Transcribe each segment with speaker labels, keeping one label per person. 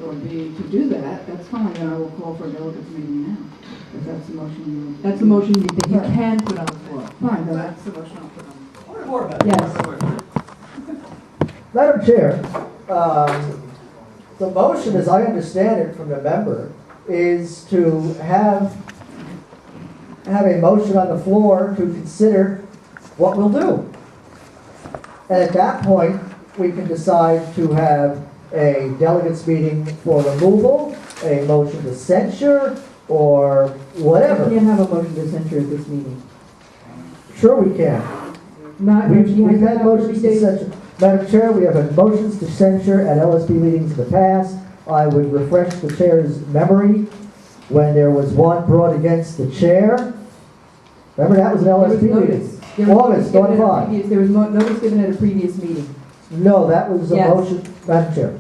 Speaker 1: would be to do that, that's fine, then I will call for a delegates meeting now. If that's the motion you...
Speaker 2: That's the motion that you can put on the floor.
Speaker 1: Fine, then that's the motion I'll put on the floor.
Speaker 2: Yes.
Speaker 3: Madam Chair, the motion, as I understand it from the member, is to have a motion on the floor to consider what we'll do. And at that point, we can decide to have a delegates meeting for removal, a motion to censure, or whatever.
Speaker 2: You can't have a motion to censure at this meeting.
Speaker 3: Sure we can.
Speaker 2: Not,
Speaker 3: We've had motions to censure. Madam Chair, we have had motions to censure at LSB meetings in the past. I would refresh the chair's memory when there was one brought against the chair. Remember, that was an LSB meeting. August, don't five.
Speaker 2: There was notice given at a previous meeting.
Speaker 3: No, that was a
Speaker 2: Yes.
Speaker 3: motion, Madam Chair.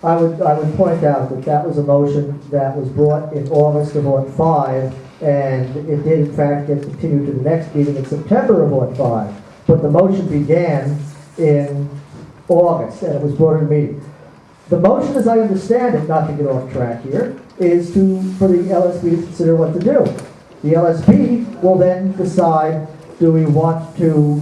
Speaker 3: I would point out that that was a motion that was brought in August of 05, and it did in fact get continued to the next meeting in September of 05. But the motion began in August, and it was brought in a meeting. The motion, as I understand it, not to get off track here, is for the LSB to consider what to do. The LSB will then decide, do we want to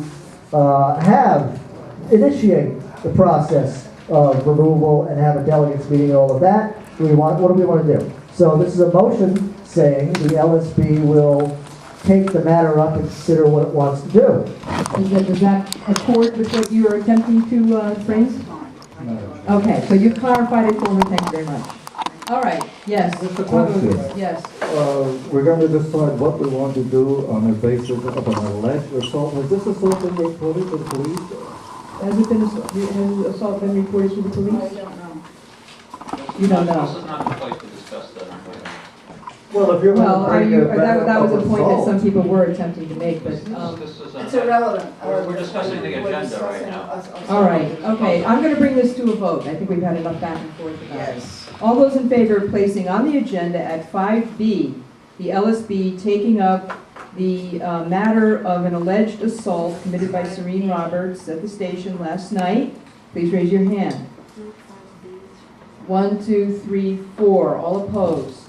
Speaker 3: initiate the process of removal and have a delegates meeting and all of that? What do we want to do? So this is a motion saying the LSB will take the matter up and consider what it wants to do.
Speaker 2: Does that accord with what you are attempting to phrase? Okay, so you've clarified it for me, thank you very much. All right, yes.
Speaker 4: Just a question.
Speaker 2: Yes.
Speaker 4: We're going to decide what we want to do on the basis of an alleged assault. Has this assault been reported to the police?
Speaker 2: Has the assault been reported to the police?
Speaker 1: I don't know.
Speaker 2: You don't know?
Speaker 5: This is not the place to discuss that.
Speaker 3: Well, if you're
Speaker 2: Well,
Speaker 3: going to bring
Speaker 2: that was a point that some people were attempting to make, but,
Speaker 5: This is
Speaker 1: It's irrelevant.
Speaker 5: We're discussing the
Speaker 1: We're
Speaker 5: agenda
Speaker 1: discussing
Speaker 5: right now.
Speaker 1: us-
Speaker 2: all right, okay, I'm gonna bring this to a vote. I think we've had enough back and forth about it.
Speaker 1: Yes.
Speaker 2: All those in favor of placing on the agenda at 5B, the LSB taking up the matter of an alleged assault committed by Serene Roberts at the station last night, please raise your hand. 1, 2, 3, 4, all opposed.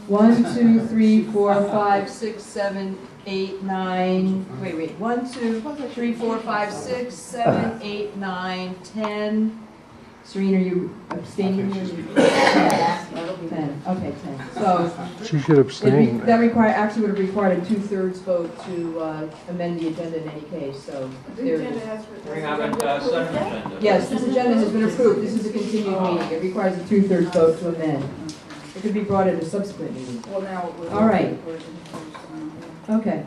Speaker 2: 1, 2, 3, 4, 5, 6, 7, 8, 9, wait, 1, 2, 3, 4, 5, 6, 7, 8, 9, 10. Serene, are you abstaining? 10, okay, 10. So,
Speaker 6: She should abstain.
Speaker 2: that actually would have required a 2/3 vote to amend the agenda in any case, so.
Speaker 1: The
Speaker 2: there-
Speaker 1: agenda has...
Speaker 5: We haven't set an agenda.
Speaker 2: Yes, this agenda has been approved, this is a continued meeting, it requires a 2/3 vote to amend. It could be brought at a subsequent meeting.
Speaker 1: Well, now...
Speaker 2: All right. Okay.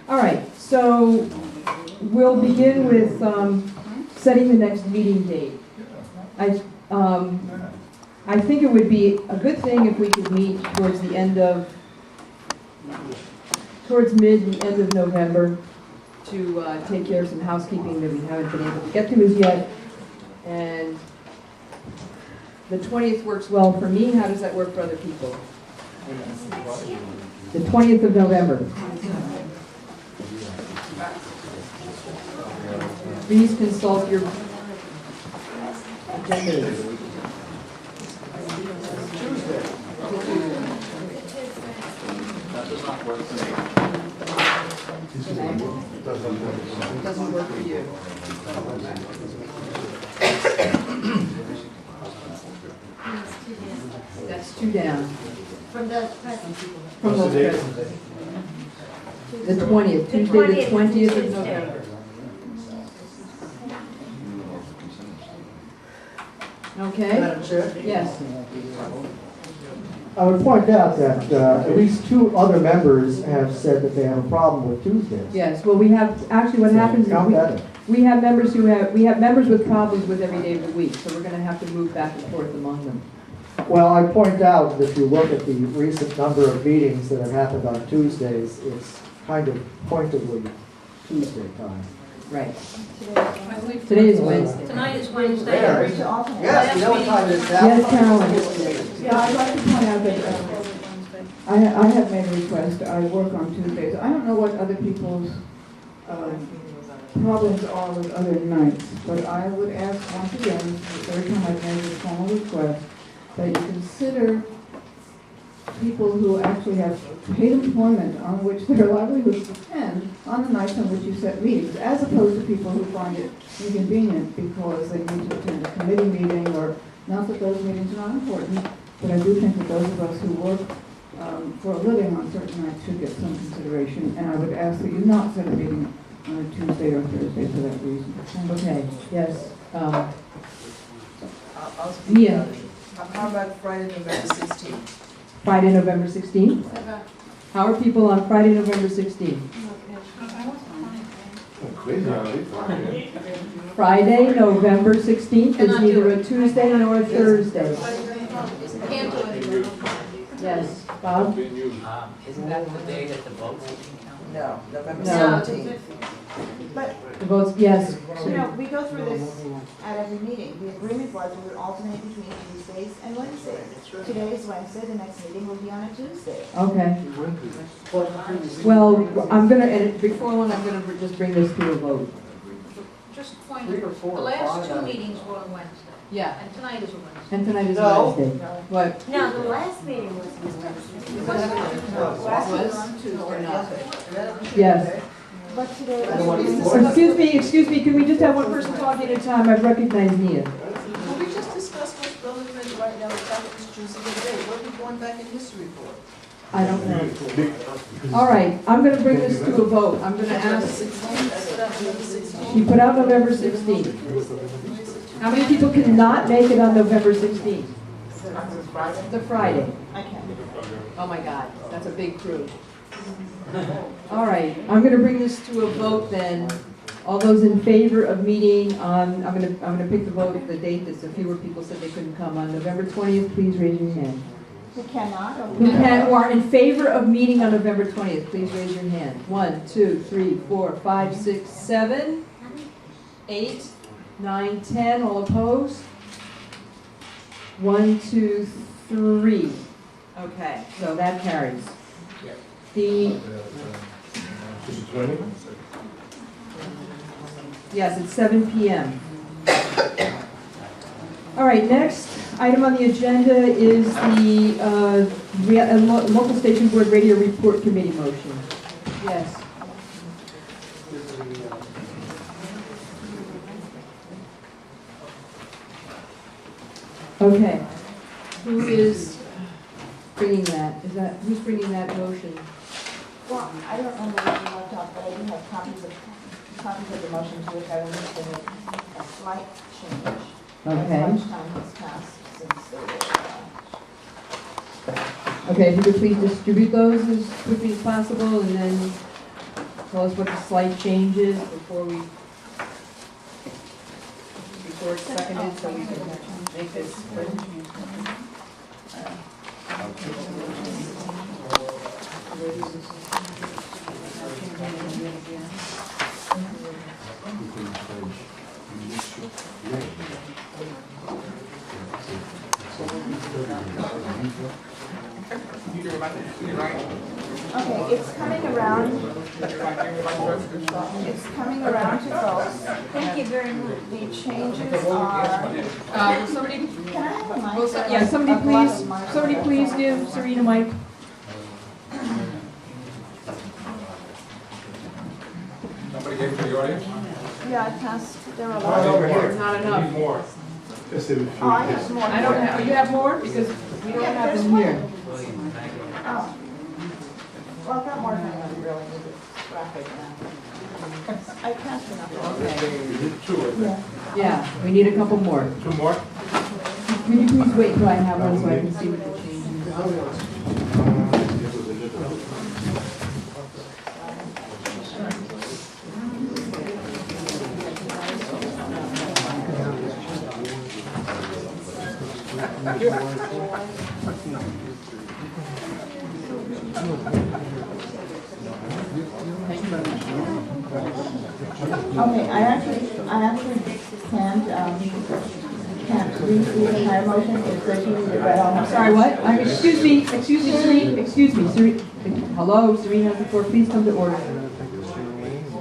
Speaker 2: All right, so we'll begin with setting the next meeting date. I think it would be a good thing if we could meet towards the end of, the end of November to take care of some housekeeping that we haven't been able to get to as yet. And the 20th works well for me. How does that work for other people? The 20th of November. Please consult your agendas.
Speaker 5: That does not work for me.
Speaker 2: Doesn't work for you. That's 2 down.
Speaker 7: From those present.
Speaker 2: From those present. The 20th, Tuesday the 20th of November. Okay?
Speaker 3: Madam Chair?
Speaker 2: Yes.
Speaker 3: I would point out that at least 2 other members have said that they have a problem with Tuesdays.
Speaker 2: Yes, well, we have, actually what happens
Speaker 3: Count that in.
Speaker 2: is we have members with problems with every day of the week, so we're gonna have to move back and forth among them.
Speaker 3: Well, I point out that if you look at the recent number of meetings that have happened on Tuesdays, it's kind of pointedly Tuesday time.
Speaker 2: Right. Today is Wednesday.
Speaker 7: Tonight is Wednesday.
Speaker 3: Yes, you know what time it is now?
Speaker 2: Yes, Carolyn.
Speaker 1: Yeah, I'd like to point out that I have made a request. I work on Tuesdays. I don't know what other people's problems are with other nights, but I would ask once again, the third time I've made this formal request, that you consider people who actually have paid employment on which their livelihoods depend on the nights on which you set meetings, as opposed to people who find it inconvenient because they need to attend a committee meeting, or not that those meetings are not important, but I do think that those of us who work for a living on certain nights should get some consideration, and I would ask that you not set a meeting on a Tuesday or Thursday for that reason.
Speaker 2: Okay, yes.
Speaker 6: I'll speak
Speaker 2: Mia.
Speaker 6: about it. How about Friday, November 16th?
Speaker 2: Friday, November 16th? How are people on Friday, November 16th? Friday, November 16th is neither a Tuesday nor a Thursday.
Speaker 7: Can't do it.
Speaker 2: Yes, Bob?
Speaker 8: Isn't that the day that the votes will be counted?
Speaker 6: No, November
Speaker 2: No.
Speaker 6: 17th.
Speaker 7: But,
Speaker 2: The votes, yes.
Speaker 9: You know, we go through this at every meeting. The agreement was we would alternate between Tuesdays and Wednesdays. Today is Wednesday, the next meeting will be on a Tuesday.
Speaker 2: Okay. Well, I'm gonna, and before long, I'm gonna just bring this to a vote.
Speaker 7: just point,
Speaker 6: 3 or
Speaker 7: the
Speaker 6: 4 or
Speaker 7: last
Speaker 6: 5.
Speaker 7: two meetings were on Wednesday,
Speaker 2: Yeah.
Speaker 7: and tonight is a Wednesday.
Speaker 2: And tonight is
Speaker 6: No.
Speaker 2: Wednesday. What?
Speaker 7: No, the last meeting was Wednesday.
Speaker 2: Or not? Yes.
Speaker 9: But today,
Speaker 2: Excuse me, can we just have one person talking at a time? I've recognized Mia.
Speaker 6: Well, we just discussed what's relevant right now, the topic is Tuesday today. What are we going back in history for?
Speaker 2: I don't know. All right, I'm gonna bring this to a vote. I'm gonna ask,
Speaker 6: 16th, that's what I'm November 16th.
Speaker 2: you put out November 16th. How many people cannot make it on November 16th? It's a Friday.
Speaker 9: I can't.
Speaker 2: Oh my God, that's a big crew. All right, I'm gonna bring this to a vote then. All those in favor of meeting on, I'm gonna pick the vote, the date that so fewer people said they couldn't come on November 20th, please raise your hand.
Speaker 9: Who cannot or
Speaker 2: Who are in favor of meeting on November 20th, please raise your hand. 1, 2, 3, 4, 5, 6, 7, 8, 9, 10, all opposed? 1, 2, 3. Okay, so that carries. The, yes, it's 7 p.m. All right, next item on the agenda is the local station board radio report committee motion. Yes. Okay. Who is bringing that? Who's bringing that motion?
Speaker 9: Well, I don't remember what you want to talk, but I do have copies of the motion to which I will need to make a slight change.
Speaker 2: Okay.
Speaker 9: As much time has passed since they were,
Speaker 2: Okay, if you could please distribute those as quickly as possible and then tell us what the slight change is before it's seconded so we can make this.
Speaker 9: okay, it's coming around. It's coming around to folks.
Speaker 7: Thank you very much.
Speaker 9: The changes are,
Speaker 2: Somebody,
Speaker 9: can I have a mic?
Speaker 2: well, yeah, somebody please give Serena mic.
Speaker 10: Somebody gave it to the audience?
Speaker 9: Yeah, I passed, there are a lot.
Speaker 10: Over here.
Speaker 2: Not enough.
Speaker 10: More.
Speaker 9: Oh, I have more.
Speaker 2: I don't have, you have more? Because we don't
Speaker 9: Yeah,
Speaker 2: have
Speaker 9: there's
Speaker 2: them here.
Speaker 9: Oh. Well, I've got more than I really need to scrap it now. I passed enough.
Speaker 2: Okay.
Speaker 10: Two, I think.
Speaker 9: Yeah.
Speaker 2: Yeah, we need a couple more.
Speaker 10: Two more?
Speaker 2: Will you please wait till I have one so I can see what the change is?
Speaker 9: Okay, I actually can't read the entire motion, it says you need to read all.
Speaker 2: Sorry, what? Excuse me, Serena, hello, Serena has the floor, please come to order.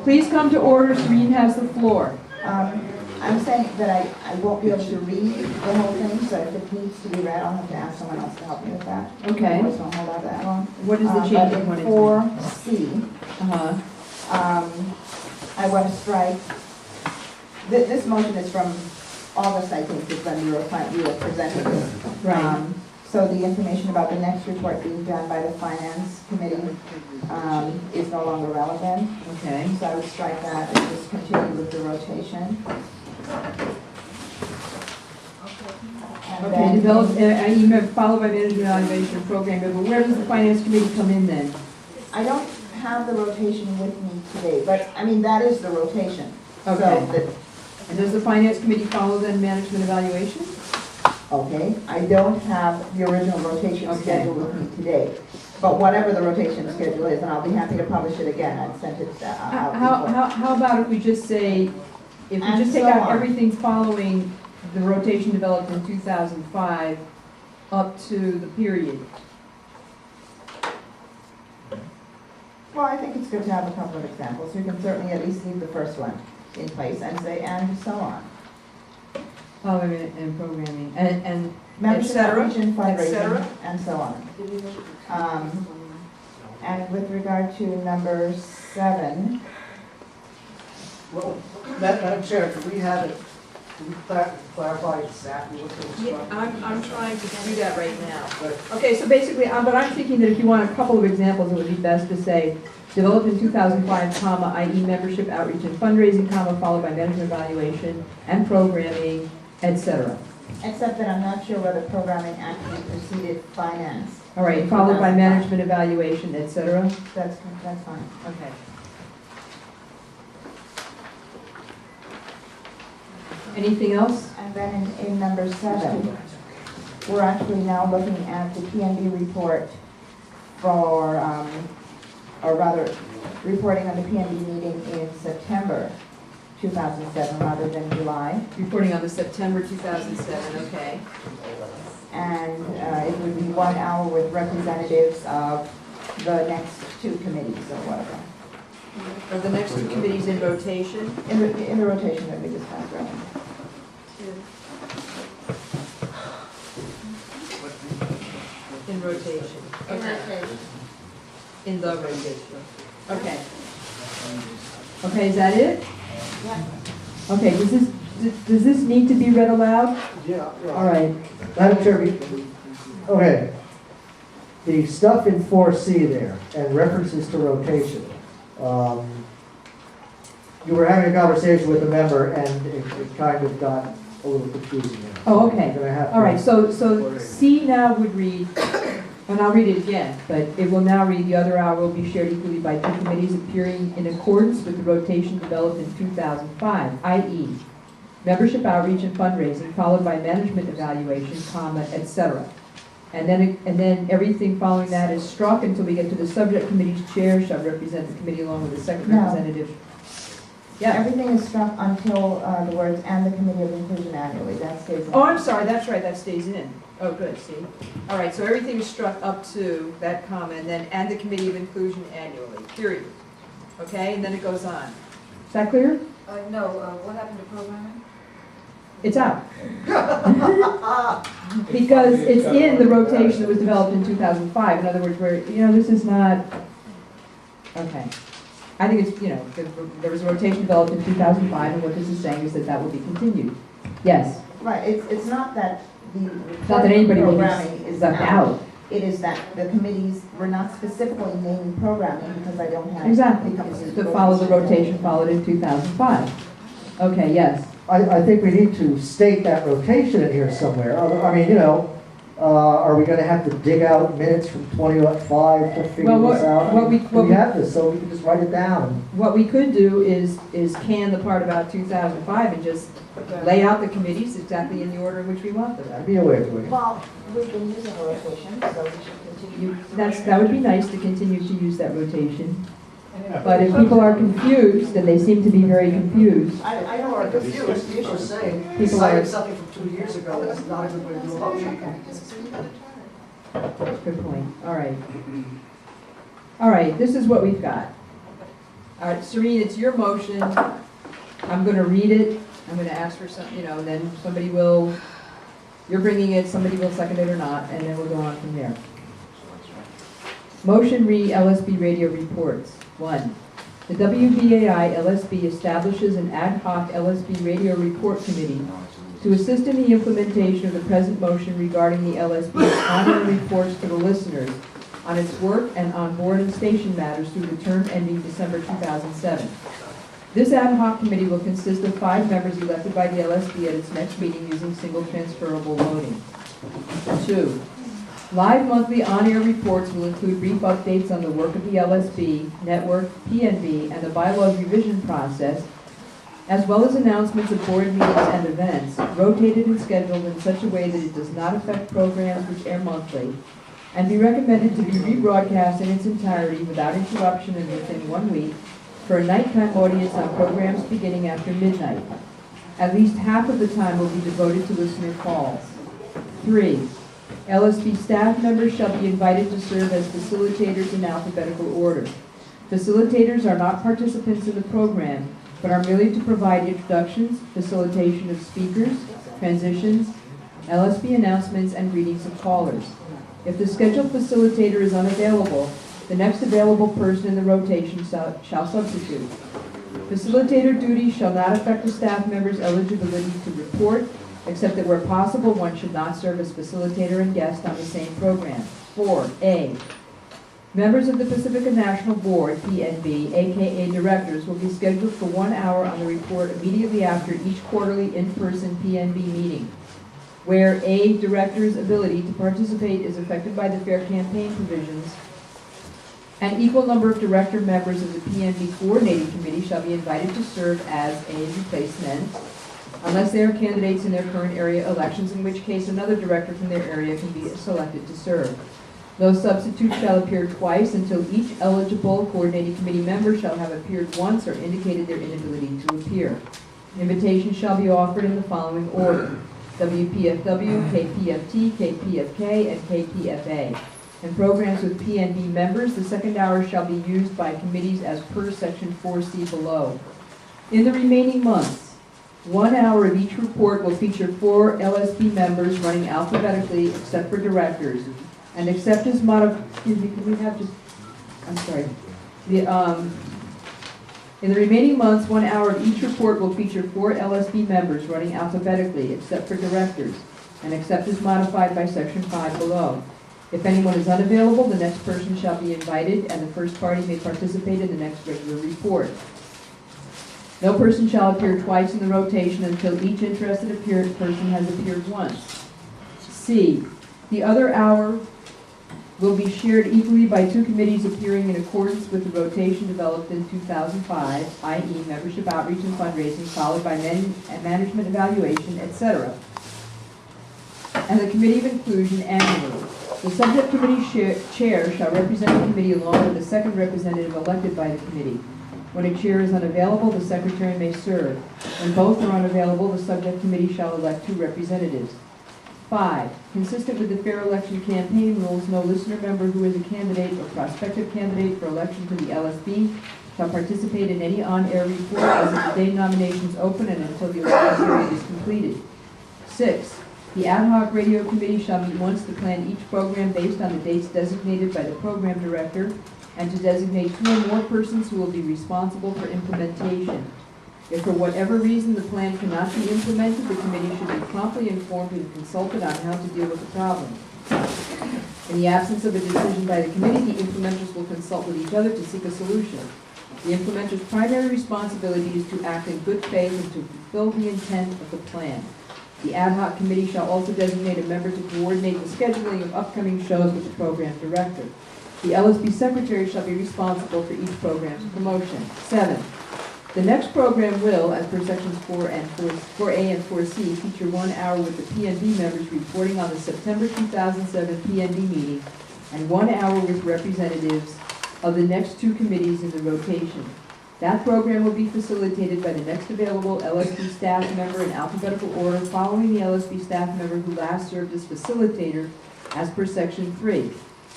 Speaker 2: Please come to order. Serene has the floor.
Speaker 9: I'm saying that I won't be able to read the whole thing, so if it needs to be read, I'll have to ask someone else to help me with that.
Speaker 2: Okay.
Speaker 9: Of course, won't hold out that long.
Speaker 2: What is the change you
Speaker 9: But
Speaker 2: want
Speaker 9: in
Speaker 2: to
Speaker 9: 4C,
Speaker 2: Uh-huh.
Speaker 9: I want to strike, this motion is from August, I think, is when we were presenting this.
Speaker 2: Right.
Speaker 9: So the information about the next report being done by the Finance Committee is no longer relevant.
Speaker 2: Okay.
Speaker 9: So I would strike that and just continue with the rotation. And
Speaker 2: Okay,
Speaker 9: then-
Speaker 2: develop, followed by management evaluation program, but where does the finance committee come in then?
Speaker 9: I don't have the rotation with me today, but, I mean, that is the rotation.
Speaker 2: Okay.
Speaker 9: So the-
Speaker 2: And does the finance committee follow then management evaluation?
Speaker 9: Okay, I don't have the original rotation
Speaker 2: Okay.
Speaker 9: schedule with me today. But whatever the rotation schedule is, and I'll be happy to publish it again, I've sent it out before.
Speaker 2: How about if we just say, if we
Speaker 9: And
Speaker 2: just take
Speaker 9: so
Speaker 2: out
Speaker 9: on.
Speaker 2: everything following the rotation developed in 2005 up to the period?
Speaker 9: Well, I think it's good to have a couple of examples. You can certainly at least leave the first one in place and say, and so on.
Speaker 2: Following and programming, and
Speaker 9: Membership
Speaker 2: cetera,
Speaker 9: outreach and
Speaker 2: et cetera.
Speaker 9: fundraising, and so on. And with regard to number 7,
Speaker 3: Well, Madam Chair, could we have it, can we clarify exactly what those are?
Speaker 2: I'm trying to do that right now. Okay, so basically, but I'm thinking that if you want a couple of examples, it would be best to say, developed in 2005, comma, i.e. membership outreach and fundraising, comma, followed by management evaluation and programming, etc.
Speaker 9: except that I'm not sure whether programming actually preceded finance.
Speaker 2: All right, followed by management evaluation, etc.
Speaker 9: That's fine.
Speaker 2: Okay. Anything else?
Speaker 9: And then in number 7, we're actually now looking at the PNB report for, or rather, reporting on the PNB meeting in September 2007 rather than July.
Speaker 2: Reporting on the September 2007, okay.
Speaker 9: And it would be 1 hour with representatives of the next 2 committees or whatever.
Speaker 2: Are the next 2 committees in rotation?
Speaker 9: In the rotation that we discussed, right?
Speaker 2: In rotation. Okay. In the rotation. Okay. Okay, is that it?
Speaker 9: Yeah.
Speaker 2: Okay, does this need to be read aloud?
Speaker 3: Yeah.
Speaker 2: All right.
Speaker 3: Madam Chair, okay. The stuff in 4C there, and references to rotation. You were having a conversation with a member, and it kind of got a little confusing there.
Speaker 2: Oh, okay.
Speaker 3: You're gonna have to-
Speaker 2: All right, so C now would read, and I'll read it again, but it will now read, the other hour will be shared equally by 2 committees appearing in accordance with the rotation developed in 2005, i.e. membership outreach and fundraising, followed by management evaluation, comma, et cetera. And then everything following that is struck until we get to the subject committee's chair shall represent the committee along with the second
Speaker 9: No.
Speaker 2: representative. Yeah.
Speaker 9: Everything is struck until the words "and the Committee of Inclusion annually." That stays in.
Speaker 2: Oh, I'm sorry, that's right, that stays in. Oh, good, see? All right, so everything is struck up to that comma, and then, and the Committee of Inclusion annually, period. Okay, and then it goes on. Is that clear?
Speaker 7: No, what happened to programming?
Speaker 2: It's out. Because it's in the rotation that was developed in 2005. In other words, this is not, okay. I think it's, there was a rotation developed in 2005, and what this is saying is that that will be continued. Yes.
Speaker 9: Right, it's not that the
Speaker 2: Not that anybody will
Speaker 9: programming
Speaker 2: be
Speaker 9: is
Speaker 2: left
Speaker 9: out.
Speaker 2: out.
Speaker 9: It is that the committees were not specifically naming programming because I don't have.
Speaker 2: Exactly.
Speaker 9: the company's
Speaker 2: To follow the rotation followed in 2005. Okay, yes.
Speaker 3: I think we need to state that rotation in here somewhere. I mean, are we gonna have to dig out minutes from 2005 to figure
Speaker 2: Well,
Speaker 3: this out?
Speaker 2: what
Speaker 3: We have this, so we can just write it down.
Speaker 2: What we could do is can the part about 2005 and just lay out the committees exactly in the order in which we want them.
Speaker 3: That'd be a way of doing it.
Speaker 9: Well, we've been using a rotation, so we should continue.
Speaker 2: That would be nice to continue to use that rotation. But if people are confused, and they seem to be very confused,
Speaker 9: I don't want to confuse.
Speaker 3: You're just saying,
Speaker 2: People are-
Speaker 3: citing something from 2 years ago is not a good way to do a motion.
Speaker 2: good point, all right. All right, this is what we've got. All right, Serene, it's your motion. I'm gonna read it. I'm gonna ask for some, then somebody will, you're bringing it, somebody will second it or not, and then we'll go on from there. Motion re LSB radio reports. 1. The WBAI LSB establishes an ad hoc LSB radio report committee to assist in the implementation of the present motion regarding the LSB's on-air reports to the listeners on its work and on board and station matters through the term ending December 2007. This ad hoc committee will consist of 5 members elected by the LSB at its next meeting using single transferable voting. 2. Live monthly on-air reports will include brief updates on the work of the LSB, network, PNB, and the bylaws revision process, as well as announcements of board meetings and events, rotated and scheduled in such a way that it does not affect programs which air monthly, and be recommended to be rebroadcast in its entirety without interruption and within 1 week for a nighttime audience on programs beginning after midnight. At least half of the time will be devoted to listener calls. 3. LSB staff members shall be invited to serve as facilitators in alphabetical order. Facilitators are not participants in the program, but are merely to provide introductions, facilitation of speakers, transitions, LSB announcements, and greetings of callers. If the scheduled facilitator is unavailable, the next available person in the rotation shall substitute. Facilitator duties shall not affect a staff member's eligibility to report, except that where possible, one should not serve as facilitator and guest on the same program. 4A. Members of the Pacifica National Board, PNB, aka directors, will be scheduled for 1 hour on the report immediately after each quarterly in-person PNB meeting. Where a director's ability to participate is affected by the fair campaign provisions, an equal number of director members of the PNB Coordinating Committee shall be invited to serve as a replacement, unless they are candidates in their current area elections, in which case another director from their area can be selected to serve. Those substitutes shall appear twice until each eligible coordinating committee member shall have appeared once or indicated their inability to appear. Invitations shall be offered in the following order: WPFW, KPFT, KPFK, and KPFA. In programs with PNB members, the second hour shall be used by committees as per section 4C below. In the remaining months, 1 hour of each report will feature 4 LSB members running alphabetically except for directors, and except as in the remaining months, 1 hour of each report will feature 4 LSB members running alphabetically except for directors, and except as modified by section 5 below. If anyone is unavailable, the next person shall be invited, and the first party may participate in the next regular report. No person shall appear twice in the rotation until each interested person has appeared once. C. The other hour will be shared equally by 2 committees appearing in accordance with the rotation developed in 2005, i.e. membership outreach and fundraising, followed by management evaluation, etc., and the Committee of Inclusion annually. The subject committee chair shall represent the committee along with a second representative elected by the committee. When a chair is unavailable, the secretary may serve. When both are unavailable, the subject committee shall elect 2 representatives. 5. Consistent with the fair election campaign rules, no listener member who is a candidate or prospective candidate for election to the LSB shall participate in any on-air report as of the day nominations open and until the election period is completed. 6. The ad hoc radio committee shall meet once to plan each program based on the dates designated by the program director, and to designate 2 or more persons who will be responsible for implementation. If for whatever reason the plan cannot be implemented, the committee should be promptly informed and consulted on how to deal with the problem. In the absence of a decision by the committee, the implementers will consult with each other to seek a solution. The implementer's primary responsibility is to act in good faith and to fulfill the intent of the plan. The ad hoc committee shall also designate a member to coordinate the scheduling of upcoming shows with the program director. The LSB secretary shall be responsible for each program's promotion. 7. The next program will, as per sections 4A and 4C, feature 1 hour with the PNB members reporting on the September 2007 PNB meeting, and 1 hour with representatives of the next 2 committees in the rotation. That program will be facilitated by the next available LSB staff member in alphabetical order, following the LSB staff member who last served as facilitator as per section 3.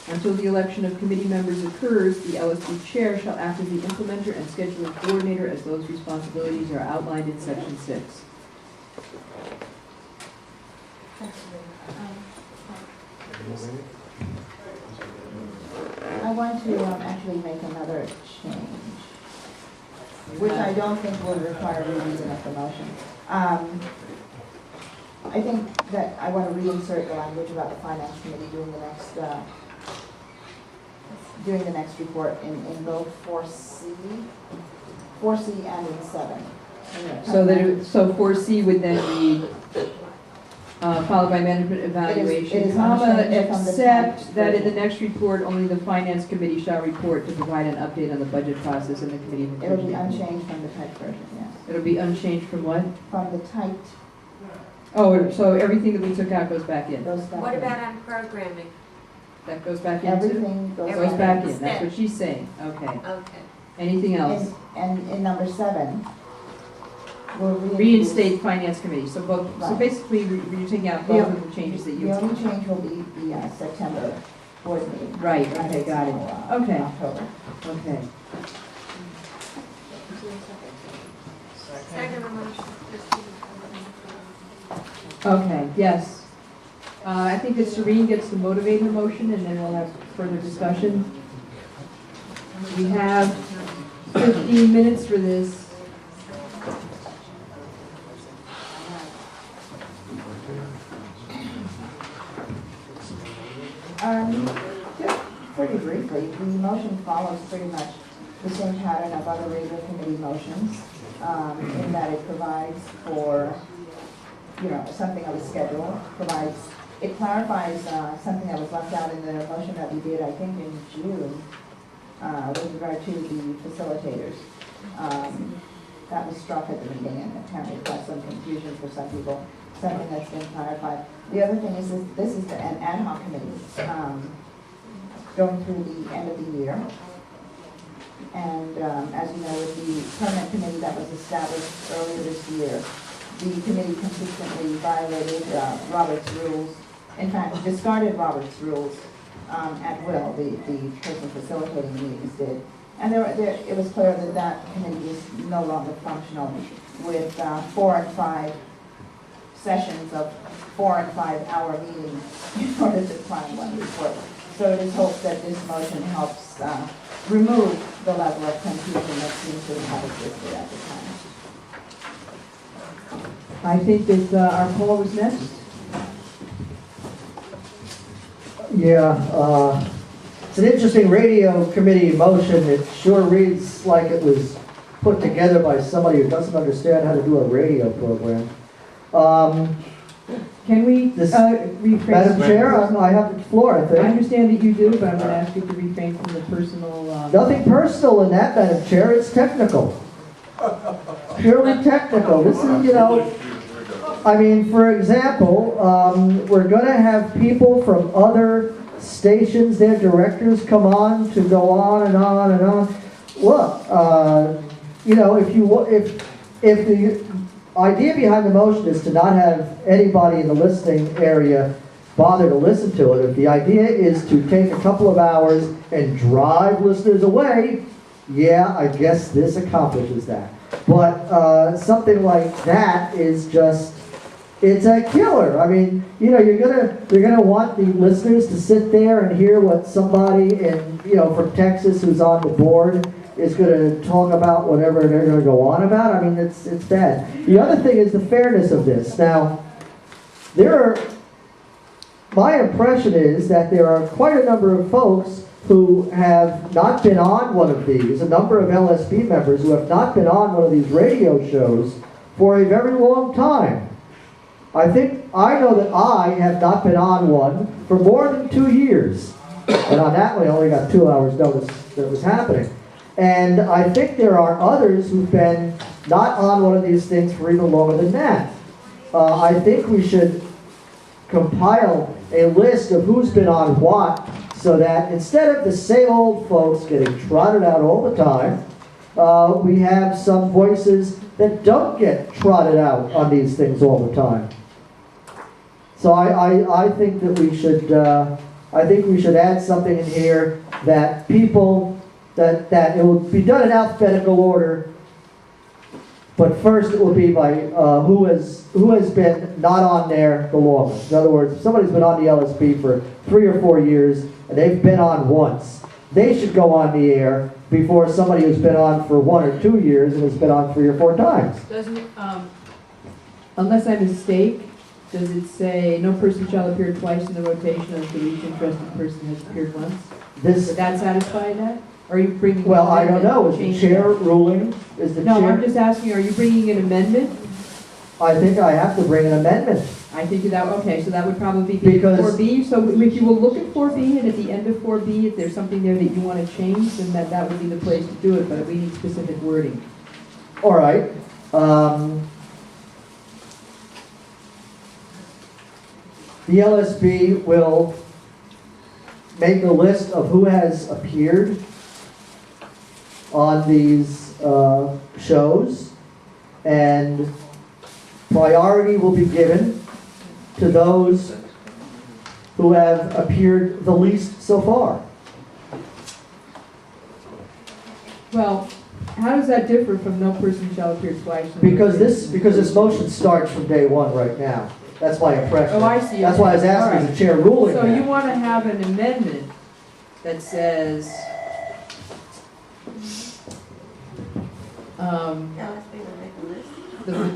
Speaker 2: Until the election of committee members occurs, the LSB chair shall act as the implementer and scheduling coordinator as those responsibilities are outlined in section 6.
Speaker 9: I want to actually make another change, which I don't think will require rereading of the motion. I think that I want to reinsert the language about the finance committee doing the next report in both 4C and in 7.
Speaker 2: So 4C would then be followed by management evaluation,
Speaker 9: it is
Speaker 2: comma,
Speaker 9: unchanged from the
Speaker 2: except
Speaker 9: typed
Speaker 2: that in the
Speaker 9: version.
Speaker 2: next report, only the finance committee shall report to provide an update on the budget process in the committee. of
Speaker 9: It'll be
Speaker 2: Information.
Speaker 9: unchanged from the typed version, yes.
Speaker 2: It'll be unchanged from what?
Speaker 9: From the typed,
Speaker 2: Oh, so everything that we took out goes back in.
Speaker 9: goes back.
Speaker 7: What
Speaker 9: in.
Speaker 7: about on programming?
Speaker 2: That goes back into?
Speaker 9: Everything
Speaker 2: Goes back in, that's what she's saying, okay.
Speaker 7: Okay.
Speaker 2: Anything else?
Speaker 9: And in number 7, we'll
Speaker 2: Reinstate finance committee, so both, so
Speaker 9: Right.
Speaker 2: basically, you're taking out both of the changes that you.
Speaker 9: The only change will be the September board meeting.
Speaker 2: Right, okay, got it. Okay.
Speaker 9: October.
Speaker 2: Okay.
Speaker 7: Second motion.
Speaker 2: Okay, yes. I think that Serene gets to motivate her motion, and then we'll have further discussion. We have 15 minutes for this.
Speaker 9: Just pretty briefly, the motion follows pretty much the same pattern of other regular committee motions, in that it provides for, something of a schedule, it clarifies something that was left out in the motion that we did, I think, in June, with regard to the facilitators. That was struck at the meeting and apparently caused some confusion for some people, something that's been clarified. The other thing is this is an ad hoc committee, going through the end of the year. And as you know, with the permanent committee that was established earlier this year, the committee consistently violated Robert's rules, in fact, discarded Robert's rules at will, the person facilitating the meetings did. And it was clear that that committee is no longer functional with 4 and 5 sessions of 4 and 5 hour meetings in order to plan one report. So it is hoped that this motion helps remove the level of confusion that seems to have existed at the time.
Speaker 2: I think that our poll was next.
Speaker 3: Yeah, it's an interesting radio committee motion. It sure reads like it was put together by somebody who doesn't understand how to do a radio program.
Speaker 2: Can we
Speaker 3: This-
Speaker 2: rephrase?
Speaker 3: Madam Chair, I have the floor, I
Speaker 2: I
Speaker 3: think.
Speaker 2: understand that you do, but I'm going to ask you to refrain from the personal.
Speaker 3: Nothing personal in that, Madam Chair, it's technical. Purely technical. This is, I mean, for example, we're gonna have people from other stations, their directors come on to go on and on and on. Look, if the idea behind the motion is to not have anybody in the listening area bother to listen to it, if the idea is to take a couple of hours and drive listeners away, yeah, I guess this accomplishes that. But something like that is just, it's a killer. I mean, you're gonna want the listeners to sit there and hear what somebody from Texas who's on the board is gonna talk about, whatever they're gonna go on about. I mean, it's bad. The other thing is the fairness of this. Now, my impression is that there are quite a number of folks who have not been on one of these, a number of LSB members who have not been on one of these radio shows for a very long time. I know that I have not been on one for more than 2 years. And on that one, I only got 2 hours notice that it was happening. And I think there are others who've been not on one of these things for even longer than that. I think we should compile a list of who's been on what, so that instead of the same old folks getting trotted out all the time, we have some voices that don't get trotted out on these things all the time. So I think that we should I think we should add something in here that people, that it will be done in alphabetical order, but first it will be by who has been not on there the longest. In other words, if somebody's been on the LSP for 3 or 4 years and they've been on once, they should go on the air before somebody who's been on for 1 or 2 years and has been on 3 or 4 times.
Speaker 2: Doesn't, unless I mistake, does it say no person shall appear twice in the rotation until each interested person has appeared once?
Speaker 3: This,
Speaker 2: Would that satisfy that? Or are you bringing? an
Speaker 3: well, I don't
Speaker 2: amendment
Speaker 3: know,
Speaker 2: to
Speaker 3: is the
Speaker 2: change
Speaker 3: chair
Speaker 2: that?
Speaker 3: ruling, is the
Speaker 2: No, I'm
Speaker 3: chair?
Speaker 2: just asking, are you bringing an amendment?
Speaker 3: I think I have to bring an amendment.
Speaker 2: I think that, okay, so that would probably be
Speaker 3: Because-
Speaker 2: 4B. So if you will look at 4B, and at the end of 4B, if there's something there that you want to change, then that would be the place to do it, but we need specific wording.
Speaker 3: All right. The LSB will make a list of who has appeared on these shows, and priority will be given to those who have appeared the least so far.
Speaker 2: Well, how does that differ from no person shall appear twice? in the
Speaker 3: Because
Speaker 2: rotation?
Speaker 3: this motion starts from day one right now. That's my impression.
Speaker 2: Oh, I see.
Speaker 3: That's why I was asking, is the chair ruling
Speaker 2: So you
Speaker 3: that?
Speaker 2: want to have an amendment that says,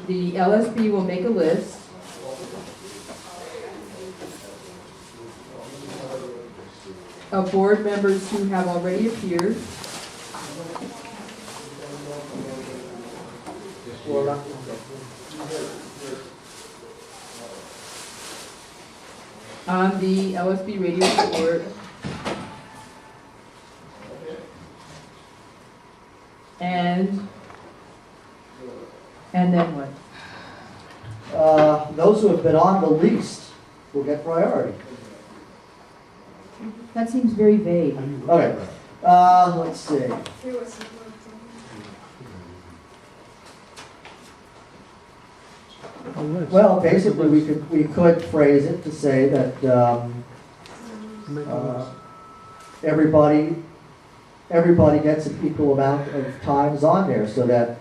Speaker 2: the LSB will make a list of board members who have already appeared on the LSB radio report and then what?
Speaker 3: Those who have been on the least will get priority.
Speaker 2: That seems very vague.
Speaker 3: Okay, let's see. Well, basically, we could phrase it to say that everybody gets an equal amount of times on there, so that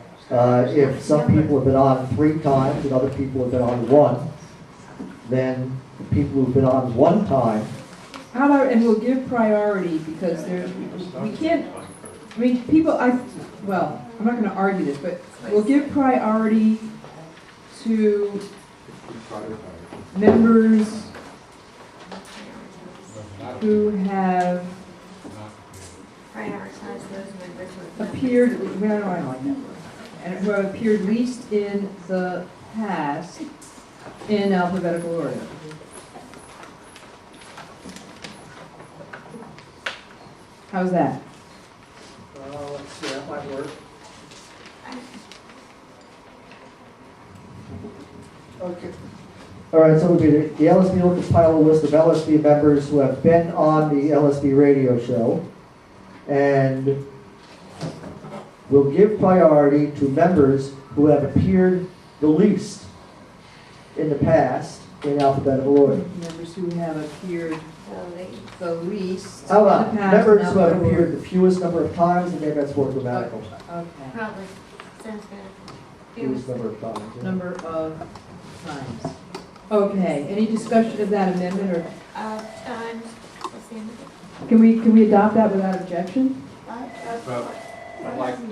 Speaker 3: if some people have been on 3 times and other people have been on 1, then the people who've been on 1 time.
Speaker 2: How about, and we'll give priority, because we can't, I mean, people, well, I'm not gonna argue this, but we'll give priority to members who have
Speaker 7: Prioritize those members who have
Speaker 2: appeared, well, I don't like that word, and who have appeared least in the past in alphabetical order. How's that?
Speaker 3: Let's see, that might work. Okay. All right, so it would be the LSB will compile a list of LSB members who have been on the LSB radio show, and will give priority to members who have appeared the least in the past in alphabetical order.
Speaker 2: Members who have appeared the least.
Speaker 3: How
Speaker 2: in
Speaker 3: about
Speaker 2: the past
Speaker 3: members
Speaker 2: in
Speaker 3: who have
Speaker 2: alphabetical order.
Speaker 3: appeared the fewest number of times, and maybe that's more grammatical.
Speaker 2: Okay.
Speaker 7: Probably. Sounds good.
Speaker 3: Fewest number of times. yeah.
Speaker 2: Number of times. Okay, any discussion of that amendment, or
Speaker 7: Times, what's the end of it?
Speaker 2: can we adopt that without objection?
Speaker 5: I'd like to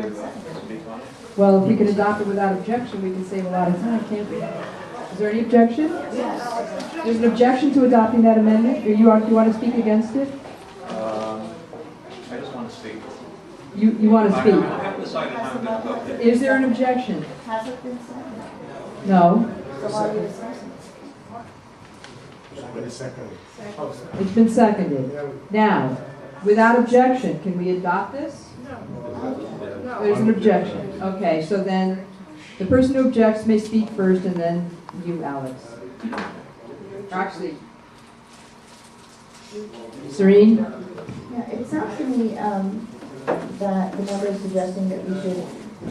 Speaker 5: speak on it.
Speaker 2: Well, if we can adopt it without objection, we can save a lot of time, can't we? Is there any objection?
Speaker 7: Yes.
Speaker 2: There's an objection to adopting that amendment? Do you want to speak against it?
Speaker 5: I just want to speak.
Speaker 2: You want to
Speaker 5: I
Speaker 2: speak?
Speaker 5: haven't decided how I'm going to vote.
Speaker 2: Is there an objection?
Speaker 9: Has it been seconded?
Speaker 2: No.
Speaker 9: So why are you discussing?
Speaker 2: It's been seconded. Now, without objection, can we adopt this? No. There's an objection. Okay, so then the person who objects may speak first, and then you, Alex. Actually, Serene?
Speaker 9: Yeah, it sounds to me that the member is suggesting that we should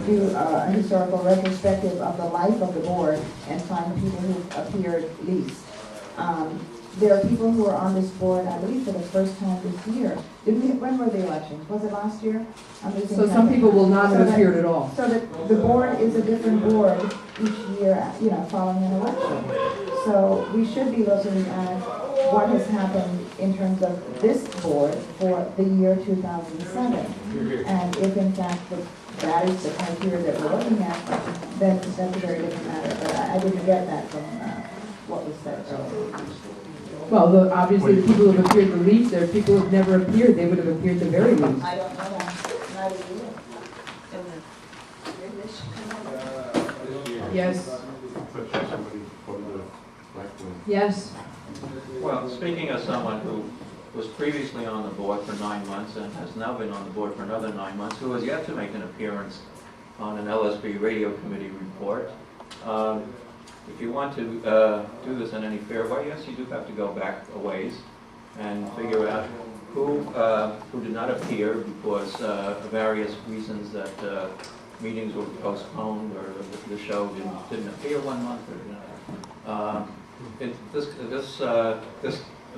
Speaker 9: do a historical retrospective of the life of the board and find people who appeared least. there are people who are on this board, I believe, for the first time this year. When were the elections? Was it last year? I'm losing
Speaker 2: So some
Speaker 9: track.
Speaker 2: people will not
Speaker 9: So
Speaker 2: have
Speaker 9: that-
Speaker 2: appeared at all.
Speaker 9: So that the board is a different board each year, following an election. So we should be looking at what has happened in terms of this board for the year 2007. And if in fact that is the criteria that we're looking at, then that's a very different matter. But I didn't get that from what was said earlier.
Speaker 2: Well, obviously, the people who have appeared the least, there are people who have never appeared, they would have appeared the very least.
Speaker 9: I don't know that. Neither do you.
Speaker 2: Yes. Yes.
Speaker 5: Well, speaking as someone who was previously on the board for 9 months and has now been on the board for another 9 months, who has yet to make an appearance on an LSB radio committee report, if you want to do this in any fair way, yes, you do have to go back a ways and figure out who did not appear because of various reasons that meetings were postponed or the show didn't appear one month or another.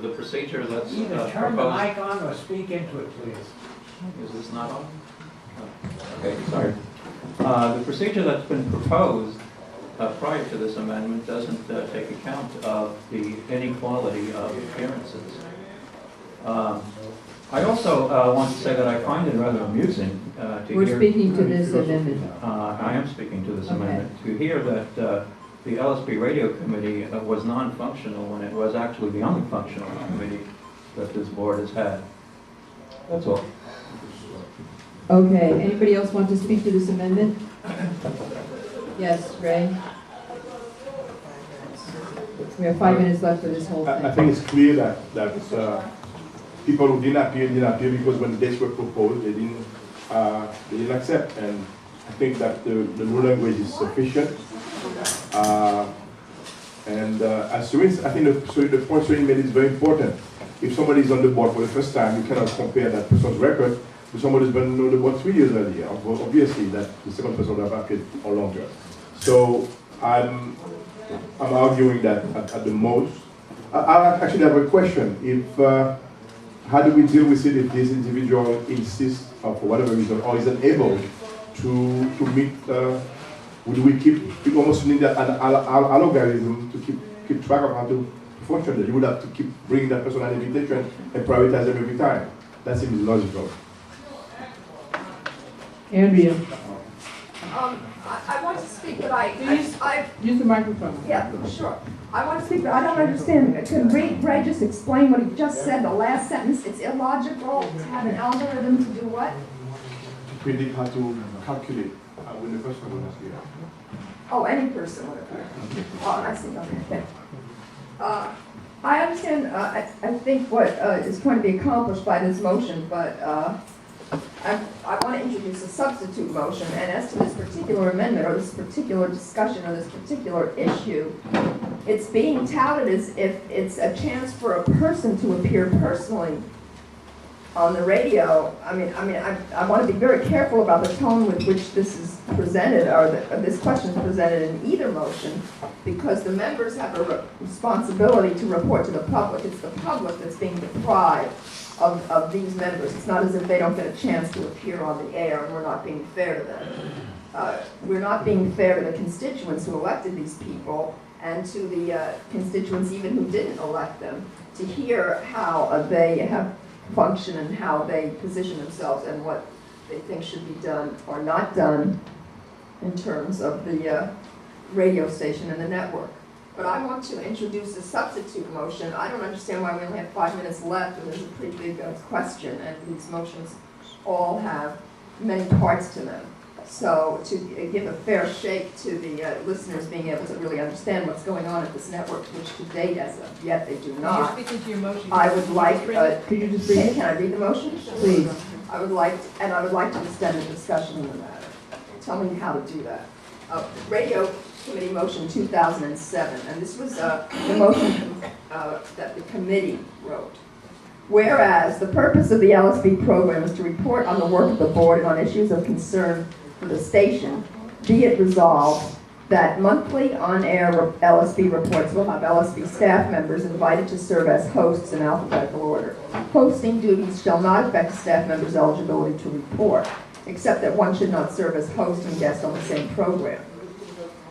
Speaker 5: The procedure that's
Speaker 8: Either turn the
Speaker 5: proposed.
Speaker 8: mic on or speak into it, please.
Speaker 5: Is this not on? Oh, okay, sorry. The procedure that's been proposed prior to this amendment doesn't take account of the inequality of appearances. I also want to say that I find it rather amusing to hear...
Speaker 2: We're speaking to this amendment.
Speaker 5: I am speaking to this
Speaker 2: Okay.
Speaker 5: amendment. To hear that the LSP Radio Committee was non-functional when it was actually the only functional committee that this board has had. That's all.
Speaker 2: Okay, anybody else want to speak to this amendment? Yes, Ray? We have 5 minutes left for this whole
Speaker 11: I
Speaker 2: thing.
Speaker 11: think it's clear that people who didn't appear because when the dates were proposed, they didn't accept. And I think that the new language is sufficient. I think the point Serene made is very important. If somebody is on the board for the first time, you cannot compare that person's record with somebody who's been on the board 3 years earlier. Obviously, that the second person would have appeared or longer. So I'm arguing that at the most. I actually have a question. How do we deal with it if this individual insists, for whatever reason, or isn't able to meet? Would we we almost need an algorithm to keep track of how to function? You would have to keep bringing that person an invitation and prioritize them every time. That seems logical.
Speaker 2: Andrea,
Speaker 12: I want to speak, but I
Speaker 2: use the microphone.
Speaker 12: yeah, sure. I want to speak, but I don't understand. Can Ray just explain what he just said, the last sentence? It's illogical to have an algorithm to do what?
Speaker 11: To predict how to calculate when the person will appear.
Speaker 12: Oh, any person would appear. Oh, I see, okay. I understand, I think what is trying to be accomplished by this motion, but I want to introduce a substitute motion, and as to this particular amendment, or this particular discussion, or this particular issue, it's being touted as if it's a chance for a person to appear personally on the radio. I want to be very careful about the tone with which this is presented, or this question is presented in either motion, because the members have a responsibility to report to the public. It's the public that's being deprived of these members. It's not as if they don't get a chance to appear on the air and we're not being fair to them. We're not being fair to the constituents who elected these people and to the constituents even who didn't elect them, to hear how they have functioned and how they position themselves and what they think should be done or not done in terms of the radio station and the network. But I want to introduce a substitute motion. I don't understand why we only have 5 minutes left, and there's a pretty big question, and these motions all have many parts to them. So to give a fair shake to the listeners being able to really understand what's going on at this network, which to date as of yet they do not.
Speaker 2: You're speaking to your motion.
Speaker 12: I would like,
Speaker 2: Could you just read it?
Speaker 12: can I read the motion?
Speaker 2: Please.
Speaker 12: I would like to extend a discussion on the matter. Tell me how to do that. Radio Committee Motion 2007, and this was the motion that the committee wrote. Whereas the purpose of the LSB program is to report on the work of the board and on issues of concern for the station, be it resolved that monthly on-air LSB reports will have LSB staff members invited to serve as hosts in alphabetical order. Hosting duties shall not affect a staff member's eligibility to report, except that one should not serve as host and guest on the same program.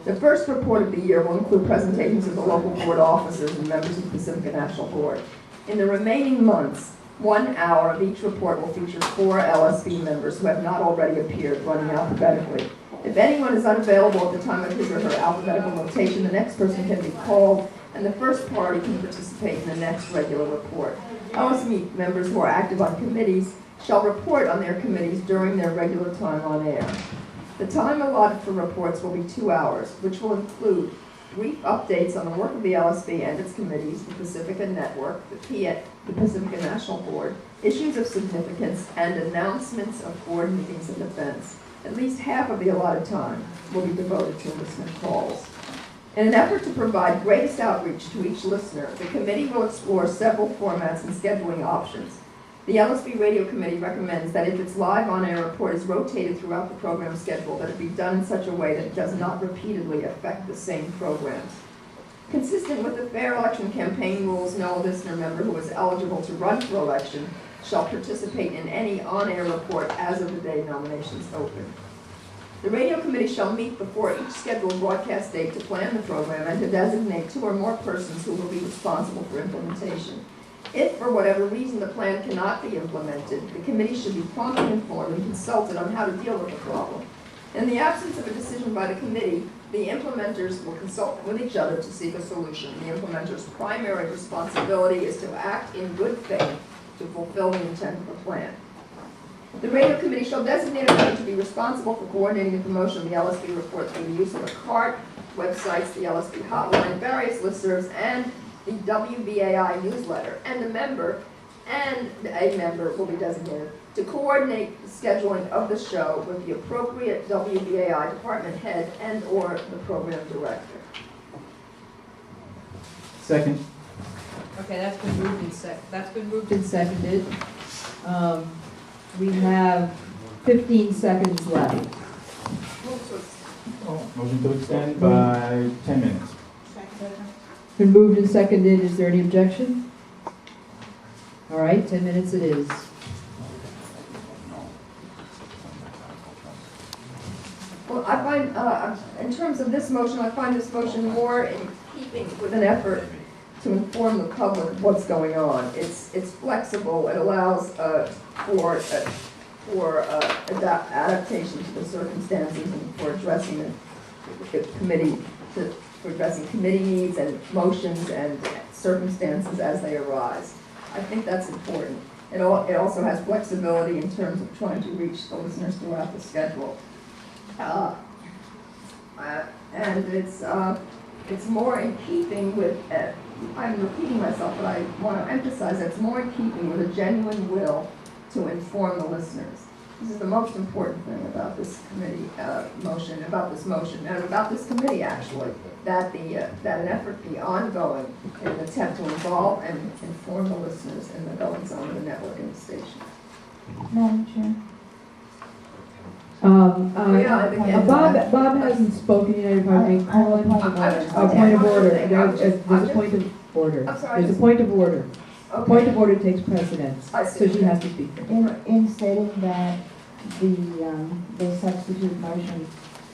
Speaker 12: The first report of the year will include presentations of the local board officers and members of the Pacifica National Board. In the remaining months, 1 hour of each report will feature 4 LSB members who have not already appeared, running alphabetically. If anyone is unavailable at the time of his or her alphabetical notation, the next person can be called, and the first party can participate in the next regular report. LSB members who are active on committees shall report on their committees during their regular time on air. The time allotted for reports will be 2 hours, which will include brief updates on the work of the LSB and its committees, the Pacifica Network, the Pacifica National Board, issues of significance, and announcements of board meetings and events. At least half of the allotted time will be devoted to listener calls. In an effort to provide greatest outreach to each listener, the committee will explore several formats and scheduling options. The LSB Radio Committee recommends that if its live on-air report is rotated throughout the program schedule, that it be done in such a way that it does not repeatedly affect the same programs. Consistent with the fair election campaign rules, no listener member who is eligible to run for election shall participate in any on-air report as of the day nominations open. The radio committee shall meet before each scheduled broadcast date to plan the program and to designate 2 or more persons who will be responsible for implementation. If, for whatever reason, the plan cannot be implemented, the committee should be promptly informed and consulted on how to deal with the problem. In the absence of a decision by the committee, the implementers will consult with each other to seek a solution. The implementer's primary responsibility is to act in good faith to fulfill the intent of the plan. The radio committee shall designate a person to be responsible for coordinating the promotion of the LSB report through the use of a cart, websites, the LSB hotline, various listservs, and the WBAI newsletter. And a member will be designated to coordinate the scheduling of the show with the appropriate WBAI department head and or the program director.
Speaker 2: Second. Okay, that's been moved and seconded. We have 15 seconds left.
Speaker 8: Motion to extend by 10 minutes.
Speaker 2: Been moved and seconded. Is there any objection? All right, 10 minutes it is.
Speaker 12: Well, I find, in terms of this motion, I find this motion more in keeping with an effort to inform the public of what's going on. It's flexible. It allows for adaptation to the circumstances and for addressing the committee, for addressing committee needs and motions and circumstances as they arise. I think that's important. It also has flexibility in terms of trying to reach the listeners throughout the schedule. And it's more in keeping with, I'm repeating myself, but I want to emphasize that it's more in keeping with a genuine will to inform the listeners. This is the most important thing about this committee motion, about this motion, and about this committee actually, that an effort be ongoing in an attempt to involve and inform the listeners in the goings on of the network and the station.
Speaker 9: Madam Chair.
Speaker 2: Bob hasn't spoken yet. If I may call him. Point of order. There's a point of order.
Speaker 12: I'm sorry.
Speaker 2: There's a point of order.
Speaker 12: Okay.
Speaker 2: Point of order takes precedence,
Speaker 12: I see.
Speaker 2: so she has to speak.
Speaker 9: In stating that the substitute motion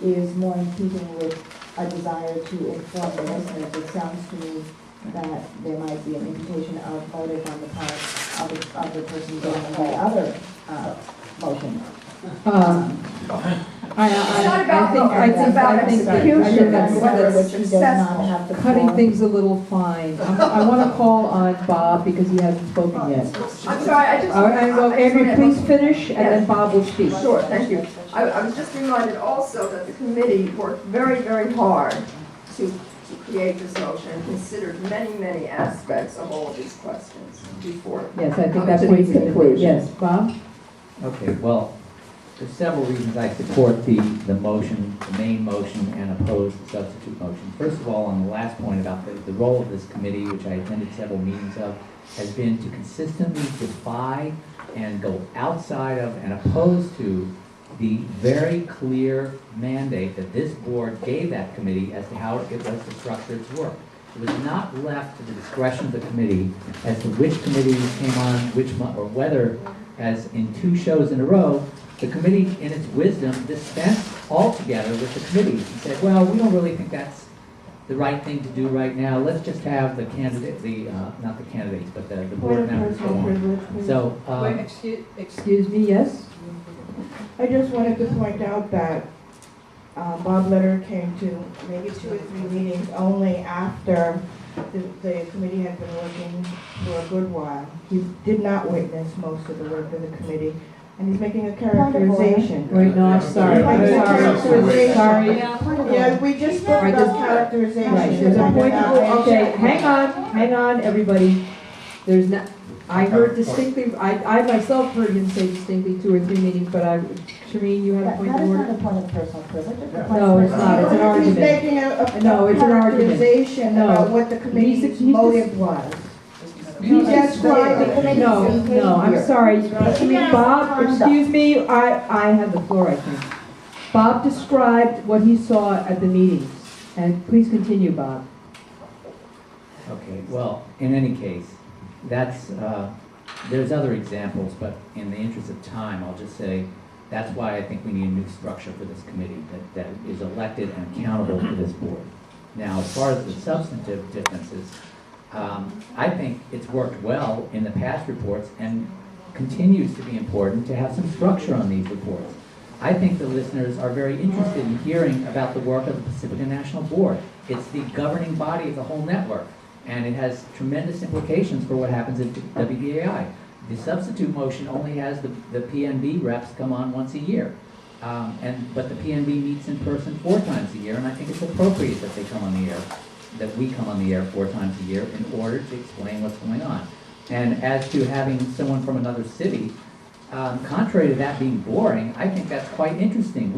Speaker 9: is more in keeping with a desire to inform the listeners, it sounds to me that there might be an indication of motive on the part of the person doing the other motion.
Speaker 2: I think that's cutting things a little fine. I want to call on Bob because he hasn't spoken yet.
Speaker 12: I'm sorry, I just...
Speaker 2: All right, well, Andrew, please finish, and then Bob will speak.
Speaker 12: Sure, thank you. I was just reminded also that the committee worked very, very hard to create this motion and considered many, many aspects of all of these questions before.
Speaker 2: Yes, I think
Speaker 12: coming
Speaker 2: that's
Speaker 12: to
Speaker 2: what
Speaker 12: these
Speaker 2: he's
Speaker 12: conclusions.
Speaker 2: Yes, Bob?
Speaker 13: Okay, well, there's several reasons I support the motion, the main motion, and oppose the substitute motion. First of all, on the last point about the role of this committee, which I attended several meetings of, has been to consistently defy and go outside of and oppose to the very clear mandate that this board gave that committee as to how it was to structure its work. It was not left to the discretion of the committee as to which committees came on which month, or whether, as in 2 shows in a row, the committee, in its wisdom, dispensed altogether with the committees and said, well, we don't really think that's the right thing to do right now. Let's just have the candidate, not the candidates, but the board members go on. So,
Speaker 2: Wait, excuse me, yes?
Speaker 9: I just wanted to point out that Bob Letter came to maybe 2 or 3 meetings only after the committee had been working for a good while. He did not witness most of the work of the committee, and he's making a characterization.
Speaker 2: Wait, no, I'm sorry. Sorry.
Speaker 9: Yeah, we just spoke
Speaker 2: Right,
Speaker 9: about
Speaker 2: this-
Speaker 9: characterization.
Speaker 2: Right, there's a point of, okay, hang on, everybody. There's not, I heard distinctly, I myself heard him say distinctly 2 or 3 meetings, but Shereen, you have a point of order?
Speaker 9: a point of personal privilege.
Speaker 2: No, it's not, it's an argument.
Speaker 9: He's making a
Speaker 2: No, it's an argument.
Speaker 9: characterization
Speaker 2: No.
Speaker 9: about what the committee's
Speaker 2: He's-
Speaker 9: motive was.
Speaker 2: He's
Speaker 9: describing the committee's
Speaker 2: No, I'm
Speaker 9: behavior.
Speaker 2: sorry.
Speaker 9: Yes.
Speaker 2: Bob, excuse me, I have the floor, I think. Bob described what he saw at the meetings, and please continue, Bob.
Speaker 13: okay, well, in any case, that's, there's other examples, but in the interest of time, I'll just say, that's why I think we need a new structure for this committee that is elected and accountable to this board. Now, as far as the substantive differences, I think it's worked well in the past reports and continues to be important to have some structure on these reports. I think the listeners are very interested in hearing about the work of the Pacifica National Board. It's the governing body of the whole network, and it has tremendous implications for what happens at WBAI. The substitute motion only has the PNB reps come on once a year. But the PNB meets in person 4 times a year, and I think it's appropriate that they come on the air, that we come on the air 4 times a year in order to explain what's going on. And as to having someone from another city, contrary to that being boring, I think that's quite interesting.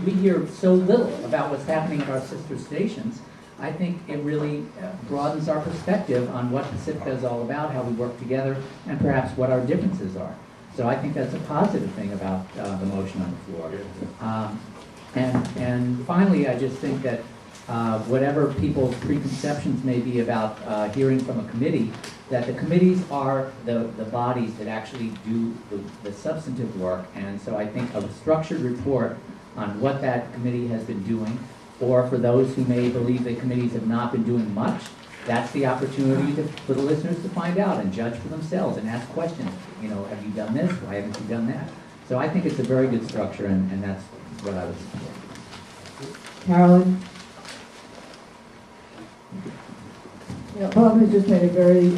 Speaker 13: We hear so little about what's happening at our sister stations. I think it really broadens our perspective on what Pacifica is all about, how we work together, and perhaps what our differences are. So I think that's a positive thing about the motion on the floor. And finally, I just think that whatever people's preconceptions may be about hearing from a committee, that the committees are the bodies that actually do the substantive work. And so I think a structured report on what that committee has been doing, or for those who may believe that committees have not been doing much, that's the opportunity for the listeners to find out and judge for themselves and ask questions. You know, have you done this? Why haven't you done that? So I think it's a very good structure, and that's what I would support.
Speaker 2: Carolyn?
Speaker 1: Yeah, Bob has just made a very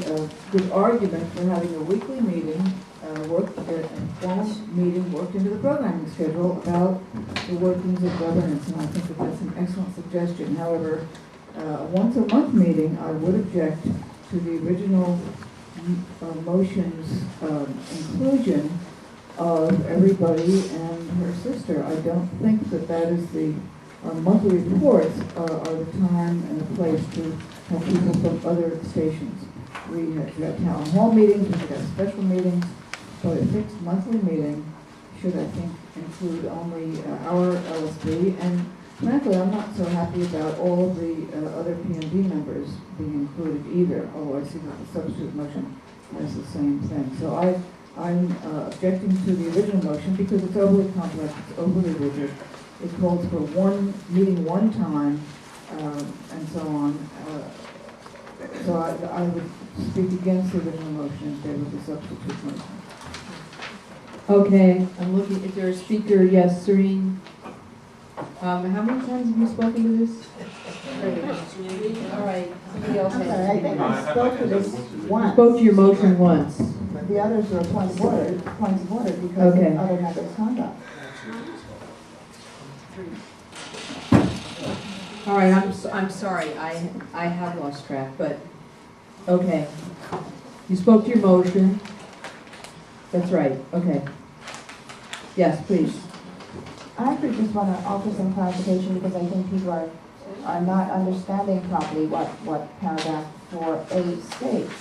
Speaker 1: good argument for having a weekly meeting, informal meeting worked into the programming schedule about the workings of governance, and I think that that's an excellent suggestion. However, once a month meeting, I would object to the original motion's inclusion of everybody and her sister. I don't think that that is the monthly reports are the time and the place to have people from other stations. We have town hall meetings, we have special meetings, but a fixed monthly meeting should, I think, include only our LSB. And frankly, I'm not so happy about all of the other PNB members being included either, although I see that the substitute motion has the same thing. So I'm objecting to the original motion because it's overly complex, it's overly rigid. It calls for one meeting one time, and so on. So I would speak against the original motion in favor of the substitute motion.
Speaker 2: Okay, I'm looking, is there a speaker? Yes, Serene. How many times have you spoken to this? All right, somebody else
Speaker 9: I'm
Speaker 2: has
Speaker 9: sorry,
Speaker 2: to
Speaker 9: I
Speaker 2: speak.
Speaker 9: think I spoke to this once.
Speaker 2: Spoke to your motion once.
Speaker 9: The others are points of order because
Speaker 2: Okay.
Speaker 9: of other members' conduct.
Speaker 2: All right, I'm sorry, I have lost track, but, okay. You spoke to your motion. That's right, okay. Yes, please.
Speaker 9: I actually just want to offer some clarification because I think people are not understanding properly what paragraph 4A states.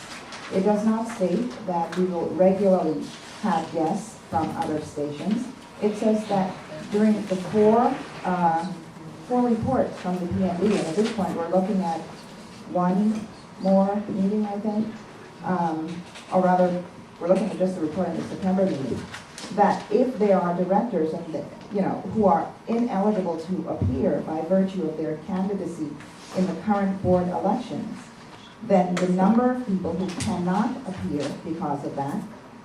Speaker 9: It does not state that we will regularly have guests from other stations. It says that during the four reports from the PNB, and at this point, we're looking at one more meeting, I think, or rather, we're looking at just the report in the September meeting, that if there are directors and, who are ineligible to appear by virtue of their candidacy in the current board elections, then the number of people who cannot appear because of that,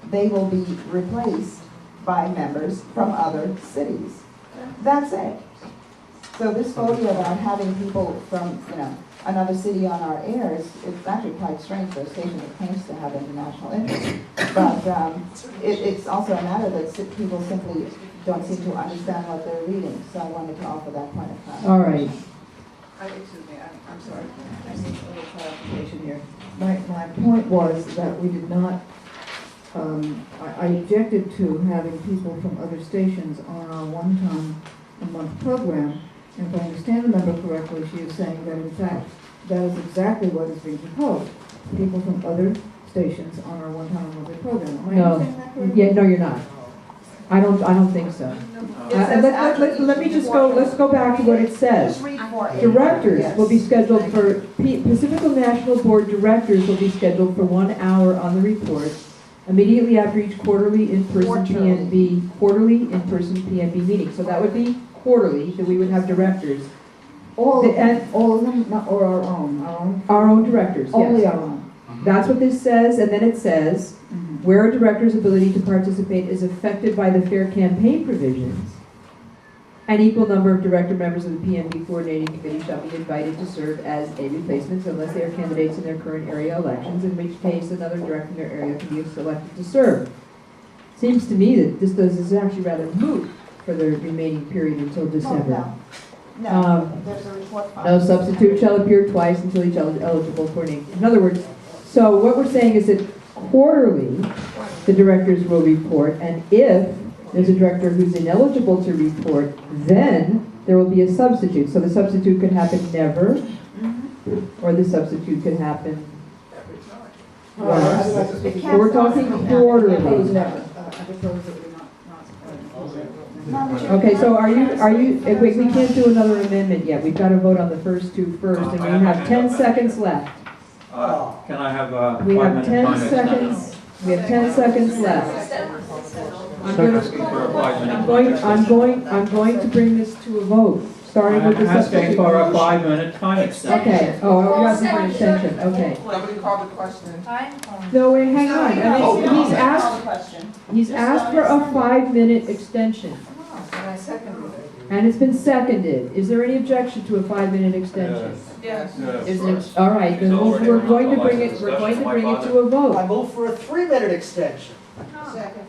Speaker 9: they will be replaced by members from other cities. That's it. So this phobia about having people from, another city on our air it's actually quite strange for a station that claims to have international interest. But it's also a matter that people simply don't seem to understand what they're reading. So I wanted to offer that point of clarification.
Speaker 2: All right.
Speaker 1: Excuse me, I'm sorry. I need a little clarification here. My point was that we did not, I objected to having people from other stations on our one-time-a-month program. And if I understand the member correctly, she is saying that in fact, that is exactly what is being proposed. People from other stations on our one-time-a-month program. Am I understanding that correctly?
Speaker 2: Yeah, no, you're not. I don't think so. Let's go back to what it says. Directors will be scheduled for, Pacifica National Board directors will be scheduled for 1 hour on the report immediately after each quarterly in-person PNB meeting. So that would be quarterly, that we would have directors.
Speaker 1: All of them, not, or our own?
Speaker 2: Our own directors, yes.
Speaker 1: Only our own.
Speaker 2: That's what this says, and then it says, where a director's ability to participate is affected by the fair campaign provisions, an equal number of director members of the PNB coordinating committee shall be invited to serve as a replacement unless they are candidates in their current area elections, in which case another director in their area can be selected to serve. Seems to me that this is actually rather moot for the remaining period until December.
Speaker 9: No, there's a report filed.
Speaker 2: No substitute shall appear twice until each eligible coordinating. In other words, so what we're saying is that quarterly, the directors will report, and if there's a director who's ineligible to report, then there will be a substitute. So the substitute could happen never, or the substitute could happen once. So we're talking quarterly. Okay, so are you, wait, we can't do another amendment yet. We've got to vote on the first two first, and we have 10 seconds left.
Speaker 5: Can I have a
Speaker 2: We have
Speaker 5: 5-minute
Speaker 2: 10
Speaker 5: time
Speaker 2: seconds. We have 10 seconds left.
Speaker 5: Asking for a 5-minute
Speaker 2: I'm going to bring this to a vote, starting with the
Speaker 5: I'm asking
Speaker 2: substitute.
Speaker 5: for a 5-minute time extension.
Speaker 2: Okay, oh, you're asking for an extension, okay.
Speaker 6: Somebody called the question.
Speaker 2: No, wait, hang on. I mean, he's asked for a 5-minute extension.
Speaker 6: And I seconded it.
Speaker 2: And it's been seconded. Is there any objection to a 5-minute extension?
Speaker 6: Yes.
Speaker 2: Is it, all right, then we're going to bring it to a vote.
Speaker 3: I move for a 3-minute extension.
Speaker 6: Second.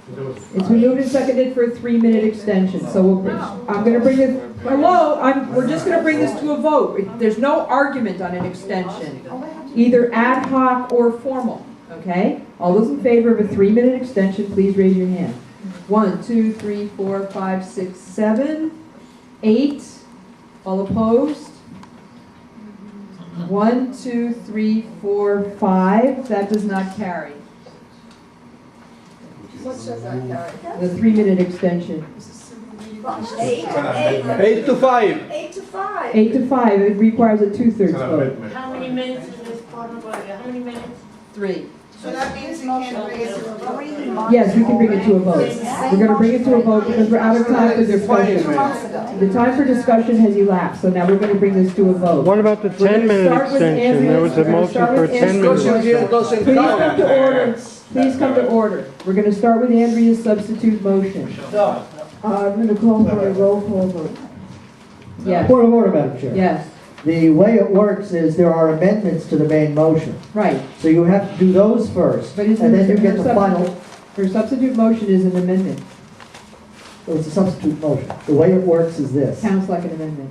Speaker 2: It's been moved and seconded for a 3-minute extension, so I'm gonna bring it, we're just gonna bring this to a vote. There's no argument on an extension, either ad hoc or formal, okay? All those in favor of a 3-minute extension, please raise your hand. 1, 2, 3, 4, 5, 6, 7, 8. All opposed? 1, 2, 3, 4, 5. That does not carry.
Speaker 6: What says that, Carrie?
Speaker 2: The 3-minute extension.
Speaker 11: 8 to 5.
Speaker 12: 8 to 5.
Speaker 2: 8 to 5. It requires a 2/3 vote.
Speaker 7: How many minutes is this part of it? How many minutes?
Speaker 2: 3.
Speaker 6: So that means you can't raise it.
Speaker 2: Yes, we can bring it to a vote. We're going to bring it to a vote because we're out of time for discussion. The time for discussion has elapsed, so now we're going to bring this to a vote.
Speaker 14: What about the 10-minute extension? There was a motion for a 10-minute.
Speaker 2: Please come to order. Please come to order. We're going to start with Andrea's substitute motion.
Speaker 1: I'm going to call for a roll call vote.
Speaker 2: Yes.
Speaker 3: Point of order, Madam Chair.
Speaker 2: Yes.
Speaker 3: The way it works is there are amendments to the main motion.
Speaker 2: Right.
Speaker 3: So you have to do those first, and then you get the final.
Speaker 2: Her substitute motion is an amendment.
Speaker 3: It's a substitute motion. The way it works is this.
Speaker 2: Sounds like an amendment.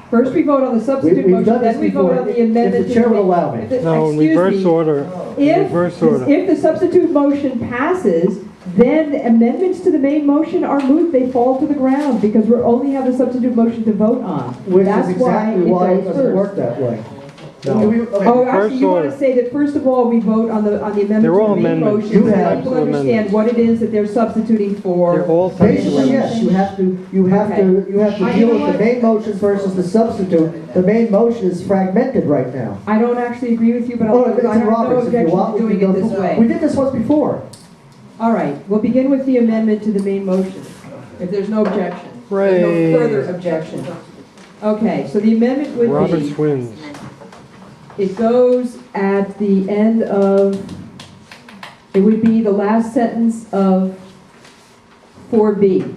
Speaker 2: First we vote on the substitute
Speaker 3: We've
Speaker 2: motion,
Speaker 3: done this
Speaker 2: then we vote
Speaker 3: before.
Speaker 2: on the amendment.
Speaker 3: If the chair will allow me.
Speaker 14: No, in reverse order. Reverse order.
Speaker 2: If the substitute motion passes, then amendments to the main motion are moot, they fall to the ground, because we only have a substitute motion to vote on.
Speaker 3: Which
Speaker 2: That's
Speaker 3: is exactly why it
Speaker 2: goes
Speaker 3: doesn't
Speaker 2: first.
Speaker 3: work that way. No.
Speaker 2: Oh, actually,
Speaker 14: First
Speaker 2: you want
Speaker 14: order.
Speaker 2: to say that first of all, we vote on the amendment
Speaker 14: They're
Speaker 2: to
Speaker 14: all
Speaker 2: the main
Speaker 14: amendments.
Speaker 2: motion.
Speaker 3: You
Speaker 2: So
Speaker 3: have
Speaker 2: people
Speaker 14: to
Speaker 2: understand
Speaker 14: amendments.
Speaker 2: what it is that they're substituting for.
Speaker 14: They're all
Speaker 3: Basically,
Speaker 14: substitutes.
Speaker 3: yes, you have to deal with the main motion versus the substitute. The main motion is fragmented right now.
Speaker 2: I don't actually agree with you, but
Speaker 3: Oh,
Speaker 2: I
Speaker 3: it's
Speaker 2: have
Speaker 3: in
Speaker 2: no
Speaker 3: Roberts, if you
Speaker 2: objection
Speaker 3: want,
Speaker 2: to
Speaker 3: we
Speaker 2: doing
Speaker 3: can
Speaker 2: it
Speaker 3: go
Speaker 2: this
Speaker 3: through.
Speaker 2: way.
Speaker 3: We did this once before.
Speaker 2: All right, we'll begin with the amendment to the main motion, if there's no objection. There's
Speaker 14: Hooray.
Speaker 2: no further objection. Okay, so the amendment would
Speaker 14: Roberts
Speaker 2: be,
Speaker 14: wins.
Speaker 2: it goes at the end of, it would be the last sentence of 4B.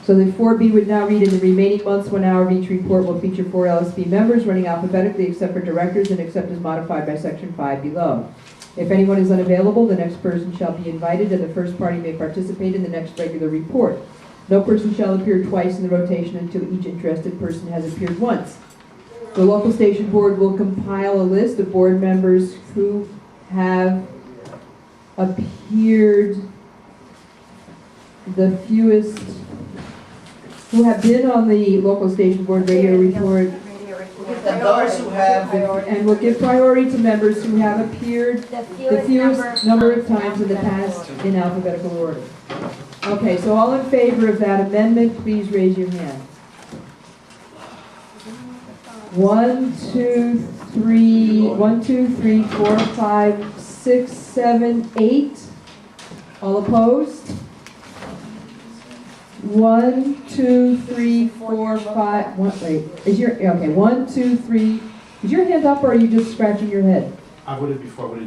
Speaker 2: So the 4B would now read, in the remaining months, 1 hour of each report will feature 4 LSP members, running alphabetically except for directors and except as modified by section 5 below. If anyone is unavailable, the next person shall be invited, and the first party may participate in the next regular report. No person shall appear twice in the rotation until each interested person has appeared once. The local station board will compile a list of board members who have appeared the fewest, who have been on the local station board radio report,
Speaker 6: And those who have,
Speaker 2: and will give priority to members who have appeared the fewest number of times in the past in alphabetical order. Okay, so all in favor of that amendment, please raise your hand. 1, 2, 3, 4, 5, 6, 7, 8. All opposed? 1, 2, 3, 4, 5. Wait, is your, okay, 1, 2, 3. Is your hand up or are you just scratching your head?
Speaker 11: I voted before,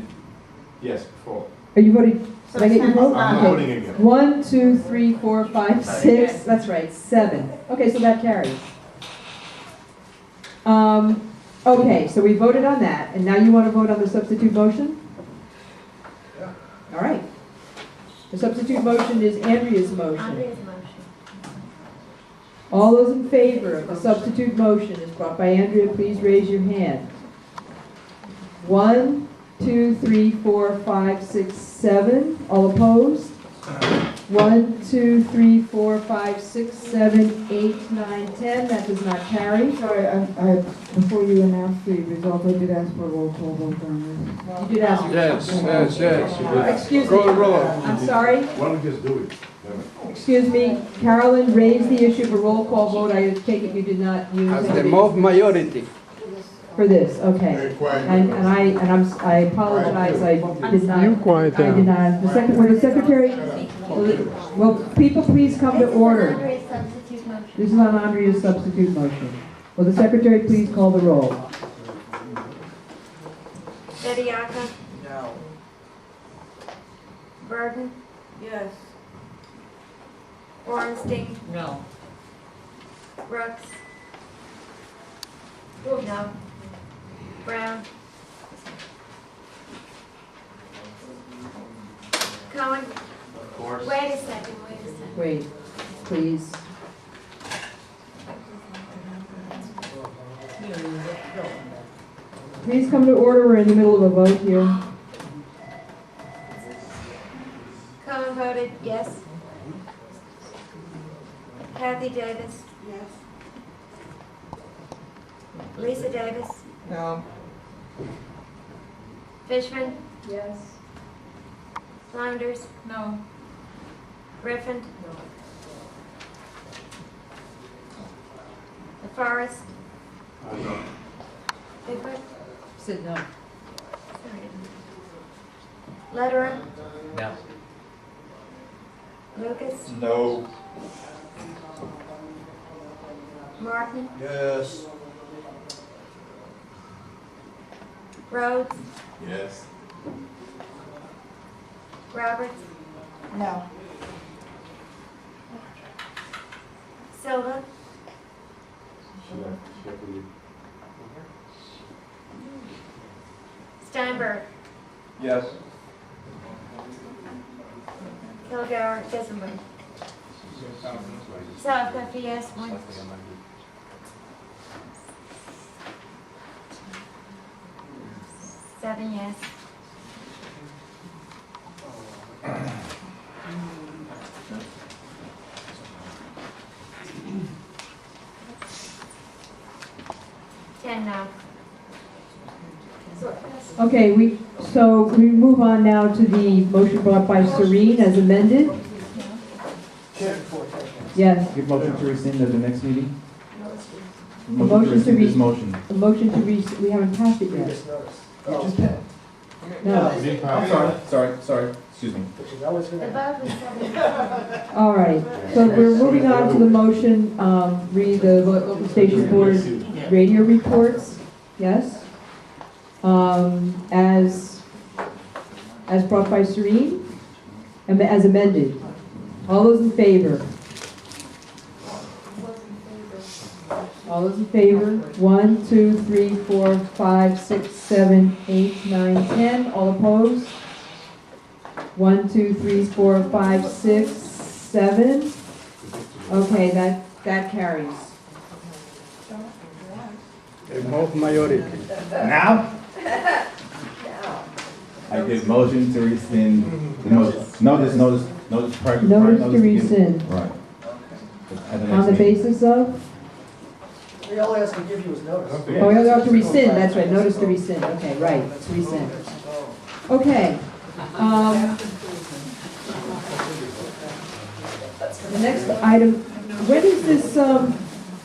Speaker 11: yes, before.
Speaker 2: Are you voting? Did I get your vote?
Speaker 11: I'm not
Speaker 2: Okay.
Speaker 11: voting again.
Speaker 2: 1, 2, 3, 4, 5, 6. That's right, 7. Okay, so that carries. Okay, so we voted on that, and now you want to vote on the substitute motion?
Speaker 11: Yeah.
Speaker 2: All right. The substitute motion is Andrea's motion. All those in favor of the substitute motion as brought by Andrea, please raise your hand. 1, 2, 3, 4, 5, 6, 7. All opposed? 1, 2, 3, 4, 5, 6, 7, 8, 9, 10. That does not carry.
Speaker 1: Sorry, before you announce the result, I did ask for a roll call vote on
Speaker 2: You did ask. Excuse me. I'm sorry.
Speaker 11: Why don't we just do it?
Speaker 2: Excuse me. Carolyn raised the issue of a roll call vote. I take it you did not use
Speaker 15: As the
Speaker 2: any
Speaker 15: majority.
Speaker 2: for this. Okay. I apologize. I did not.
Speaker 14: You quiet
Speaker 2: I did
Speaker 14: down.
Speaker 2: not. Will the secretary? Will people please come to order? This is on Andrea's substitute motion. Will the secretary please call the roll?
Speaker 7: Bediaka,
Speaker 6: no.
Speaker 7: Burden,
Speaker 6: Yes.
Speaker 7: Ornstein,
Speaker 6: No.
Speaker 7: Brooks. No. Brown. Cohen.
Speaker 5: Of course.
Speaker 7: Wait a second.
Speaker 2: Wait, please. Please come to order. We're in the middle of a vote here.
Speaker 7: Cohen voted yes. Kathy Davis.
Speaker 6: Yes.
Speaker 7: Lisa Davis.
Speaker 6: No.
Speaker 7: Fishman.
Speaker 9: Yes.
Speaker 7: Saunders.
Speaker 6: No.
Speaker 7: Griffin. DeForest. Bigfoot.
Speaker 2: Sit no.
Speaker 7: Lederer.
Speaker 13: No.
Speaker 7: Lucas.
Speaker 10: No.
Speaker 7: Martin.
Speaker 10: Yes.
Speaker 7: Rhodes.
Speaker 10: Yes.
Speaker 7: Roberts.
Speaker 9: No.
Speaker 7: Silva. Steinberg.
Speaker 10: Yes.
Speaker 7: Kilgore doesn't win. So I've got the yes one. Seven yes. Ten no.
Speaker 2: Okay, so we move on now to the motion brought by Serene as amended. Yes,
Speaker 8: Give motion to rescind at the next meeting?
Speaker 2: motion to
Speaker 8: rescind this
Speaker 2: re-
Speaker 8: motion.
Speaker 2: a motion to we haven't passed it yet. No.
Speaker 8: Sorry, excuse me.
Speaker 7: The vote was 7.
Speaker 2: All right, so we're moving on to the motion, read the local station board radio reports, yes? As brought by Serene, as amended. All those in favor? All those in favor? 1, 2, 3, 4, 5, 6, 7, 8, 9, 10. All opposed? 1, 2, 3, 4, 5, 6, 7. Okay, that carries.
Speaker 14: Majority.
Speaker 8: Now? I give motion to rescind the notice. Notice prior.
Speaker 2: Notice to rescind.
Speaker 8: Right. At the
Speaker 2: On
Speaker 8: next
Speaker 2: the
Speaker 8: meeting.
Speaker 2: basis of?
Speaker 3: All he has to give you is notice.
Speaker 2: Oh, we have to rescind, that's right, notice to rescind, okay, right, it's rescind. Okay. The next item, when is this,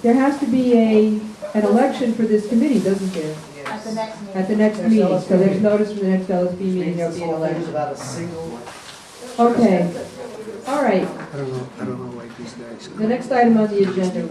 Speaker 2: there has to be an election for this committee, doesn't there?
Speaker 7: At the next meeting.
Speaker 2: At the next meeting, so there's notice for the next LSB meeting, there'll be an election.
Speaker 3: About a single.
Speaker 2: Okay, all right.
Speaker 14: I don't know why these guys.
Speaker 2: The next item on the agenda,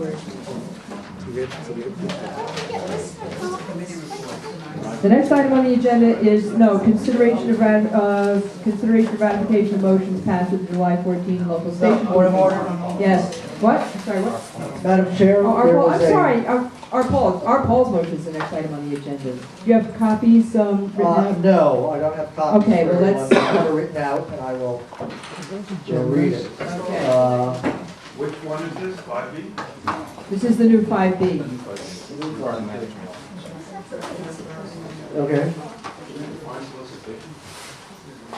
Speaker 2: the next item on the agenda is, consideration of ratification of motions passed at the July 14 local station.
Speaker 3: Point of order.
Speaker 2: Yes, what? I'm sorry, what?
Speaker 3: Madam Chair,
Speaker 2: Oh,
Speaker 3: there
Speaker 2: I'm
Speaker 3: was a.
Speaker 2: sorry, our Paul's motion is the next item on the agenda. Do you have copies, written out?
Speaker 3: No, I don't have copies.
Speaker 2: Okay, well,
Speaker 3: for
Speaker 2: let's-
Speaker 3: everyone. I have it written out, and I will read it.
Speaker 2: Okay.
Speaker 10: Which one is this, 5B?
Speaker 2: This is the new 5B.
Speaker 3: Okay.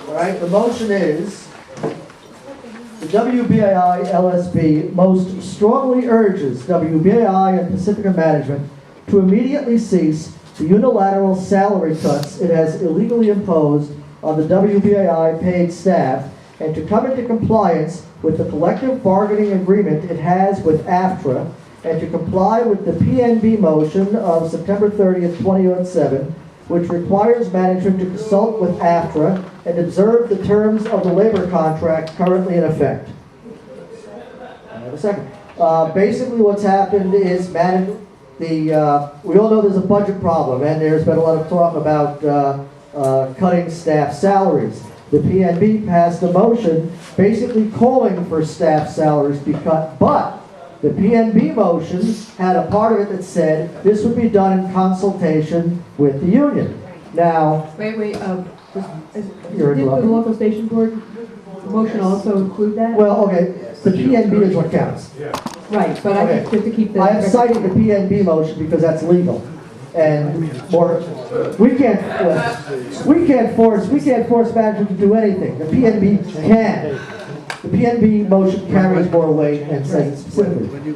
Speaker 3: All right, the motion is, the WBAI LSB most strongly urges WBAI and Pacifica Management to immediately cease the unilateral salary cuts it has illegally imposed on the WBAI paid staff and to come into compliance with the collective bargaining agreement it has with AFTRA and to comply with the PNB motion of September 30th, 2007, which requires management to consult with AFTRA and observe the terms of the labor contract currently in effect. I have a second. Basically what's happened is we all know there's a budget problem and there's been a lot of talk about cutting staff salaries. The PNB passed a motion basically calling for staff salaries to be cut, but the PNB motion had a part of it that said this would be done in consultation with the union. Now,
Speaker 2: Wait,
Speaker 3: You're
Speaker 2: did the
Speaker 3: interrupting.
Speaker 2: local station board motion also include that?
Speaker 3: well, okay, the PNB is what counts.
Speaker 2: Right, but I
Speaker 3: Okay.
Speaker 2: think just to keep the.
Speaker 3: I have cited the PNB motion because that's legal. And we can't force management to do anything. The PNB can. The PNB motion carries more weight and says it specifically.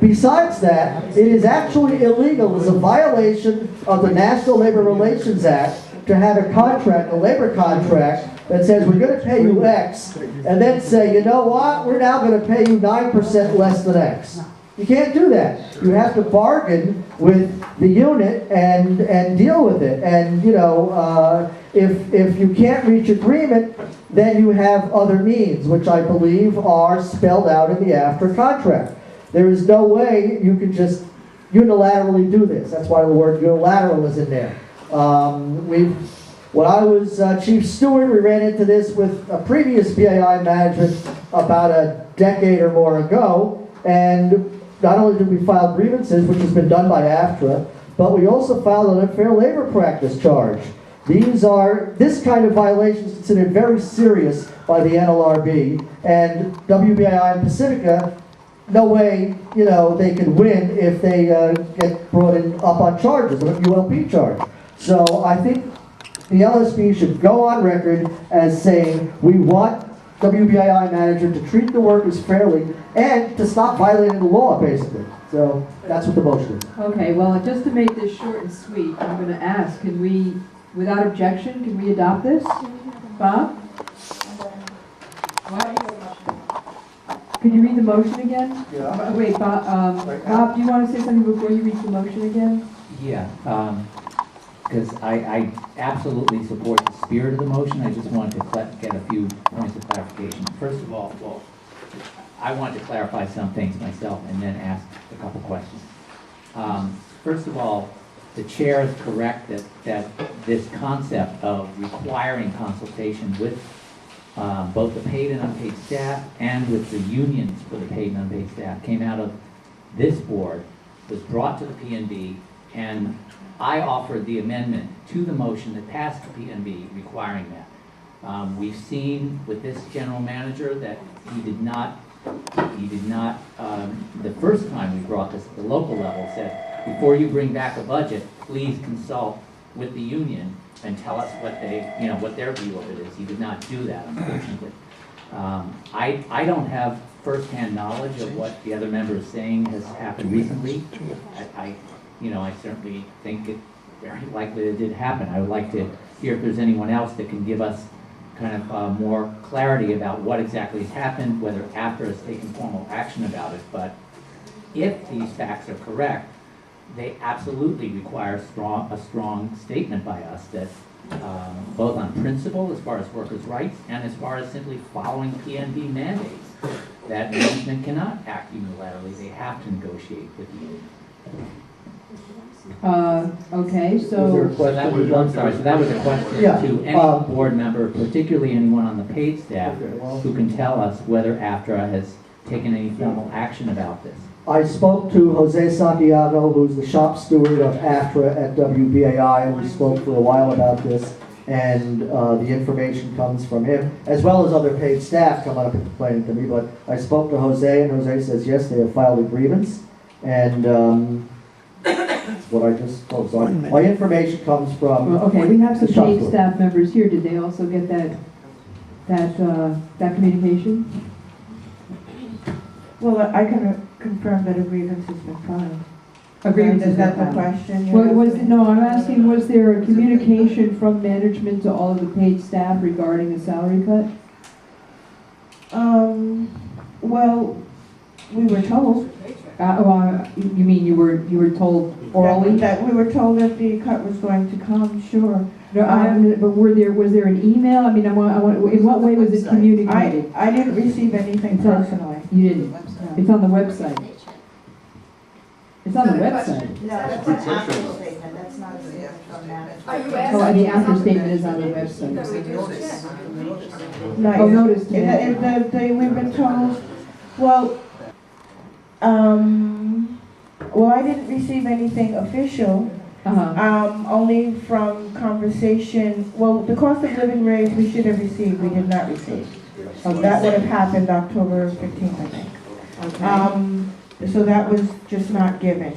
Speaker 3: Besides that, it is actually illegal, it's a violation of the National Labor Relations Act to have a contract, a labor contract, that says we're going to pay you X, and then say, you know what, we're now going to pay you 9% less than X. You can't do that. You have to bargain with the unit and deal with it. And, if you can't reach agreement, then you have other means, which I believe are spelled out in the AFTRA contract. There is no way you can just unilaterally do this. That's why the word unilateral is in there. When I was chief steward, we ran into this with a previous BAI management about a decade or more ago, and not only did we file grievances, which has been done by AFTRA, but we also filed an unfair labor practice charge. This kind of violation is considered very serious by the NLRB, and WBAI and Pacifica, no way, they can win if they get brought up on charges, a ULP charge. So I think the LSB should go on record as saying we want WBAI management to treat the workers fairly and to stop violating the law, basically. So that's what the motion is.
Speaker 2: Okay, well, just to make this short and sweet, I'm gonna ask, can we, without objection, can we adopt this? Bob? Can you read the motion again?
Speaker 3: Yeah.
Speaker 2: Wait, Bob, do you want to say something before you read the motion again?
Speaker 13: Yeah, because I absolutely support the spirit of the motion. I just wanted to get a few points of clarification. First of all, well, I wanted to clarify some things myself and then ask a couple questions. First of all, the chair is correct that this concept of requiring consultation with both the paid and unpaid staff and with the unions for the paid and unpaid staff came out of this board, was brought to the PNB, and I offered the amendment to the motion that passed the PNB requiring that. We've seen with this general manager that he did not, the first time we brought this at the local level, said, before you bring back a budget, please consult with the union and tell us what they, what their view of it is. He did not do that, unfortunately. I don't have firsthand knowledge of what the other member is saying has happened recently. I certainly think it very likely it did happen. I would like to hear if there's anyone else that can give us kind of more clarity about what exactly has happened, whether after has taken formal action about it. But if these facts are correct, they absolutely require a strong statement by us that both on principle as far as workers' rights and as far as simply following PNB mandates, that management cannot act unilaterally. They have to negotiate with the union.
Speaker 2: Okay, so.
Speaker 13: That was a question to any board member, particularly anyone on the paid staff, who can tell us whether AFTRA has taken any formal action about this.
Speaker 3: I spoke to Jose Santiago, who's the shop steward of AFTRA at WBAI, and we spoke for a while about this, and the information comes from him, as well as other paid staff come up and complaining to me, but I spoke to Jose, and Jose says, yes, they have filed a grievance, and that's what I just told. So my information comes from
Speaker 2: Okay, we have some
Speaker 3: the shop
Speaker 2: paid
Speaker 3: steward.
Speaker 2: staff members here. Did they also get that communication?
Speaker 9: Well, I can confirm that a grievance has been filed.
Speaker 2: A grievance
Speaker 9: Is that the
Speaker 2: has been filed.
Speaker 9: question?
Speaker 2: No, I'm asking, was there a communication from management to all of the paid staff regarding a salary cut?
Speaker 9: Well, we were told.
Speaker 2: You mean you were told orally?
Speaker 9: That we were told that the cut was going to come, sure.
Speaker 2: No, but was there an email? I mean, in what way was it communicated?
Speaker 9: I didn't receive anything personally.
Speaker 2: You didn't? It's on the website. It's on the website.
Speaker 7: No, that's an after statement, that's not a statement from management.
Speaker 2: Oh, the after statement is on the website.
Speaker 9: No,
Speaker 2: notice to me.
Speaker 9: We've been told, well, I didn't receive anything official. Only from conversation, well, the cost of living raise we should have received, we did not receive. That would have happened October 15th, I think.
Speaker 2: Okay.
Speaker 9: So that was just not given.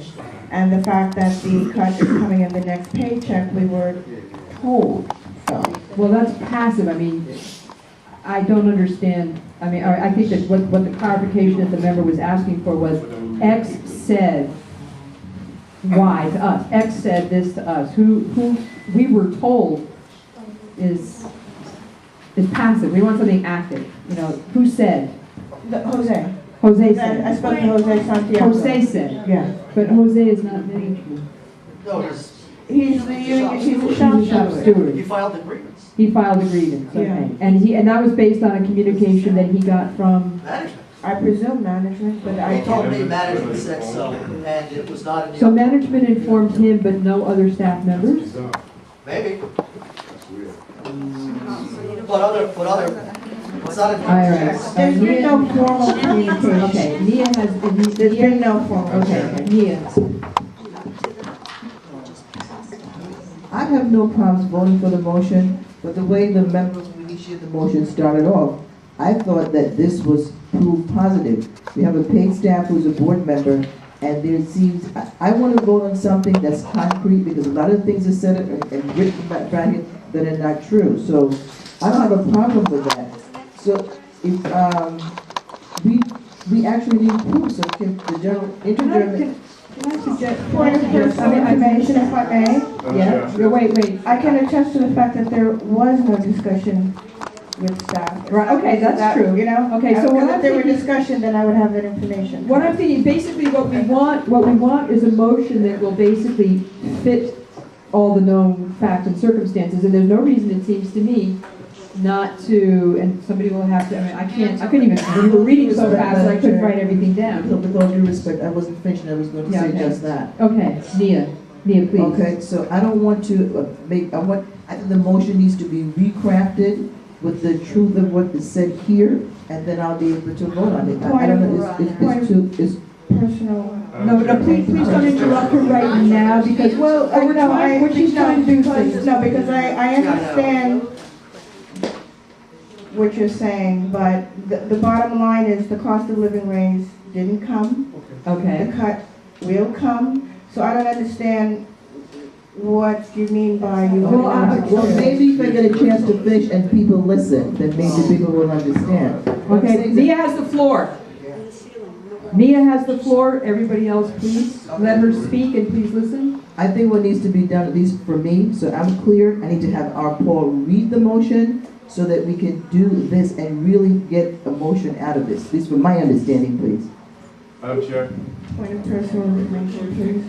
Speaker 9: And the fact that the cut is coming in the next paycheck, we were told, so.
Speaker 2: Well, that's passive. I mean, I don't understand. I mean, I think that what the clarification that the member was asking for was X said Y to us. X said this to us. Who we were told is passive. We want something active. Who said?
Speaker 9: Jose.
Speaker 2: Jose said.
Speaker 9: I spoke to Jose Santiago.
Speaker 2: Jose said.
Speaker 9: Yeah.
Speaker 2: But Jose is not management.
Speaker 3: No,
Speaker 9: he's the shop steward.
Speaker 3: He filed a grievance.
Speaker 2: He filed a grievance. Okay.
Speaker 9: Yeah.
Speaker 2: And that was based on a communication that he got from
Speaker 3: Management.
Speaker 9: I presume management, but I
Speaker 3: He told me management said so, and it was not in the...
Speaker 2: So management informed him, but no other staff members?
Speaker 3: Maybe. What other, it's not in...
Speaker 2: All right.
Speaker 9: there's been no formal communication.
Speaker 2: Okay, Nia has,
Speaker 9: There's been no formal.
Speaker 2: okay, Nia.
Speaker 15: I have no problems voting for the motion, but the way the members who initiated the motion started off, I thought that this was proof positive. We have a paid staff who's a board member, and there seems, I want to vote on something that's concrete, because a lot of things are said and written about it that are not true. So I don't have a problem with that. So if we actually need proof, so can the general, intergovernmental.
Speaker 9: Can I suggest, point of personal information, if I may?
Speaker 11: Yeah.
Speaker 9: Wait. I can attest to the fact that there was no discussion with staff.
Speaker 2: Right, okay, that's true.
Speaker 9: You know?
Speaker 2: Okay, so what
Speaker 9: if
Speaker 2: I'm
Speaker 9: there were
Speaker 2: thinking-
Speaker 9: discussion, then I would have that information.
Speaker 2: What I'm thinking, basically what we want is a motion that will basically fit all the known facts and circumstances, and there's no reason, it seems to me, not to, and somebody will have to, I couldn't even, we were reading so fast, I couldn't write everything down.
Speaker 15: So with all due respect, I wasn't finished, I was going to
Speaker 2: Yeah,
Speaker 15: say
Speaker 2: okay.
Speaker 15: just that.
Speaker 2: Okay, Nia, please.
Speaker 15: Okay, so I don't want to I think the motion needs to be recrafted with the truth of what is said here, and then I'll be able to vote on it. I don't know, it's
Speaker 9: Personal.
Speaker 2: No, please don't interrupt her right now, because,
Speaker 9: Well,
Speaker 2: what she's trying to do is.
Speaker 9: No, because I understand what you're saying, but the bottom line is the cost of living raise didn't come.
Speaker 2: Okay.
Speaker 9: The cut will come, so I don't understand what you mean by you want
Speaker 15: well, maybe if I get a chance to finish and people listen, then maybe people will understand.
Speaker 2: Okay, Nia has the floor. Nia has the floor, everybody else, please, let her speak and please listen.
Speaker 15: I think what needs to be done, at least for me, so I'm clear, I need to have our Paul read the motion so that we can do this and really get a motion out of this, at least from my understanding, please.
Speaker 11: Madam Chair.
Speaker 9: Point of personal information, please.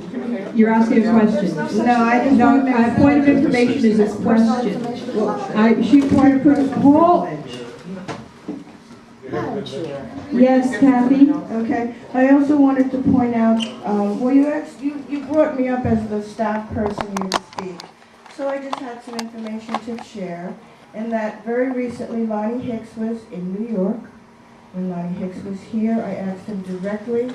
Speaker 2: You're asking a question.
Speaker 9: No, I just
Speaker 2: No,
Speaker 9: want to make
Speaker 2: point of information is a question. She pointed to Paul. Yes, Kathy?
Speaker 9: Okay, I also wanted to point out, well, you brought me up as the staff person here to speak. So I just had some information to share, in that very recently Lonnie Hicks was in New York. When Lonnie Hicks was here, I asked him directly,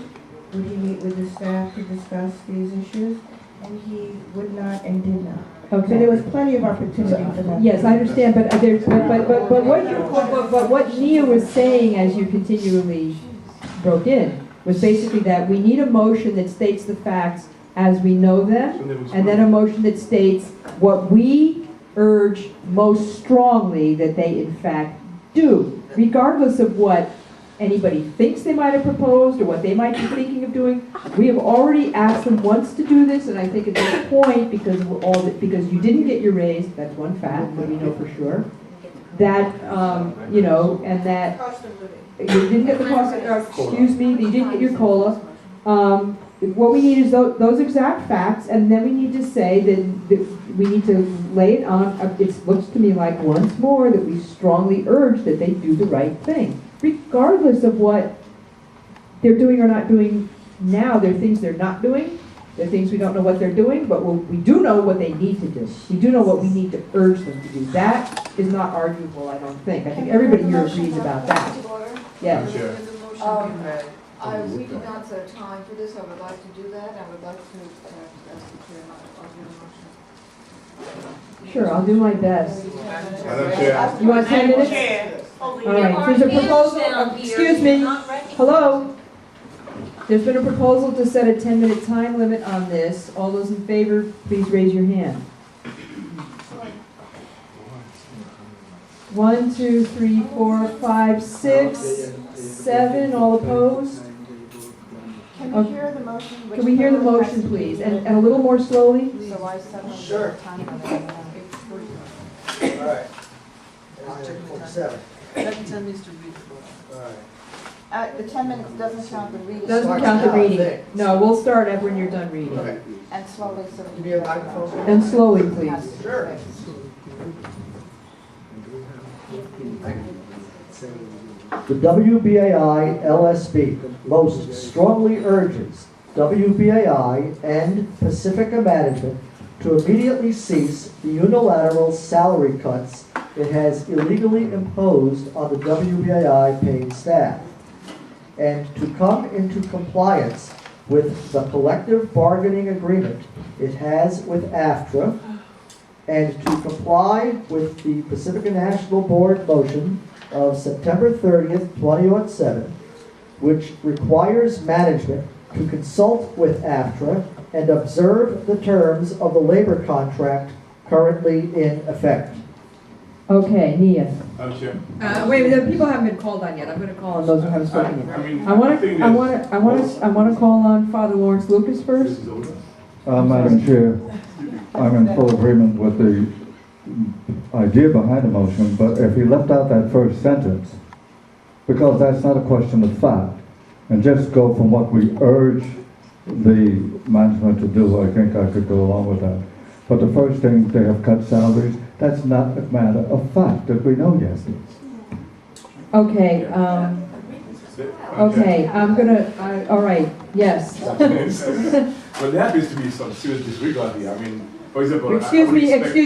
Speaker 9: would he meet with the staff to discuss these issues? And he would not and did not.
Speaker 2: Okay.
Speaker 9: So there was plenty of opportunity for that.
Speaker 2: Yes, I understand, but what Nia was saying as you continually broke in was basically that we need a motion that states the facts as we know them, and then a motion that states what we urge most strongly that they in fact do, regardless of what anybody thinks they might have proposed or what they might be thinking of doing. We have already asked them once to do this, and I think at this point, because you didn't get your raise, that's one fact that we know for sure, that, and that you didn't get the cost, you didn't get your COLA. What we need is those exact facts, and then we need to say that we need to lay it on, it looks to me like once more that we strongly urge that they do the right thing. Regardless of what they're doing or not doing now, there are things they're not doing, there are things we don't know what they're doing, but we do know what they need to do. We do know what we need to urge them to do. That is not arguable, I don't think. I think everybody here agrees about that. Yes.
Speaker 12: We did not set a time for this. I would like to do that. I would like to ask the chair not to do the motion.
Speaker 2: Sure, I'll do my best.
Speaker 11: Madam Chair.
Speaker 2: You want 10 minutes? All right, there's a proposal, excuse me, hello? There's been a proposal to set a 10-minute time limit on this. All those in favor, please raise your hand. 1, 2, 3, 4, 5, 6, 7, all opposed?
Speaker 9: Can we hear the motion?
Speaker 2: Can we hear the motion, please, and a little more slowly?
Speaker 9: So I set the
Speaker 3: Sure.
Speaker 9: time limit.
Speaker 3: All right. 47.
Speaker 6: Second needs to read the book.
Speaker 3: All right.
Speaker 9: The 10 minutes doesn't count the reading.
Speaker 2: Doesn't count the reading. No, we'll start up when you're done reading.
Speaker 3: Okay.
Speaker 9: And slowly, so.
Speaker 3: Give me a microphone.
Speaker 2: And slowly, please.
Speaker 3: Sure. The WBAI LSB most strongly urges WBAI and Pacifica Management to immediately cease the unilateral salary cuts it has illegally imposed on the WBAI paid staff, and to come into compliance with the collective bargaining agreement it has with AFTRA, and to comply with the Pacifica National Board motion of September 30th, 2007, which requires management to consult with AFTRA and observe the terms of the labor contract currently in effect.
Speaker 2: Okay, Nia.
Speaker 11: I'm sure.
Speaker 2: Wait, the people haven't been called on yet. I'm gonna call on those who haven't spoken yet. I wanna call on Father Lawrence Lucas first.
Speaker 4: Madam Chair, I'm in full agreement with the idea behind the motion, but if he left out that first sentence, because that's not a question of fact, and just go from what we urge the management to do, I think I could go along with that. But the first thing, they have cut salaries, that's not a matter of fact that we know yet.
Speaker 2: Okay, okay, I'm gonna, all right, yes.
Speaker 11: Well, there happens to be some serious disregard here. I mean, for example,
Speaker 2: Excuse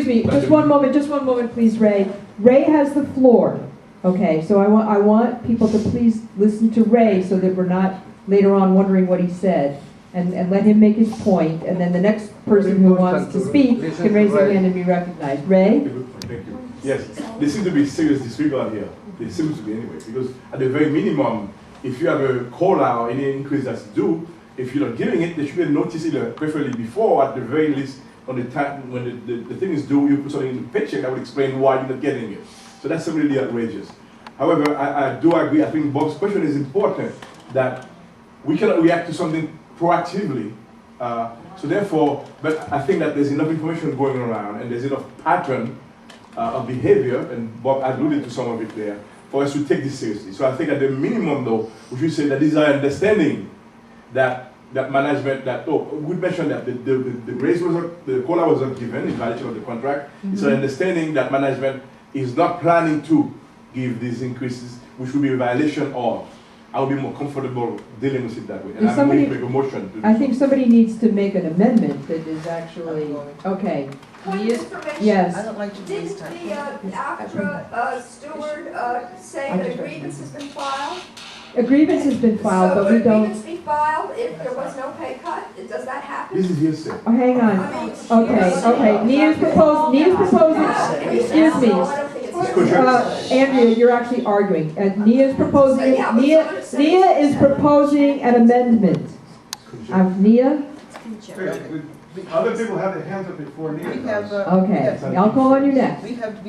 Speaker 2: me, just one moment, please, Ray. Ray has the floor, okay, so I want people to please listen to Ray so that we're not later on wondering what he said. And let him make his point, and then the next person who wants to speak can raise their hand and be recognized. Ray?
Speaker 11: Thank you. Yes, there seems to be serious disregard here. There seems to be anyway, because at the very minimum, if you have a COLA or any increase that's due, if you're not giving it, there should be a notice either preferably before, at the very least, on the time when the thing is due, you put something in the paycheck that would explain why you're not getting it. So that's really outrageous. However, I do agree, I think Bob's question is important, that we cannot react to something proactively. So therefore, but I think that there's enough information going around and there's enough pattern of behavior, and Bob alluded to some of it there, for us to take this seriously. So I think at the minimum though, we should say that this is our understanding that management, that, we mentioned that the raise was not, the COLA was not given in violation of the contract. It's our understanding that management is not planning to give these increases, which will be a violation of. I would be more comfortable dealing with it that way. And I'm going to make a motion.
Speaker 2: I think somebody needs to make an amendment that is actually, okay. Yes.
Speaker 6: I don't like to waste time.
Speaker 12: Didn't the AFTRA steward say that a grievance has been filed?
Speaker 2: A grievance has been filed, but we
Speaker 12: So
Speaker 2: don't.
Speaker 12: would a grievance be filed if there was no pay cut? Does that happen?
Speaker 11: This is hearsay.
Speaker 2: Oh, hang on. Okay. Nia's proposing, excuse me. Andrea, you're actually arguing. Nia is proposing an amendment. Nia?
Speaker 10: Other people have their hands up before me.
Speaker 2: Okay, I'll call on you next.
Speaker 6: We have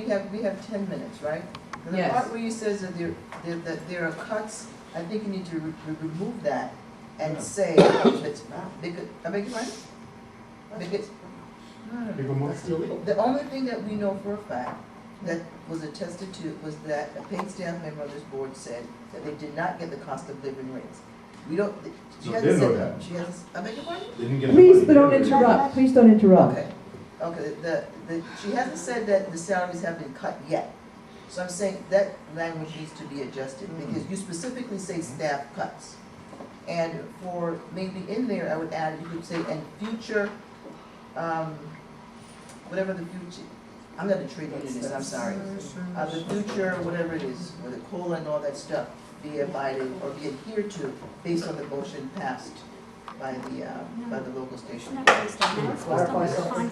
Speaker 6: 10 minutes, right? And the
Speaker 2: Yes.
Speaker 6: part where you says that there are cuts, I think you need to remove that and say, I beg your pardon? The only thing that we know for a fact that was attested to was that a paid staff member of this board said that they did not get the cost of living raise. We don't, she hasn't said that. She has, I beg your pardon?
Speaker 2: Please don't interrupt. Please don't interrupt.
Speaker 6: Okay, she hasn't said that the salaries have been cut yet. So I'm saying that language needs to be adjusted because you specifically say staff cuts. And for maybe in there, I would add, you could say, and future, whatever the future, I'm not a trade unionist, I'm sorry. The future, whatever it is, with the COLA and all that stuff, be abided or be adhered to based on the motion passed by the local station.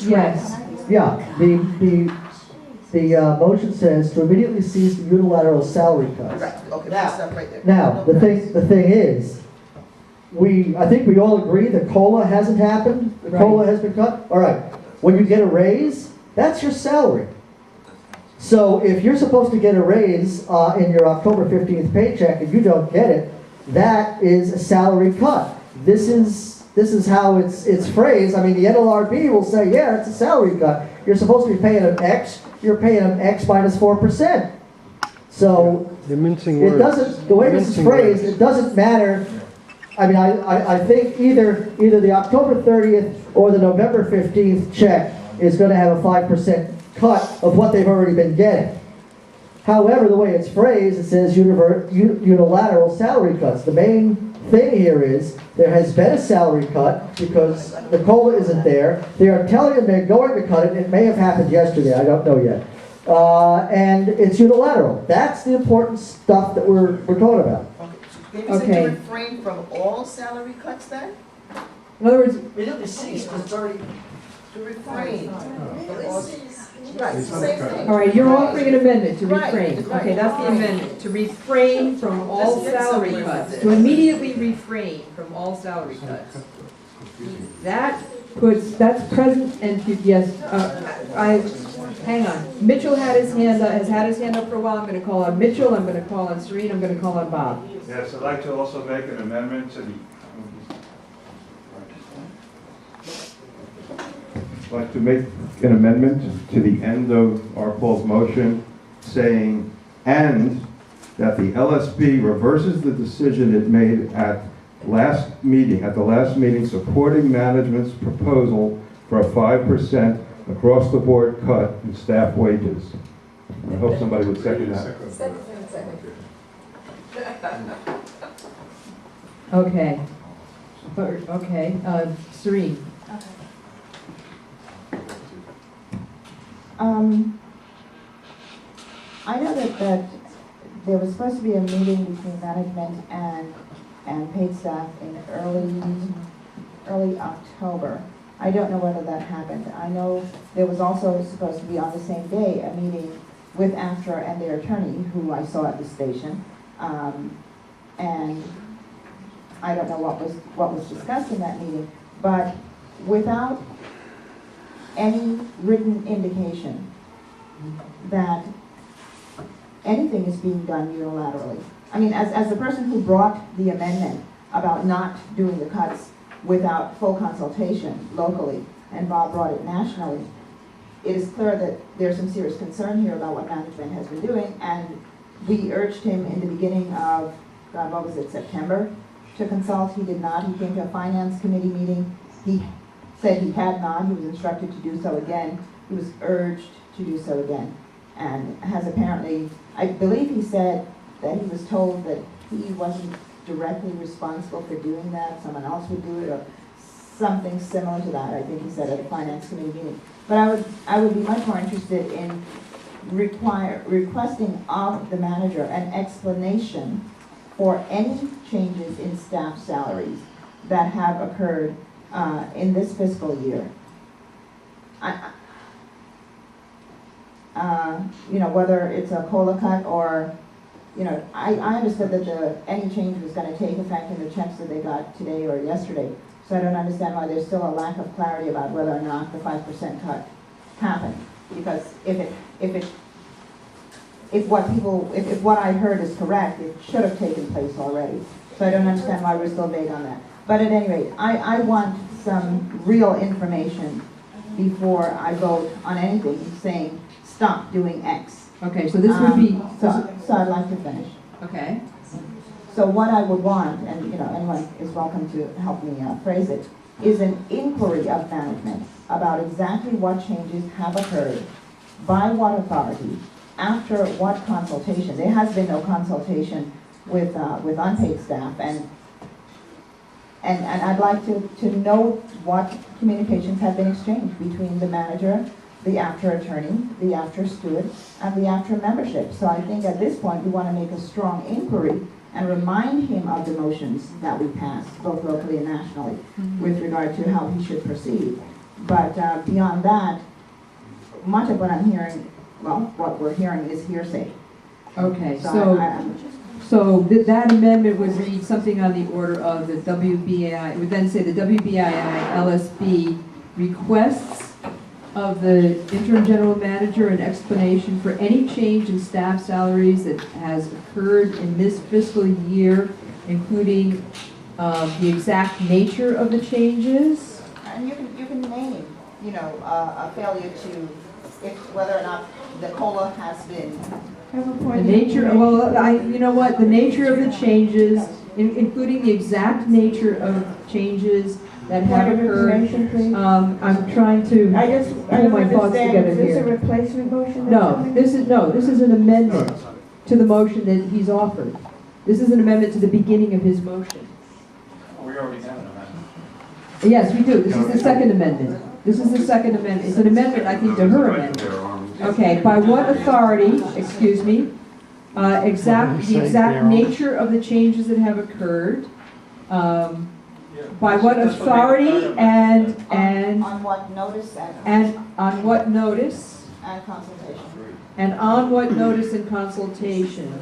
Speaker 3: Yes. Yeah, the motion says to immediately cease the unilateral salary cuts.
Speaker 6: Correct, okay, that's up right there.
Speaker 3: Now, the thing is, I think we all agree that COLA hasn't happened, the COLA has been cut. All right, when you get a raise, that's your salary. So if you're supposed to get a raise in your October 15th paycheck and you don't get it, that is a salary cut. This is how it's phrased. I mean, the NLRB will say, yeah, it's a salary cut. You're supposed to be paying them X, you're paying them X minus 4%. So
Speaker 14: the
Speaker 3: way this is phrased, it doesn't matter. I mean, I think either the October 30th or the November 15th check is going to have a 5% cut of what they've already been getting. However, the way it's phrased, it says unilateral salary cuts. The main thing here is there has been a salary cut because the COLA isn't there. They are telling them they're going to cut it. It may have happened yesterday. I don't know yet. And it's unilateral. That's the important stuff that we're talking about.
Speaker 6: Maybe say to refrain from all salary cuts then?
Speaker 2: In other words,
Speaker 3: immediately cease because it's already
Speaker 6: to refrain.
Speaker 12: Right, same thing.
Speaker 2: all right, you're offering an amendment to
Speaker 6: Right,
Speaker 2: refrain.
Speaker 6: right.
Speaker 2: Okay, that's the amendment, to refrain from all
Speaker 6: Let's get
Speaker 2: salary
Speaker 6: somewhere
Speaker 2: cuts,
Speaker 6: with
Speaker 2: to
Speaker 6: this.
Speaker 2: immediately refrain from all salary cuts. That's present and, yes, hang on. Mitchell had his hand up, has had his hand up for a while. I'm gonna call on Mitchell, I'm gonna call on Serene, I'm gonna call on Bob.
Speaker 10: Yes, I'd like to also make an amendment to the, I'd like to make an amendment to the end of our Paul's motion saying, and that the LSB reverses the decision it made at the last meeting supporting management's proposal for a 5% across the board cut in staff wages. I hope somebody would second that.
Speaker 2: Okay. Okay, Serene.
Speaker 9: I know that there was supposed to be a meeting between management and paid staff in early October. I don't know whether that happened. I know there was also supposed to be on the same day a meeting with AFTRA and their attorney, who I saw at the station. And I don't know what was discussed in that meeting, but without any written indication that anything is being done unilaterally. I mean, as the person who brought the amendment about not doing the cuts without full consultation locally, and Bob brought it nationally, it is clear that there's some serious concern here about what management has been doing, and we urged him in the beginning of, God, what was it, September, to consult. He did not. He came to a finance committee meeting. He said he had not. He was instructed to do so again. He was urged to do so again, and has apparently, I believe he said that he was told that he wasn't directly responsible for doing that, someone else would do it, or something similar to that, I think he said at a finance committee meeting. But I would be much more interested in requesting of the manager an explanation for any changes in staff salaries that have occurred in this fiscal year. You know, whether it's a COLA cut or, you know, I understood that any change was going to take effect in the checks that they got today or yesterday. So I don't understand why there's still a lack of clarity about whether or not the 5% cut happened. Because if what I heard is correct, it should have taken place already. So I don't understand why we're still vague on that. But at any rate, I want some real information before I vote on anything saying stop doing X.
Speaker 2: Okay, so this would be...
Speaker 9: So I'd like to finish.
Speaker 2: Okay.
Speaker 9: So what I would want, and you know, anyone is welcome to help me phrase it, is an inquiry of management about exactly what changes have occurred, by what authority, after what consultation. There has been no consultation with unpaid staff, and I'd like to know what communications have been exchanged between the manager, the AFTRA attorney, the AFTRA steward, and the AFTRA membership. So I think at this point we want to make a strong inquiry and remind him of the motions that we passed, both locally and nationally, with regard to how he should proceed. But beyond that, much of what I'm hearing, well, what we're hearing is hearsay.
Speaker 2: Okay,
Speaker 9: so
Speaker 2: that amendment would read something on the order of the WBAI, it would then say the WBAI LSB requests of the interim general manager an explanation for any change in staff salaries that has occurred in this fiscal year, including the exact nature of the changes.
Speaker 9: And you can name, you know, a failure to, whether or not the COLA has been.
Speaker 2: The nature, well, you know what, the nature of the changes, including the exact nature of changes that have occurred. I'm trying to pull my thoughts together
Speaker 9: Is this
Speaker 2: here.
Speaker 9: a replacement motion?
Speaker 2: This is an amendment to the motion that he's offered. This is an amendment to the beginning of his motion.
Speaker 10: We already have an amendment.
Speaker 2: Yes, we do. This is the second amendment. This is the second amendment. It's an amendment, I think, to her amendment. Okay, by what authority, excuse me, the exact nature of the changes that have occurred, by what authority and
Speaker 9: on what notice
Speaker 2: and on what notice
Speaker 9: and consultation.
Speaker 2: and on what notice and consultation.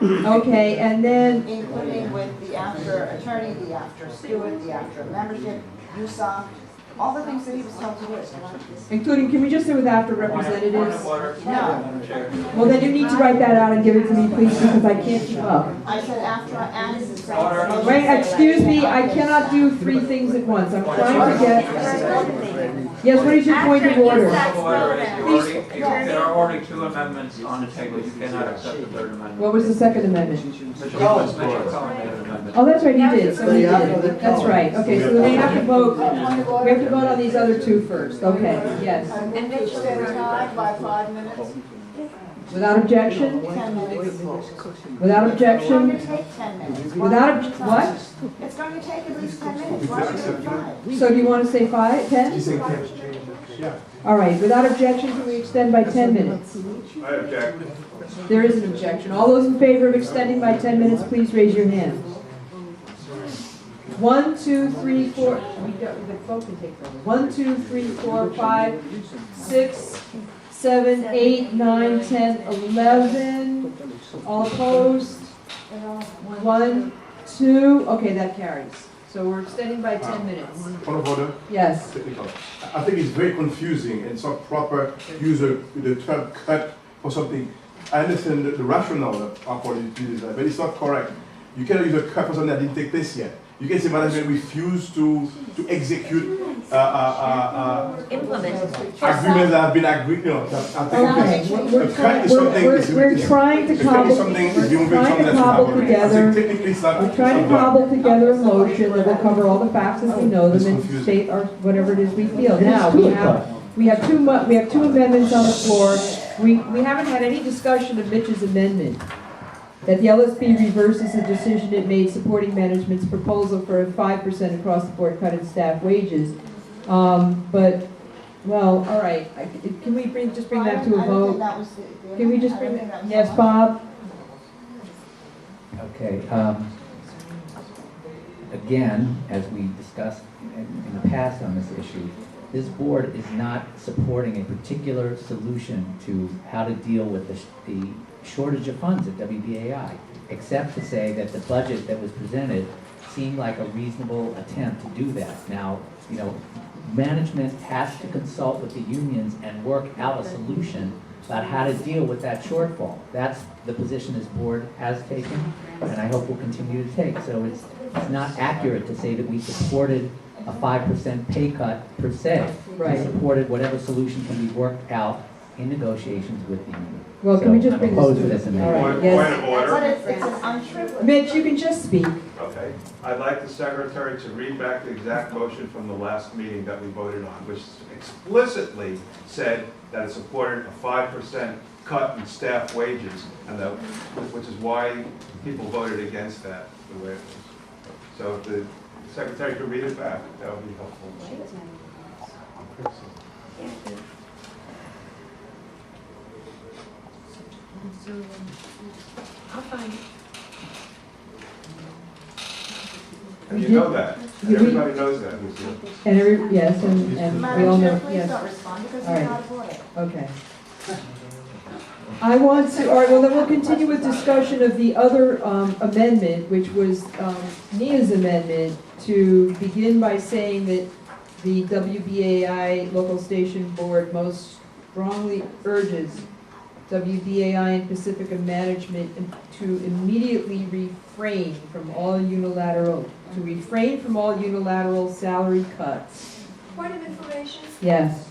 Speaker 2: Okay, and then
Speaker 9: Including with the AFTRA attorney, the AFTRA steward, the AFTRA membership, USOC, all the things that he was told to do.
Speaker 2: Including, can we just do with after representatives?
Speaker 5: Point of order,
Speaker 9: No.
Speaker 5: Madam Chair.
Speaker 2: Well, then you need to write that out and give it to me, please, because I can't keep up.
Speaker 9: I said after, and.
Speaker 5: Order.
Speaker 2: Wait, excuse me, I cannot do three things at once. I'm trying to get, yes, what is your point of order?
Speaker 5: Point of order is there are already two amendments on the table. You cannot accept the third amendment.
Speaker 2: What was the second amendment?
Speaker 5: Mr. Cohen made an amendment.
Speaker 2: Oh, that's right, he did, so he did. That's right, okay, so we have to vote, we have to vote on these other two first, okay, yes.
Speaker 9: And make sure they're tied by 5 minutes.
Speaker 2: Without objection?
Speaker 9: 10 minutes.
Speaker 2: Without
Speaker 9: It's going
Speaker 2: objection?
Speaker 9: to take 10 minutes.
Speaker 2: Without, what?
Speaker 9: It's going to take at least 10 minutes. Why should it be 5?
Speaker 2: So do you want to say 5, 10?
Speaker 11: Yeah.
Speaker 2: All right, without objection, can we extend by 10 minutes?
Speaker 11: I object.
Speaker 2: There is an objection. All those in favor of extending by 10 minutes, please raise your hand. 1, 2, 3, 4. The vote can take forever. 1, 2, 3, 4, 5, 6, 7, 8, 9, 10, 11. All opposed? 1, 2. Okay, that carries. So we're extending by 10 minutes.
Speaker 11: Point of order.
Speaker 2: Yes.
Speaker 11: Technical. I think it's very confusing and it's not proper use of the term cut for something. I understand the rationale of our policy, but it's not correct. You cannot use a cut for something that didn't take place yet. You can say management refused to execute
Speaker 9: Implement.
Speaker 11: agreements that have been agreed, that have taken place. A cut is something.
Speaker 2: We're trying to cobble together. We're trying to cobble together a motion that will cover all the facts as we know them and state our, whatever it is we feel. Now, we have two amendments on the floor. We haven't had any discussion of Mitch's amendment, that the LSP reverses the decision it made supporting management's proposal for a 5% across-the-board cut in staff wages. But, well, all right, can we just bring that to a vote? Can we just bring that? Yes, Bob?
Speaker 13: Okay, again, as we discussed in the past on this issue, this board is not supporting a particular solution to how to deal with the shortage of funds at WBAI, except to say that the budget that was presented seemed like a reasonable attempt to do that. Now, management has to consult with the unions and work out a solution about how to deal with that shortfall. That's the position this board has taken, and I hope will continue to take. So it's not accurate to say that we supported a 5% pay cut per se.
Speaker 2: Right.
Speaker 13: We supported whatever solution can be worked out in negotiations with the union.
Speaker 2: Well, can we just bring
Speaker 13: I'm
Speaker 2: this
Speaker 13: opposed
Speaker 2: to
Speaker 13: to this amendment.
Speaker 2: All right, yes.
Speaker 6: But it's an untrue.
Speaker 2: Mitch, you can just speak.
Speaker 16: Okay. I'd like the secretary to read back the exact motion from the last meeting that we voted on, which explicitly said that it supported a 5% cut in staff wages, and which is why people voted against that the way it was. So if the secretary could read it back, that would be helpful.
Speaker 2: I'll find it.
Speaker 16: And you know that. And everybody knows that, Lucia.
Speaker 2: And yes, and we all
Speaker 9: Madam
Speaker 2: know,
Speaker 9: Chair, please
Speaker 2: yes.
Speaker 9: don't respond because
Speaker 2: All
Speaker 9: you're
Speaker 2: right.
Speaker 9: not a lawyer.
Speaker 2: Okay. I want to, all right, well, then we'll continue with discussion of the other amendment, which was Nia's amendment, to begin by saying that the WBAI local station board most strongly urges WBAI and Pacifica management to immediately refrain from all unilateral salary cuts.
Speaker 12: Point of information,
Speaker 2: Yes.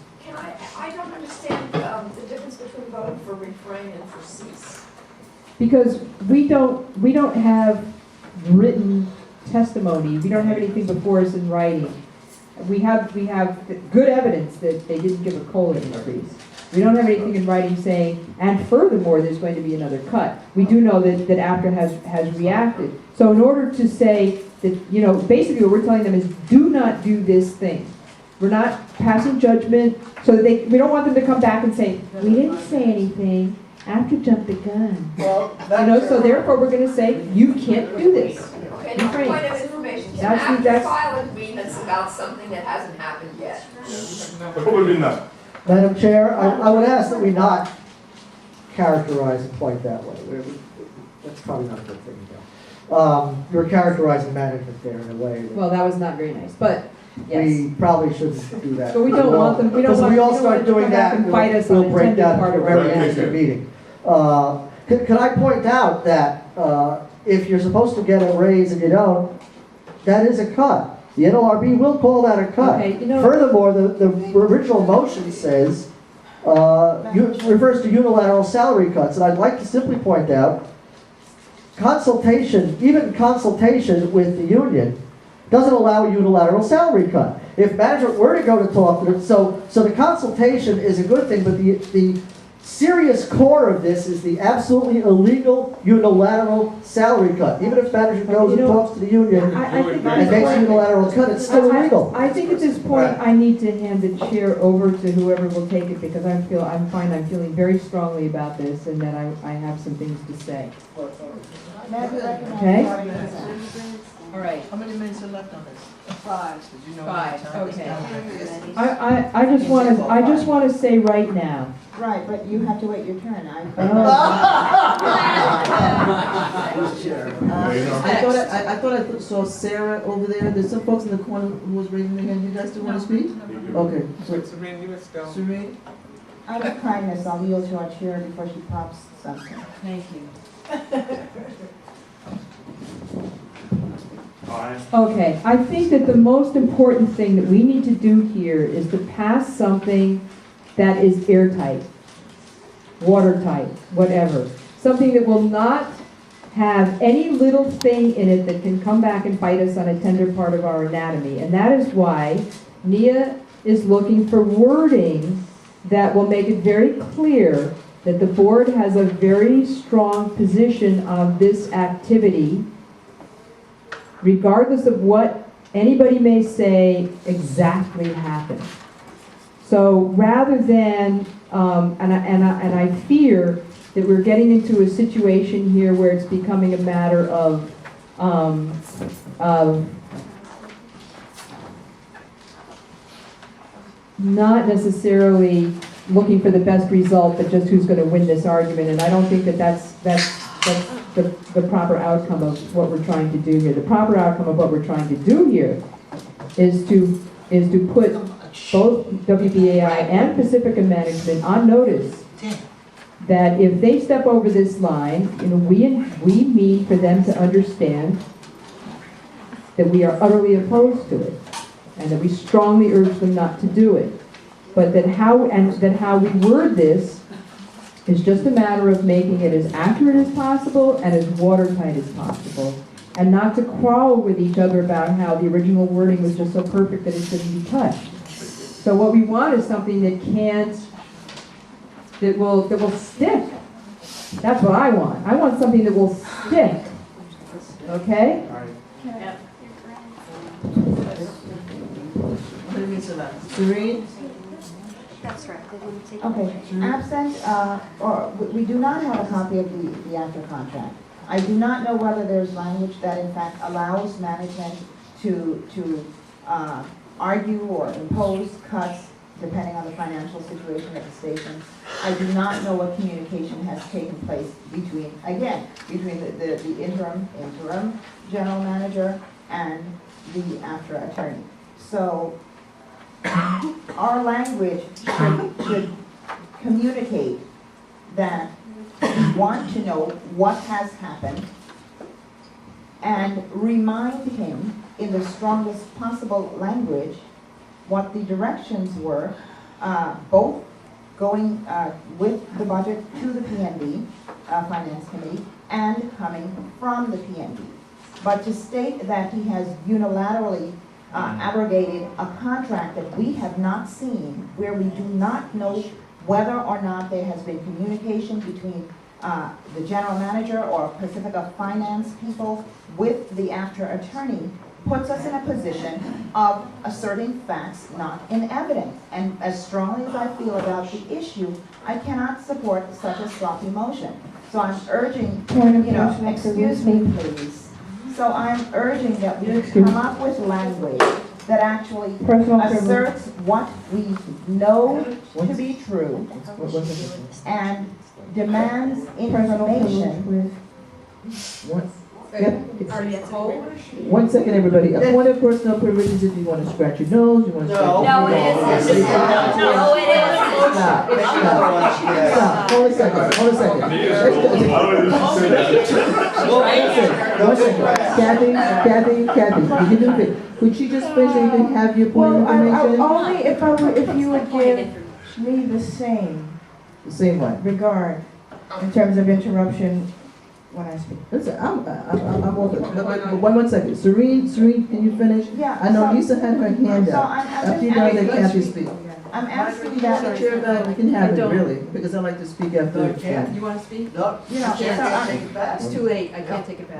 Speaker 12: I don't understand the difference between voting for refrain and for cease.
Speaker 2: Because we don't have written testimony, we don't have anything before us in writing. We have good evidence that they didn't give a COLA increase. We don't have anything in writing saying, and furthermore, there's going to be another cut. We do know that AFTRA has reacted. So in order to say that, basically what we're telling them is, do not do this thing. We're not passing judgment, so that we don't want them to come back and say, we didn't say anything, AFTRA jumped the gun.
Speaker 3: Well,
Speaker 2: So therefore we're going to say, you can't do this.
Speaker 12: Okay, now
Speaker 2: Refrain.
Speaker 12: point of information, can
Speaker 2: That's-
Speaker 12: AFTRA file agreements about something that hasn't happened yet?
Speaker 11: Probably not.
Speaker 3: Madam Chair, I would ask that we not characterize it quite that way. That's probably not a good thing to do. You're characterizing management there in a way.
Speaker 2: Well, that was not very nice, but
Speaker 3: we probably shouldn't do that.
Speaker 2: But we don't want them, we don't
Speaker 3: Because
Speaker 2: want,
Speaker 3: we all
Speaker 2: we don't
Speaker 3: start
Speaker 2: want them to
Speaker 3: doing
Speaker 2: come back
Speaker 3: that,
Speaker 2: and fight us
Speaker 3: we'll
Speaker 2: on
Speaker 3: break
Speaker 2: attended
Speaker 3: down
Speaker 2: part
Speaker 3: the
Speaker 2: of our
Speaker 3: very
Speaker 2: meeting.
Speaker 3: next meeting. Could I point out that if you're supposed to get a raise and you don't, that is a cut. The NLRB will call that a cut.
Speaker 2: Okay, you know-
Speaker 3: Furthermore, the original motion says, refers to unilateral salary cuts, and I'd like to simply point out, consultation, even consultation with the union, doesn't allow a unilateral salary cut. If management were to go to talk to them, so the consultation is a good thing, but the serious core of this is the absolutely illegal unilateral salary cut. Even if management goes and talks to the union
Speaker 2: I think
Speaker 3: and makes a unilateral cut, it's still illegal.
Speaker 2: I think at this point, I need to hand the chair over to whoever will take it, because I'm feeling very strongly about this, and that I have some things to say. Okay? All right.
Speaker 6: How many minutes are left on this?
Speaker 7: 5.
Speaker 6: Did you know
Speaker 2: Five,
Speaker 6: the time?
Speaker 2: okay. I just want to say right now.
Speaker 9: Right, but you have to wait your turn.
Speaker 6: I thought I saw Sarah over there. There's some folks in the corner who was raising their hand. You guys still want to speak? Okay. So,
Speaker 15: Serene, you let's go.
Speaker 6: Serene?
Speaker 9: Out of kindness, I'll yield to our chair before she pops something.
Speaker 2: Thank you.
Speaker 11: Aye.
Speaker 2: Okay, I think that the most important thing that we need to do here is to pass something that is airtight, watertight, whatever. Something that will not have any little thing in it that can come back and bite us on a tender part of our anatomy. And that is why Nia is looking for wording that will make it very clear that the board has a very strong position on this activity, regardless of what anybody may say exactly happened. So rather than, and I fear that we're getting into a situation here where it's becoming a matter of not necessarily looking for the best result, but just who's going to win this argument. And I don't think that that's the proper outcome of what we're trying to do here. The proper outcome of what we're trying to do here is to put both WBAI and Pacifica Management on notice that if they step over this line, we mean for them to understand that we are utterly opposed to it, and that we strongly urge them not to do it. But that how we word this is just a matter of making it as accurate as possible and as watertight as possible, and not to quarrel with each other about how the original wording was just so perfect that it shouldn't be touched. So what we want is something that will stick. That's what I want. I want something that will stick. Okay?
Speaker 6: Serene?
Speaker 7: That's right. They want to take
Speaker 9: Okay, absent, or we do not have a copy of the after contract. I do not know whether there's language that in fact allows management to argue or impose cuts depending on the financial situation at the station. I do not know what communication has taken place between the interim general manager and the after attorney. So our language should communicate that we want to know what has happened and remind him in the strongest possible language what the directions were, both going with the budget to the PNB, Finance Committee, and coming from the PNB. But to state that he has unilaterally abrogated a contract that we have not seen, where we do not know whether or not there has been communication between the general manager or Pacifica finance people with the after attorney, puts us in a position of asserting facts not in evidence. And as strongly as I feel about the issue, I cannot support such a sloppy motion. So I'm urging, excuse me please. So I'm urging that we come up with language that actually asserts what we know to be true and demands information
Speaker 2: Are you cold?
Speaker 15: One second, everybody. A point of personal privileges if you want to scratch your nose, you want to scratch your
Speaker 6: No,
Speaker 15: nose.
Speaker 6: no, it isn't.
Speaker 15: Stop. Stop. Hold a second. Hold a second. One second. Kathy, you can do it. Could she just finish and you can have your point of information?
Speaker 9: Only if you would give me the same
Speaker 15: The same way.
Speaker 9: regard in terms of interruption when I speak.
Speaker 15: Listen, I'm open. One second. Serene, can you finish?
Speaker 9: Yeah.
Speaker 15: I know
Speaker 9: so-
Speaker 15: Lisa had her hand
Speaker 9: So
Speaker 15: up.
Speaker 9: I'm
Speaker 15: After you know that Kathy speak.
Speaker 9: I'm asking that,
Speaker 15: Chair back, you can have it really, because I like to speak after.
Speaker 2: You want to speak?
Speaker 6: No,
Speaker 9: you know, so I'm-
Speaker 2: It's too late, I can't take it back.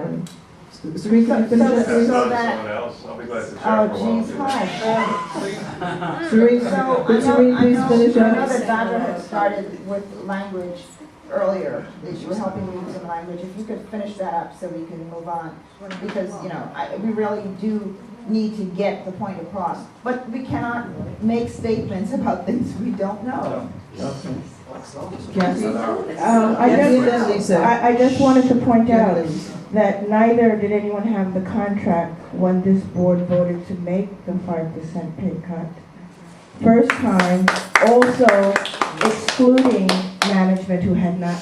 Speaker 15: Serene, can you finish that, Serene?
Speaker 9: so that,
Speaker 16: Someone else, I'll be glad to
Speaker 9: oh
Speaker 16: share for a while.
Speaker 9: geez, hi.
Speaker 15: Serene,
Speaker 9: So
Speaker 15: could Serene please finish
Speaker 9: I know
Speaker 15: up?
Speaker 9: that Dodger had started with language earlier, that you were helping me with some language. If you could finish that up so we can move on, because, we really do need to get the point across. But we cannot make statements about things we don't know.
Speaker 15: Kathy?
Speaker 9: I just wanted to point out that neither did anyone have the contract when this board voted to make the 5% pay cut. First time, also excluding management who had not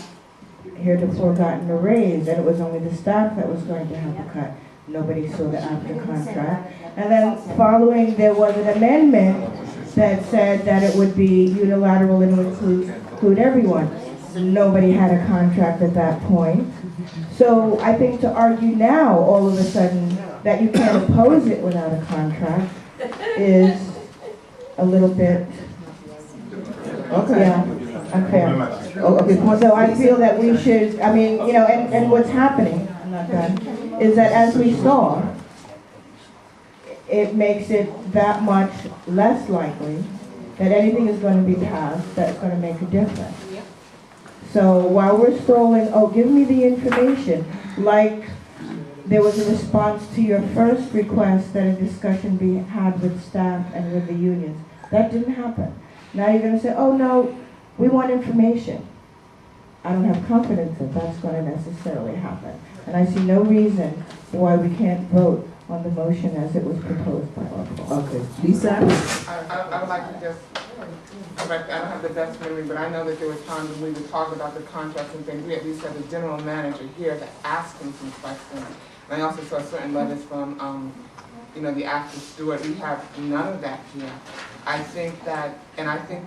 Speaker 9: heretofore gotten a raise, and it was only the staff that was going to have a cut. Nobody saw the after contract. And then following, there was an amendment that said that it would be unilateral and would include everyone. Nobody had a contract at that point. So I think to argue now, all of a sudden, that you can't oppose it without a contract is a little bit,
Speaker 15: Okay.
Speaker 9: unfair.
Speaker 15: Oh, okay,
Speaker 9: So I feel that we should, and what's happening, I'm not done, is that as we saw, it makes it that much less likely that anything is going to be passed that's going to make a difference. So while we're stalling, give me the information, like there was a response to your first request that a discussion be had with staff and with the unions. That didn't happen. Now you're going to say, oh no, we want information. I don't have confidence that that's going to necessarily happen. And I see no reason why we can't vote on the motion as it was proposed by our board.
Speaker 15: Okay, Lisa?
Speaker 17: I would like to just, I don't have the best memory, but I know that there were times when we would talk about the contracts and things. We at least had the general manager here to ask him some questions. And I also saw certain letters from, the acting steward. We have none of that here. I think that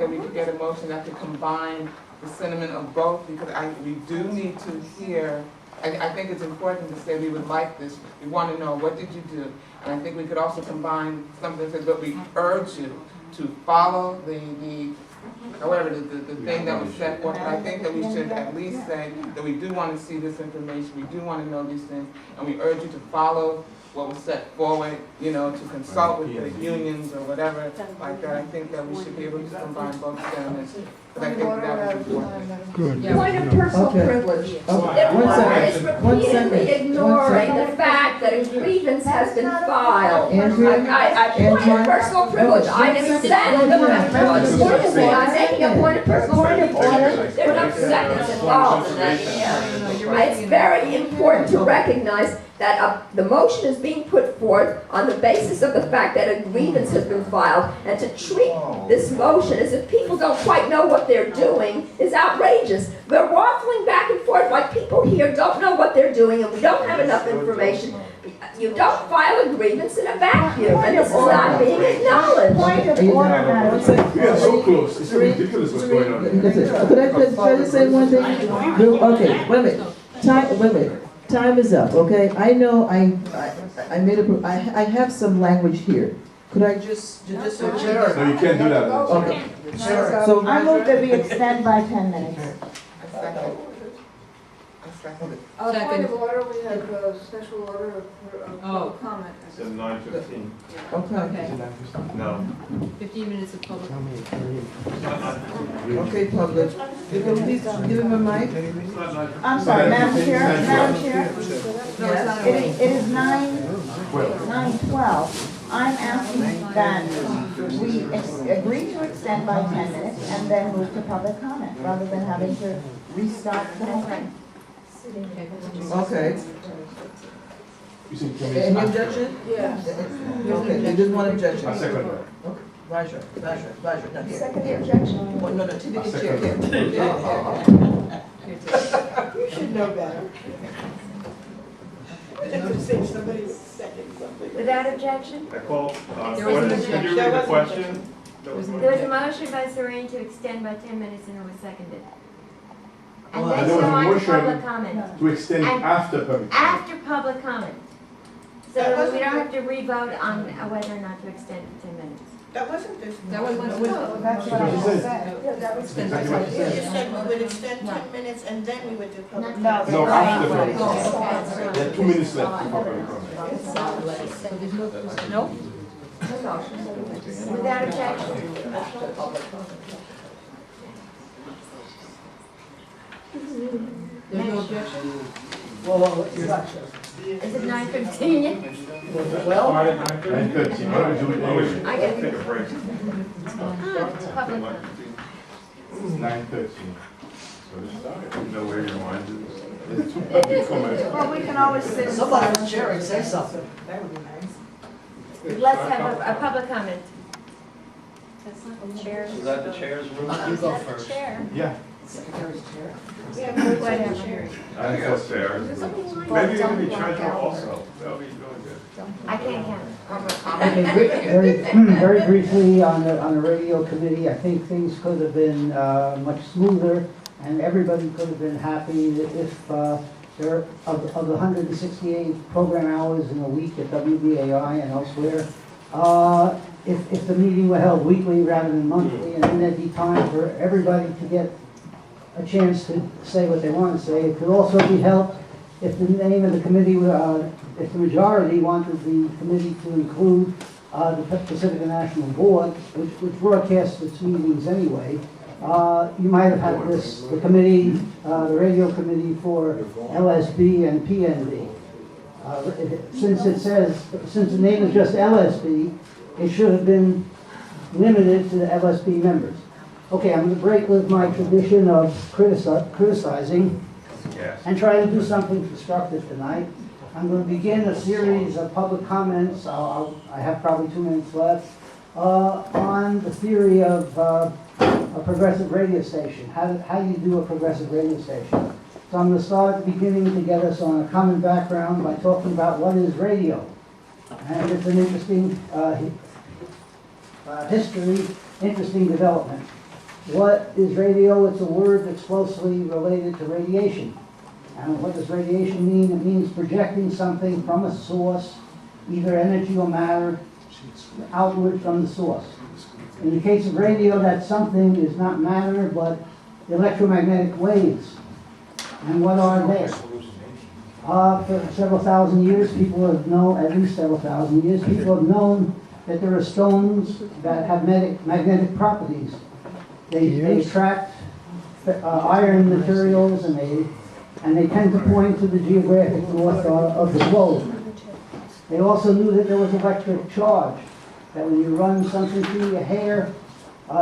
Speaker 17: we could get a motion that could combine the sentiment of both, because we do need to hear. I think it's important to say we would like this. We want to know, what did you do? And I think we could also combine something that says, but we urge you to follow the thing that was set forth. And I think that we should at least say that we do want to see this information, we do want to know these things, and we urge you to follow what was set forward, to consult with the unions or whatever like that. I think that we should be able to combine both sentiments, because I think that is important.
Speaker 14: Good.
Speaker 12: Point of personal
Speaker 15: Okay.
Speaker 12: privilege.
Speaker 15: Okay.
Speaker 12: It
Speaker 15: One
Speaker 12: is
Speaker 15: second. One
Speaker 12: repeatedly
Speaker 15: second.
Speaker 12: ignoring the fact that a grievance has been filed.
Speaker 15: Andrea?
Speaker 12: I point of personal privilege. I am sending the privilege. I'm making a point of personal privilege. There are no seconds involved in that. It's very important to recognize that the motion is being put forth on the basis of the fact that a grievance has been filed, and to treat this motion as if people don't quite know what they're doing is outrageous. We're waffling back and forth like people here don't know what they're doing and we don't have enough information. You don't file a grievance in a vacuum, and this is not being acknowledged.
Speaker 9: Point of order, Madam.
Speaker 11: We are so close, it's ridiculous what's going on.
Speaker 15: Could I just say one thing? Okay, wait a minute. Time is up, okay? I know I have some language here. Could I just
Speaker 11: No, you can't do that.
Speaker 15: Okay.
Speaker 9: So I move that we extend by 10 minutes.
Speaker 17: A second.
Speaker 2: Second.
Speaker 18: Point of order, we have a special order of public comment.
Speaker 16: It's at 9:15.
Speaker 15: Okay.
Speaker 16: No.
Speaker 2: 15 minutes of public.
Speaker 15: Okay, public. You can please give him a mic.
Speaker 9: I'm sorry, Madam Chair, Madam Chair.
Speaker 2: No, it's not.
Speaker 9: It is 9:12. I'm asking that we agree to extend by 10 minutes and then move to public comment, rather than having to restart the whole thing.
Speaker 15: Okay.
Speaker 11: You said 10 minutes
Speaker 6: Any
Speaker 11: after.
Speaker 6: objection?
Speaker 18: Yeah.
Speaker 6: Okay, there is one objection.
Speaker 11: I second that.
Speaker 6: Okay, Roger, no, here.
Speaker 12: Second
Speaker 6: here.
Speaker 12: objection.
Speaker 6: Well, no, to the
Speaker 11: I
Speaker 6: chair,
Speaker 11: second
Speaker 6: here.
Speaker 18: You should know better. Say somebody's second something.
Speaker 19: Without objection?
Speaker 16: I call,
Speaker 2: There was an
Speaker 16: could
Speaker 2: objection.
Speaker 16: you read the question?
Speaker 19: There was a motion by Serene to extend by 10 minutes and it was seconded. And
Speaker 11: And
Speaker 19: then
Speaker 11: there was
Speaker 19: go
Speaker 11: a
Speaker 19: on to
Speaker 11: motion
Speaker 19: public comment.
Speaker 11: to extend
Speaker 19: And
Speaker 11: after public comment.
Speaker 19: After public comment. So that we don't have to re-vote on whether or not to extend to 10 minutes.
Speaker 18: That wasn't this.
Speaker 2: That was my.
Speaker 18: No,
Speaker 15: That's what I said.
Speaker 12: Yeah, that was.
Speaker 11: Exactly what you
Speaker 18: You
Speaker 11: said.
Speaker 18: said we would extend 10 minutes and then we would do public.
Speaker 9: No,
Speaker 18: comment.
Speaker 11: No, after public
Speaker 19: Oh,
Speaker 11: comment.
Speaker 19: okay.
Speaker 11: There are 2 minutes left before public comment.
Speaker 2: No?
Speaker 19: Without objection.
Speaker 2: There's no objection?
Speaker 3: Well,
Speaker 19: Is it 9:15 yet?
Speaker 11: 9:13, why don't we do it anyway?
Speaker 19: I get
Speaker 16: Take a break.
Speaker 19: public comment.
Speaker 11: It's 9:13.
Speaker 16: You know where your mind is.
Speaker 11: There's 2 public comments.
Speaker 18: Well, we can always sit.
Speaker 3: somebody from Jerry say something.
Speaker 18: That would be nice.
Speaker 19: Let's have a public comment. That's not the chair.
Speaker 5: Is that the chair's room?
Speaker 3: You go
Speaker 19: That's the
Speaker 3: first.
Speaker 19: chair.
Speaker 11: Yeah.
Speaker 3: Secretary's chair.
Speaker 19: Yeah, whatever.
Speaker 16: I think that's fair. Maybe you can be treasurer also. That'll be really good.
Speaker 19: I can't count.
Speaker 20: Very briefly on the radio committee, I think things could have been much smoother and everybody could have been happy if there, of the 168 program hours in a week at WBAI and elsewhere, if the meeting were held weekly rather than monthly, and then there'd be time for everybody to get a chance to say what they want to say. It could also be helped if the name of the committee, if the majority wanted the committee to include the Pacifica National Board, which broadcasts its meetings anyway. You might have had the committee, the radio committee for LSB and PNB. Since the name is just LSB, it should have been limited to the LSB members. Okay, I'm going to break with my tradition of criticizing and try to do something constructive tonight. I'm going to begin a series of public comments, I have probably 2 minutes left, on the theory of a progressive radio station. How do you do a progressive radio station? So I'm going to start at the beginning to get us on a common background by talking about what is radio. And it's an interesting history, interesting development. What is radio? It's a word that's closely related to radiation. And what does radiation mean? It means projecting something from a source, either energy or matter, outward from the source. In the case of radio, that something is not matter, but electromagnetic waves. And what are they? For several thousand years, people have known, at least several thousand years, people have known that there are stones that have magnetic properties. They attract iron materials, and they tend to point to the geographic north of the globe. They also knew that there was electric charge, that when you run something through your hair,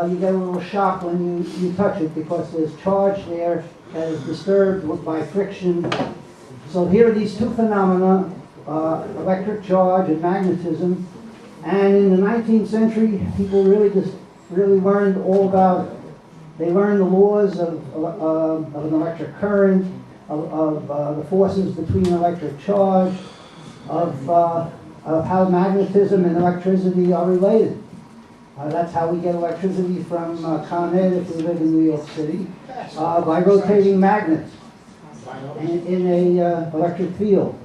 Speaker 20: you get a little shock when you touch it because there's charge there that is disturbed by friction. So here are these 2 phenomena, electric charge and magnetism. And in the 19th century, people really learned all about it. They learned the laws of an electric current, of the forces between electric charge, of how magnetism and electricity are related. That's how we get electricity from Con Ed if we live in New York City, by rotating magnets in a electric field.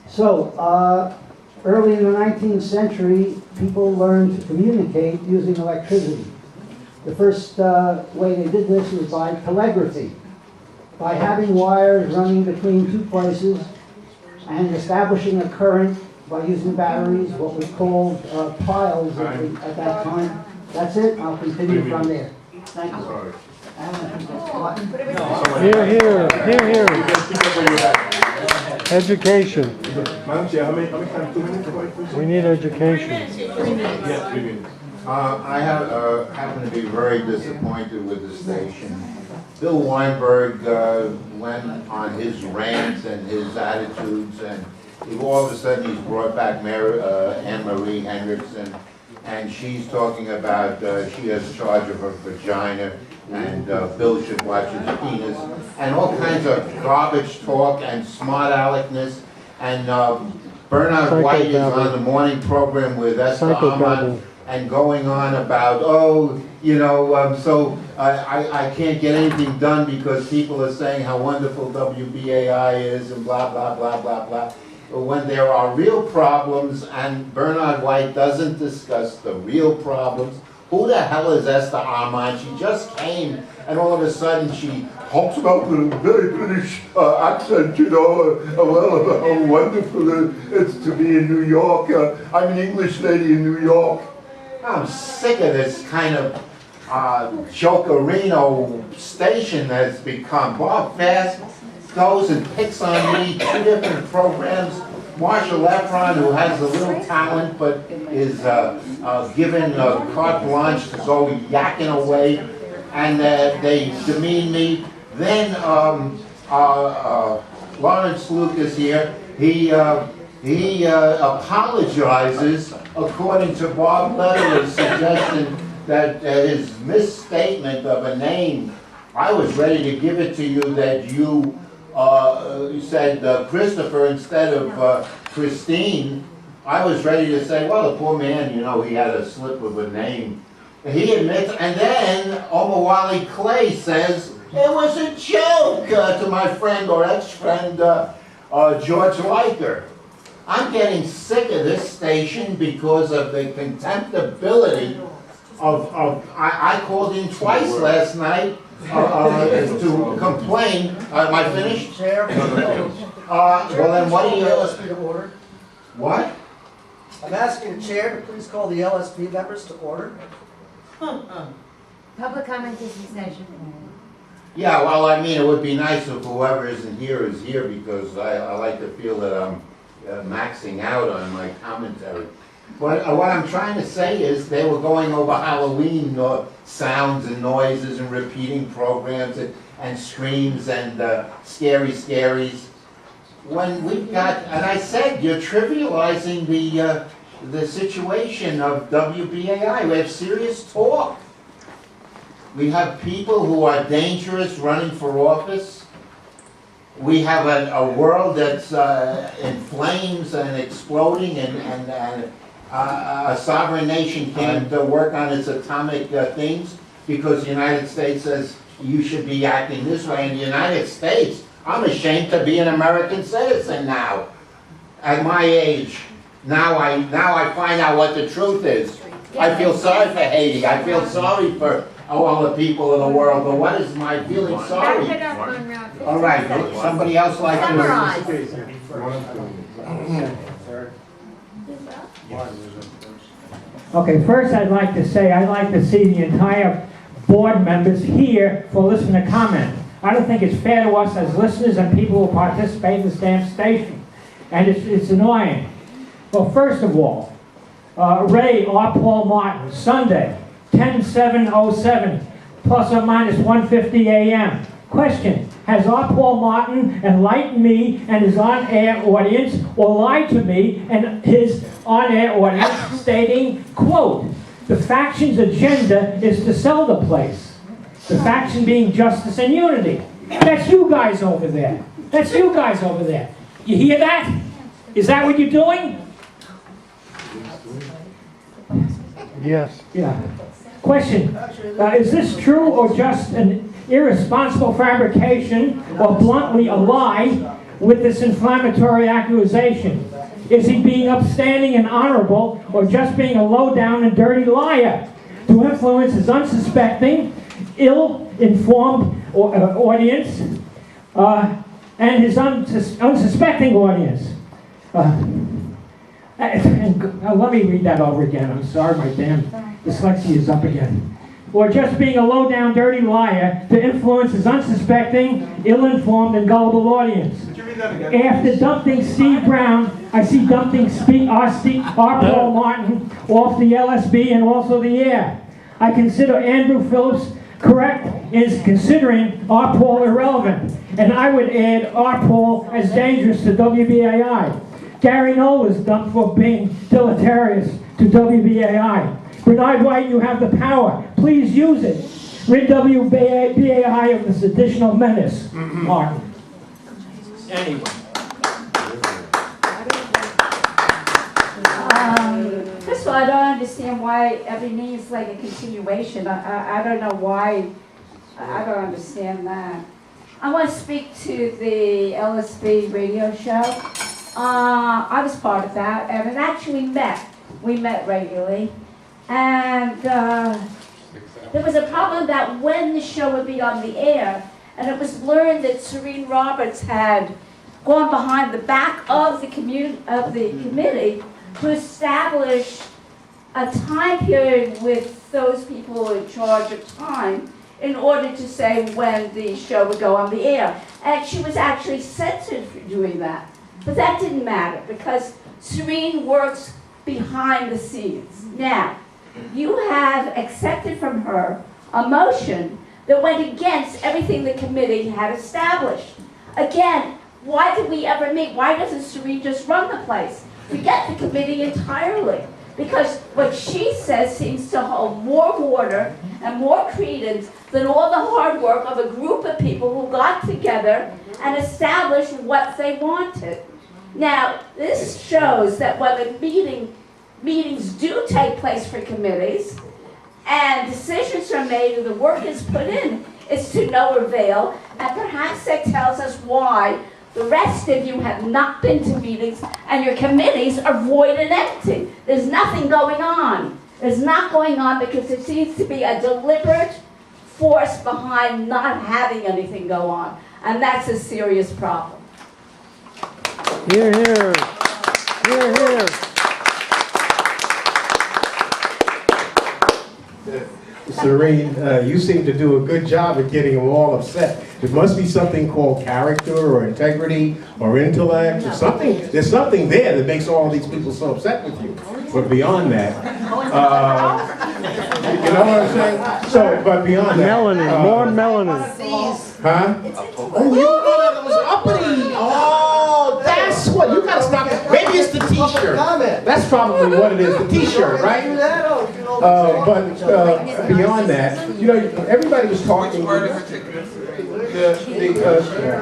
Speaker 20: So early in the 19th century, people learned to communicate using electricity. The first way they did this was by telegraphy, by having wires running between 2 places and establishing a current by using batteries, what was called piles at that time. That's it. I'll continue from there. Thank you.
Speaker 14: Here, here. Education.
Speaker 11: Madam Chair, how many times? 2 minutes?
Speaker 14: We need education.
Speaker 11: Yes, 3 minutes.
Speaker 21: I happen to be very disappointed with the station. Bill Weinberg went on his rants and his attitudes, and if all of a sudden he's brought back Anne Marie Hendrickson, and she's talking about she has charge of her vagina, and Bill should watch his penis, and all kinds of garbage talk and smart aleckness, and Bernard White is on the morning program with Esther Ahmad, and going on about, oh, you know, so I can't get anything done because people are saying how wonderful WBAI is and blah, blah, blah, blah, blah. When there are real problems and Bernard White doesn't discuss the real problems, who the hell is Esther Ahmad? She just came and all of a sudden she talks about with a very British accent, you know, well, how wonderful it's to be in New York. I'm an English lady in New York. I'm sick of this kind of jokerino station that's become. Bob Fast goes and picks on me, 2 different programs. Marshall Efron, who has a little talent but is given carte blanche to go yakking away, and they demean me. Then Lawrence Lucas here, he apologizes according to Bob Lederer's suggestion that his misstatement of a name, I was ready to give it to you that you said Christopher instead of Christine. I was ready to say, well, the poor man, you know, he had a slip of a name. And he admits, and then Omawale Clay says, it was a joke to my friend or ex-friend George Leiker. I'm getting sick of this station because of the contemptibility of I called in twice last night to complain. Am I finished?
Speaker 3: Chair?
Speaker 21: Well then what do you...
Speaker 3: LSP to order.
Speaker 21: What?
Speaker 3: I'm asking the chair to please call the LSP members to order.
Speaker 19: Public comment is in session.
Speaker 21: Yeah, well, I mean, it would be nice if whoever isn't here is here because I like to feel that I'm maxing out on my commentary. But what I'm trying to say is they were going over Halloween sounds and noises and repeating programs and screams and scary scaries. When we've got, and I said, you're trivializing the situation of WBAI. We have serious talk. We have people who are dangerous running for office. We have a world that's in flames and exploding, and a sovereign nation can't work on its atomic things because the United States says you should be acting this way. In the United States, I'm ashamed to be an American citizen now. At my age, now I find out what the truth is. I feel sorry for Haiti. I feel sorry for all the people in the world. But what is my feeling sorry? All right, somebody else like to
Speaker 1: Okay, first I'd like to say I'd like to see the entire board members here for listening to comment. I don't think it's fair to us as listeners and people who participate in this damn station. And it's annoying. Well, first of all, Ray R. Paul Martin, Sunday, 10/7/07, plus or minus 1:50 a.m. Question, has R. Paul Martin enlightened me and his on-air audience or lied to me and his on-air audience stating, quote, the faction's agenda is to sell the place. The faction being justice and unity. That's you guys over there. That's you guys over there. You hear that? Is that what you're doing?
Speaker 14: Yes.
Speaker 1: Yeah. Question, is this true or just an irresponsible fabrication or bluntly a lie with this inflammatory accusation? Is he being upstanding and honorable or just being a low-down and dirty liar to influence his unsuspecting, ill-informed audience and his unsuspecting audience? Let me read that over again. I'm sorry, my damn dyslexia is up again. Or just being a low-down, dirty liar to influence his unsuspecting, ill-informed, and gullible audience. After dumping Steve Brown, I see dumping R. Paul Martin off the LSB and also the air. I consider Andrew Phillips correct in considering R. Paul irrelevant, and I would add R. Paul as dangerous to WBAI. Gary Knoll was dumped for being deleterious to WBAI. Bernard White, you have the power. Please use it. Rid WBAI of this additional menace, Martin. Anyway.
Speaker 8: First of all, I don't understand why everything is like a continuation. I don't know why. I don't understand that. I want to speak to the LSB radio show. I was part of that, and it actually met. We met regularly. And there was a problem that when the show would be on the air, and it was learned that Serene Roberts had gone behind the back of the committee to establish a time period with those people in charge of time in order to say when the show would go on the air. And she was actually censored for doing that. But that didn't matter because Serene works behind the scenes. Now, you have accepted from her a motion that went against everything the committee had established. Again, why did we ever meet? Why doesn't Serene just run the place? Forget the committee entirely. Because what she says seems to hold more water and more credence than all the hard work of a group of people who got together and established what they wanted. Now, this shows that when the meetings do take place for committees and decisions are made and the work is put in, it's to no avail, and perhaps that tells us why the rest of you have not been to meetings and your committees are void and empty. There's nothing going on. There's not going on because there seems to be a deliberate force behind not having anything go on. And that's a serious problem.
Speaker 14: Hear, hear. Hear, hear.
Speaker 22: Serene, you seem to do a good job at getting them all upset. There must be something called character or integrity or intellect or something. There's something there that makes all these people so upset with you. But beyond that, you know what I'm saying? So, but beyond that.
Speaker 14: Melanin, more melanin.
Speaker 22: Huh? Oh, you thought that was uppity. Oh, that's what. You gotta stop. Maybe it's the t-shirt. That's probably what it is, the t-shirt, right? But beyond that, you know, everybody was talking.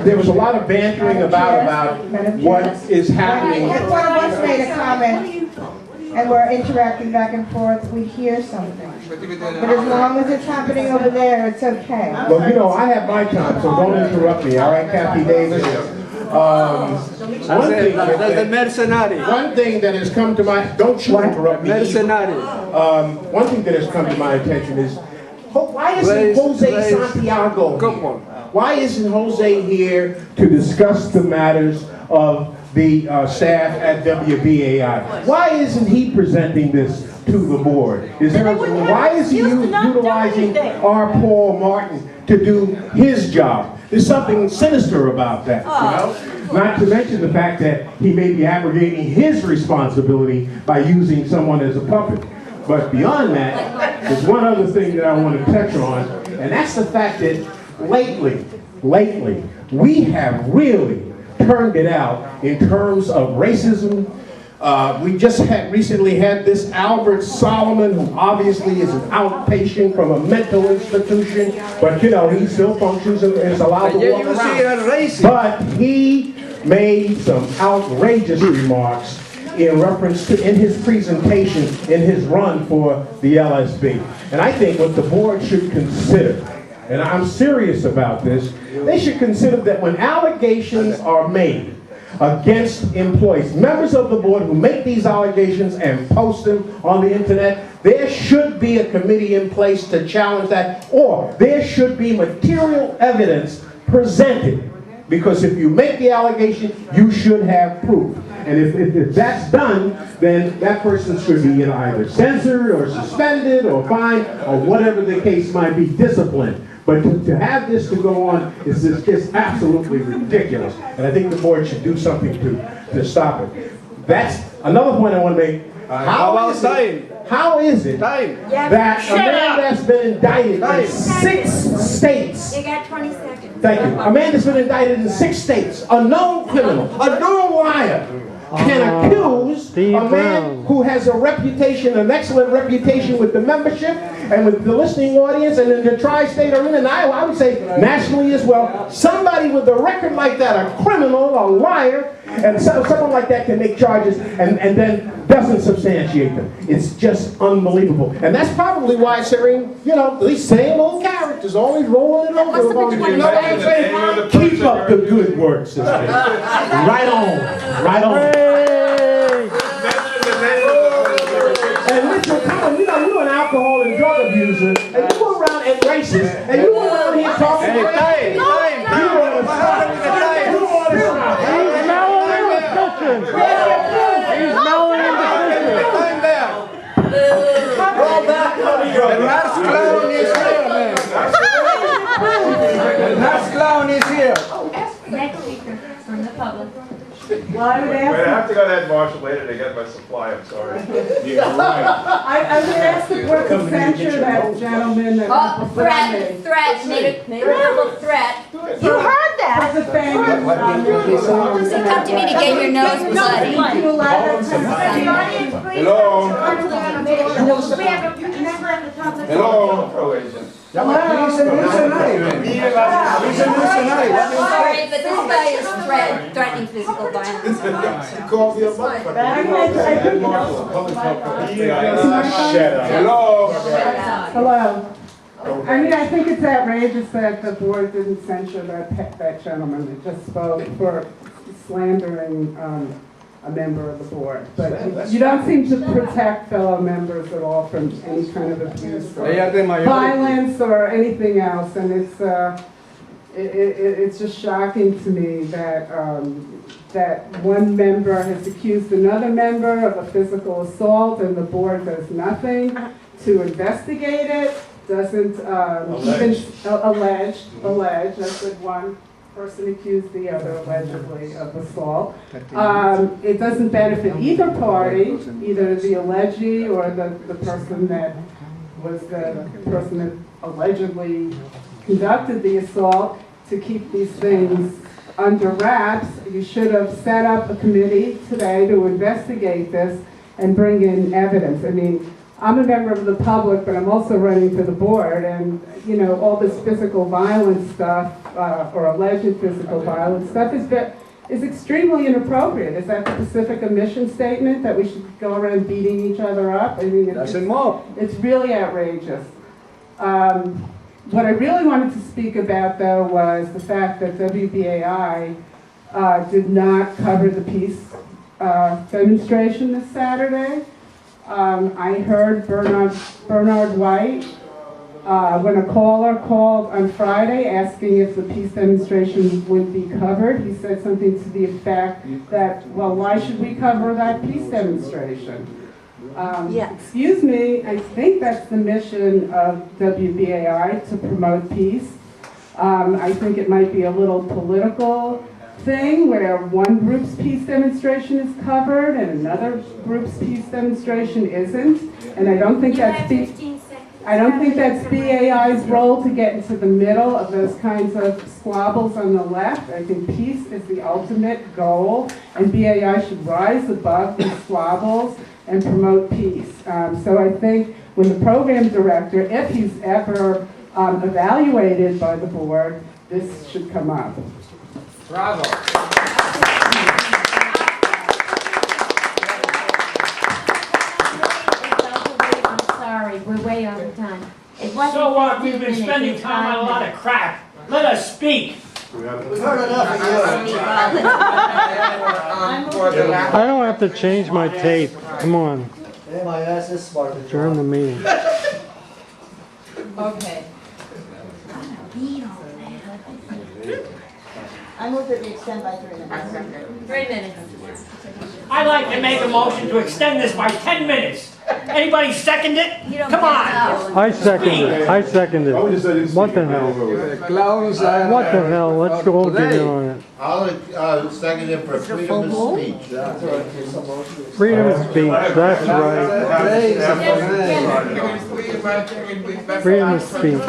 Speaker 22: There was a lot of bantering about what is happening.
Speaker 9: If one of us made a comment and we're interacting back and forth, we hear something. But as long as it's happening over there, it's okay.
Speaker 22: Well, you know, I have my time, so don't interrupt me, all right, Kathy Davis? One thing that has come to my, don't you interrupt me. One thing that has come to my attention is, why isn't Jose Santiago here? Why isn't Jose here to discuss the matters of the staff at WBAI? Why isn't he presenting this to the board? Why is he utilizing our Paul Martin to do his job? There's something sinister about that, you know? Not to mention the fact that he may be abrogating his responsibility by using someone as a puppet. But beyond that, there's one other thing that I want to touch on, and that's the fact that lately, we have really turned it out in terms of racism. We just recently had this Albert Solomon, who obviously is an outpatient from a mental institution, but you know, he still functions and is allowed to walk around. But he made some outrageous remarks in reference to, in his presentation, in his run for the LSB. And I think what the board should consider, and I'm serious about this, they should consider that when allegations are made against employees, members of the board who make these allegations and post them on the internet, there should be a committee in place to challenge that, or there should be material evidence presented. Because if you make the allegation, you should have proof. And if that's done, then that person should be either censored or suspended or fined or whatever the case might be, disciplined. But to have this to go on is just absolutely ridiculous. And I think the board should do something to stop it. That's another point I want to make. How is it that a man that's been indicted in 6 states?
Speaker 19: You got 20 seconds.
Speaker 22: Thank you. A man that's been indicted in 6 states, a known criminal, a known liar, can accuse
Speaker 14: Steve
Speaker 22: a man
Speaker 14: Brown.
Speaker 22: who has a reputation, an excellent reputation with the membership and with the listening audience and in the tri-state arena, and I would say nationally as well. Somebody with a record like that, a criminal, a liar, and someone like that can make charges and then doesn't substantiate them. It's just unbelievable. And that's probably why Serene, these same old characters always rolling it over. You know what I'm saying? Keep up the good work, sister. Right on. Right on. And Mitchell Cohen, you're an alcohol and drug abuser, and you go around and racist, and you go around here talking
Speaker 14: Hey, time.
Speaker 22: You want to stop. You want to stop.
Speaker 14: He's melting in the kitchen.
Speaker 4: The last clown is here, man. The last clown is here.
Speaker 19: Next speaker from the public.
Speaker 16: Wait, I have to go to Ed Marshall later to get my supply, I'm sorry.
Speaker 18: I would ask the board to censure that gentleman that.
Speaker 19: Oh, threat, made a verbal threat.
Speaker 18: You heard that?
Speaker 19: Does it come to me to get your nose bloody?
Speaker 4: Hello.
Speaker 19: We have a member of the public.
Speaker 4: Hello.
Speaker 19: Sorry, but this guy is threatening physical violence.
Speaker 18: Hello. I mean, I think it's outrageous that the board didn't censure that gentleman that just spoke for slandering a member of the board. But you don't seem to protect fellow members at all from any kind of abuse or violence or anything else. And it's just shocking to me that that one member has accused another member of a physical assault and the board does nothing to investigate it, doesn't even allege, that's what one person accused the other allegedly of assault. It doesn't benefit either party, either the allegee or the person that was the person that allegedly conducted the assault, to keep these things under wraps. You should have set up a committee today to investigate this and bring in evidence. I mean, I'm a member of the public, but I'm also running for the board, and all this physical violence stuff, or alleged physical violence stuff is extremely inappropriate. Is that the Pacifica mission statement, that we should go around beating each other up? I mean, it's really outrageous. What I really wanted to speak about, though, was the fact that WBAI did not cover the peace demonstration this Saturday. I heard Bernard White, when a caller called on Friday asking if the peace demonstration would be covered, he said something to the effect that, well, why should we cover that peace demonstration? Excuse me, I think that's the mission of WBAI, to promote peace. I think it might be a little political thing where one group's peace demonstration is covered and another group's peace demonstration isn't. And I don't think that's BAI's role to get into the middle of those kinds of squabbles on the left. I think peace is the ultimate goal, and BAI should rise above these squabbles and promote peace. So I think when the program director, if he's ever evaluated by the board, this should come up.
Speaker 4: Bravo.
Speaker 19: I'm sorry, we're way over time. It wasn't
Speaker 1: So what? We've
Speaker 19: 15
Speaker 1: been
Speaker 19: minutes,
Speaker 1: spending
Speaker 19: it's
Speaker 1: time on a
Speaker 19: 5
Speaker 1: lot of
Speaker 19: minutes.
Speaker 1: crap. Let us speak.
Speaker 21: We've heard enough of you.
Speaker 14: I don't have to change my tape. Come on.
Speaker 3: MIS is smart.
Speaker 14: Adjourn the meeting.
Speaker 2: Okay.
Speaker 7: I move that we extend by 3 minutes.
Speaker 19: 3 minutes.
Speaker 1: I'd like to make a motion to extend this by 10 minutes. Anybody second it? Come on.
Speaker 14: I second it. I second it. What the hell?
Speaker 4: The clowns are
Speaker 14: What the hell? Let's go get on it.
Speaker 21: I'll second it for freedom of speech.
Speaker 14: Freedom of speech, that's right. Freedom of speech.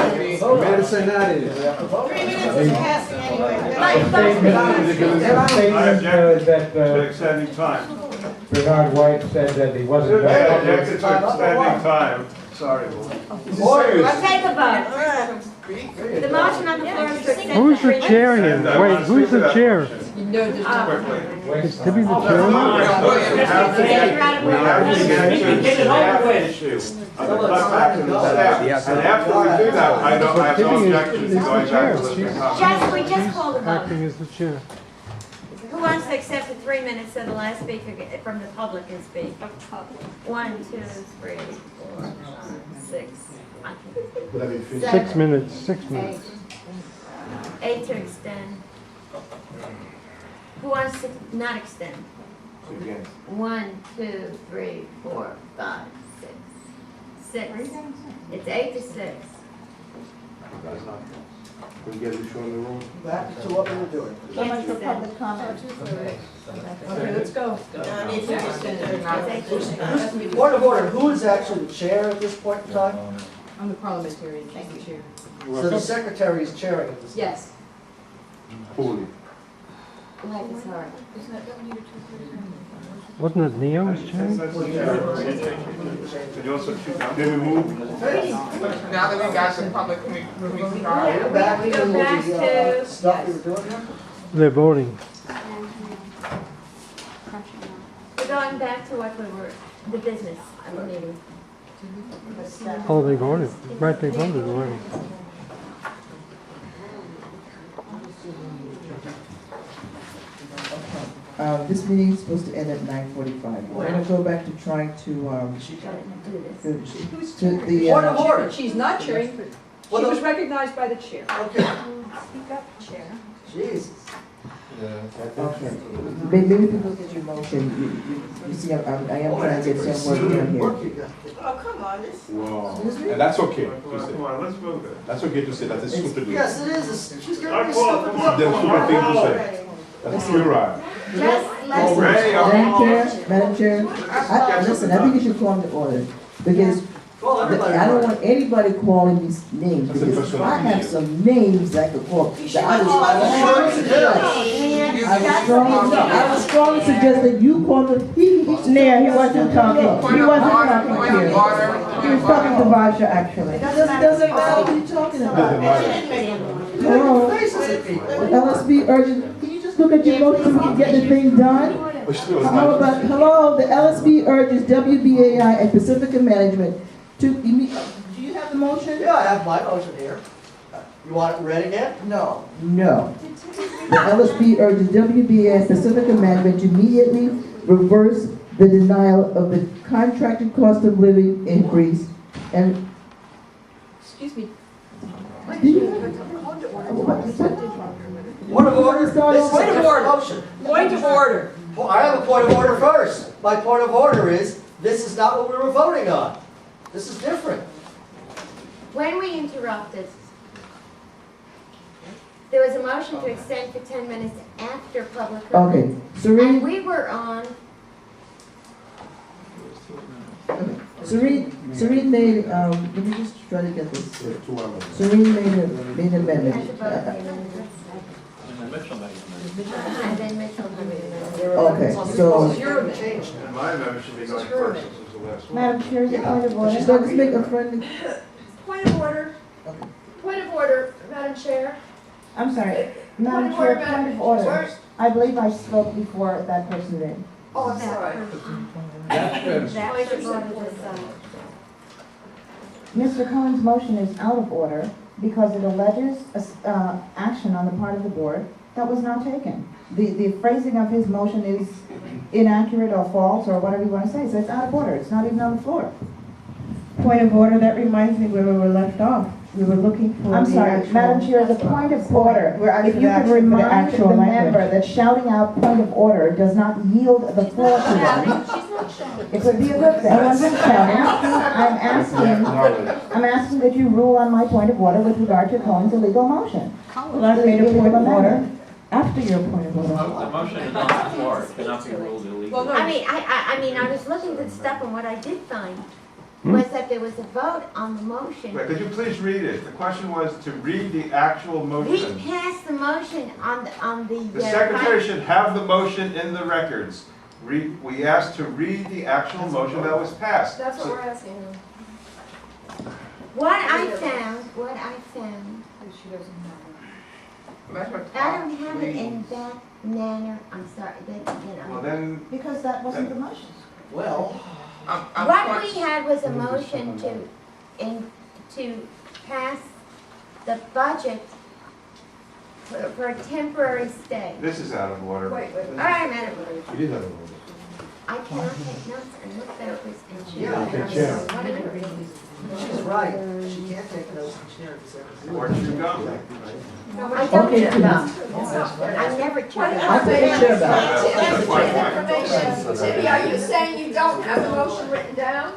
Speaker 1: Statement that
Speaker 16: To extending time.
Speaker 1: Bernard White said that he wasn't.
Speaker 16: Yeah, objected to extending time. Sorry, Lou.
Speaker 19: Let's take a vote. The motion on the floor is to extend.
Speaker 14: Who's the chair here? Wait, who's the chair?
Speaker 2: No,
Speaker 14: Is Debbie the chair?
Speaker 16: And after we do that, I have no objection to going back to listening comments.
Speaker 19: We just called a vote.
Speaker 14: Acting as the chair.
Speaker 19: Who wants to accept the 3 minutes so the last speaker from the public can speak? 1, 2, 3, 4, 5, 6.
Speaker 14: 6 minutes, 6 minutes.
Speaker 19: 8 to extend. Who wants to not extend? 1, 2, 3, 4, 5, 6. 6. It's 8 to 6.
Speaker 11: Can we get you showing the room?
Speaker 3: Back to what we were doing.
Speaker 7: So much for public comment.
Speaker 2: Okay, let's go.
Speaker 3: Point of order, who is actually the chair at this point in time?
Speaker 2: I'm the parliamentarian, thank you, Chair.
Speaker 3: So the secretary is chairing at this.
Speaker 2: Yes.
Speaker 11: Holy.
Speaker 19: Life is hard.
Speaker 14: Wasn't it Neo's chair?
Speaker 16: Could you also choose down?
Speaker 11: Then we move.
Speaker 17: Now that we got the public, can we start?
Speaker 3: Go back
Speaker 19: We go back
Speaker 3: to
Speaker 19: to-
Speaker 3: stuff we were doing here?
Speaker 14: They're voting.
Speaker 19: We're going back to what we were, the business of the meeting.
Speaker 14: Oh, they voted. Right, they voted already.
Speaker 15: This meeting is supposed to end at 9:45. We're gonna go back to trying to the.
Speaker 2: Point of order, she's not chairing, she was recognized by the chair.
Speaker 3: Okay.
Speaker 2: Speak up, Chair.
Speaker 3: Jesus.
Speaker 15: Okay. Maybe if you look at your motion, you see, I am trying to get some work done here.
Speaker 6: Oh, come on, this.
Speaker 11: Wow. And that's okay to say.
Speaker 16: Come on, let's move it.
Speaker 11: That's okay to say. That is stupid.
Speaker 6: Yes, it is. She's
Speaker 16: All
Speaker 6: gonna
Speaker 16: right,
Speaker 6: be
Speaker 16: Paul,
Speaker 6: stupid.
Speaker 16: come on.
Speaker 11: That's stupid thing to say. That's you're right.
Speaker 15: Madam Chair, listen, I think you should call them to order, because I don't want anybody calling these names, because I have some names I could call. I would strongly suggest that you call them,
Speaker 9: Mayor, he wasn't talking. He wasn't talking to you. He was talking to Varsha, actually.
Speaker 15: It doesn't matter what you're talking about.
Speaker 3: Hello.
Speaker 15: LSB urgent, can you just look at your motion so we can get the thing done? How about, hello, the LSB urges WBAI and Pacifica Management to, do you have the motion?
Speaker 3: Yeah, I have my motion here. You want it read again?
Speaker 15: No. No. The LSB urges WBA and Pacifica Management to immediately reverse the denial of the contracted cost of living increase and.
Speaker 2: Excuse me.
Speaker 3: Point of order. This is a
Speaker 2: Point of
Speaker 3: different
Speaker 2: order.
Speaker 3: motion.
Speaker 2: Point of order.
Speaker 3: Well, I have a point of order first. My point of order is, this is not what we were voting on. This is different.
Speaker 19: When we interrupted, there was a motion to extend for 10 minutes after public comment.
Speaker 15: Okay, Serene.
Speaker 19: And we were on,
Speaker 15: Serene made, let me just try to get this. Serene made an amendment.
Speaker 19: and then Mitchell made it.
Speaker 15: Okay, so.
Speaker 16: And my amendment should be going first, since it was the last one.
Speaker 9: Madam Chair, is it point of order?
Speaker 15: So let's make a friendly.
Speaker 12: Point of order. Point of order, Madam Chair.
Speaker 9: I'm sorry. Madam Chair, point of order. I believe I spoke before that person did.
Speaker 12: Oh, I'm sorry.
Speaker 19: Point of order this
Speaker 9: Mr. Cohen's motion is out of order because it alleges action on the part of the board that was not taken. The phrasing of his motion is inaccurate or false or whatever you want to say, so it's out of order. It's not even on the floor. Point of order, that reminds me where we were left off. We were looking for I'm sorry, Madam Chair, the point of order, if you could remind the member that shouting out point of order does not yield the floor to them. It would be a good thing. I wasn't shouting. I'm asking that you rule on my point of order with regard to Cohen's illegal motion. Well, I made a point of order. after your point of order.
Speaker 5: The motion is on the floor, it cannot be ruled illegal.
Speaker 19: I mean, I was looking at stuff and what I did find was that there was a vote on the motion.
Speaker 16: Wait, could you please read it? The question was to read the actual
Speaker 19: We
Speaker 16: motion.
Speaker 19: passed the motion on the.
Speaker 16: The secretary should have the motion in the records. We asked to read the actual motion that was passed.
Speaker 12: That's what we're asking him.
Speaker 19: What I found,
Speaker 17: She doesn't
Speaker 19: I don't have it in that manner, I'm sorry,
Speaker 16: Well, then,
Speaker 7: Because that wasn't the motion.
Speaker 6: Well,
Speaker 19: What we had was a motion to pass the budget for a temporary stay.
Speaker 16: this is out of order.
Speaker 12: Wait.
Speaker 19: All right, Madam Clerk.
Speaker 11: It is out of order.
Speaker 19: I cannot take notes and look backwards and cheer.
Speaker 6: Yeah. She's right. She can't take those and share it.
Speaker 16: Or chew gum.
Speaker 19: I don't
Speaker 3: Okay,
Speaker 19: chew gum. I never chew
Speaker 3: I
Speaker 19: gum.
Speaker 3: think it's your
Speaker 12: Information. Timmy, are you saying you don't have the motion written down?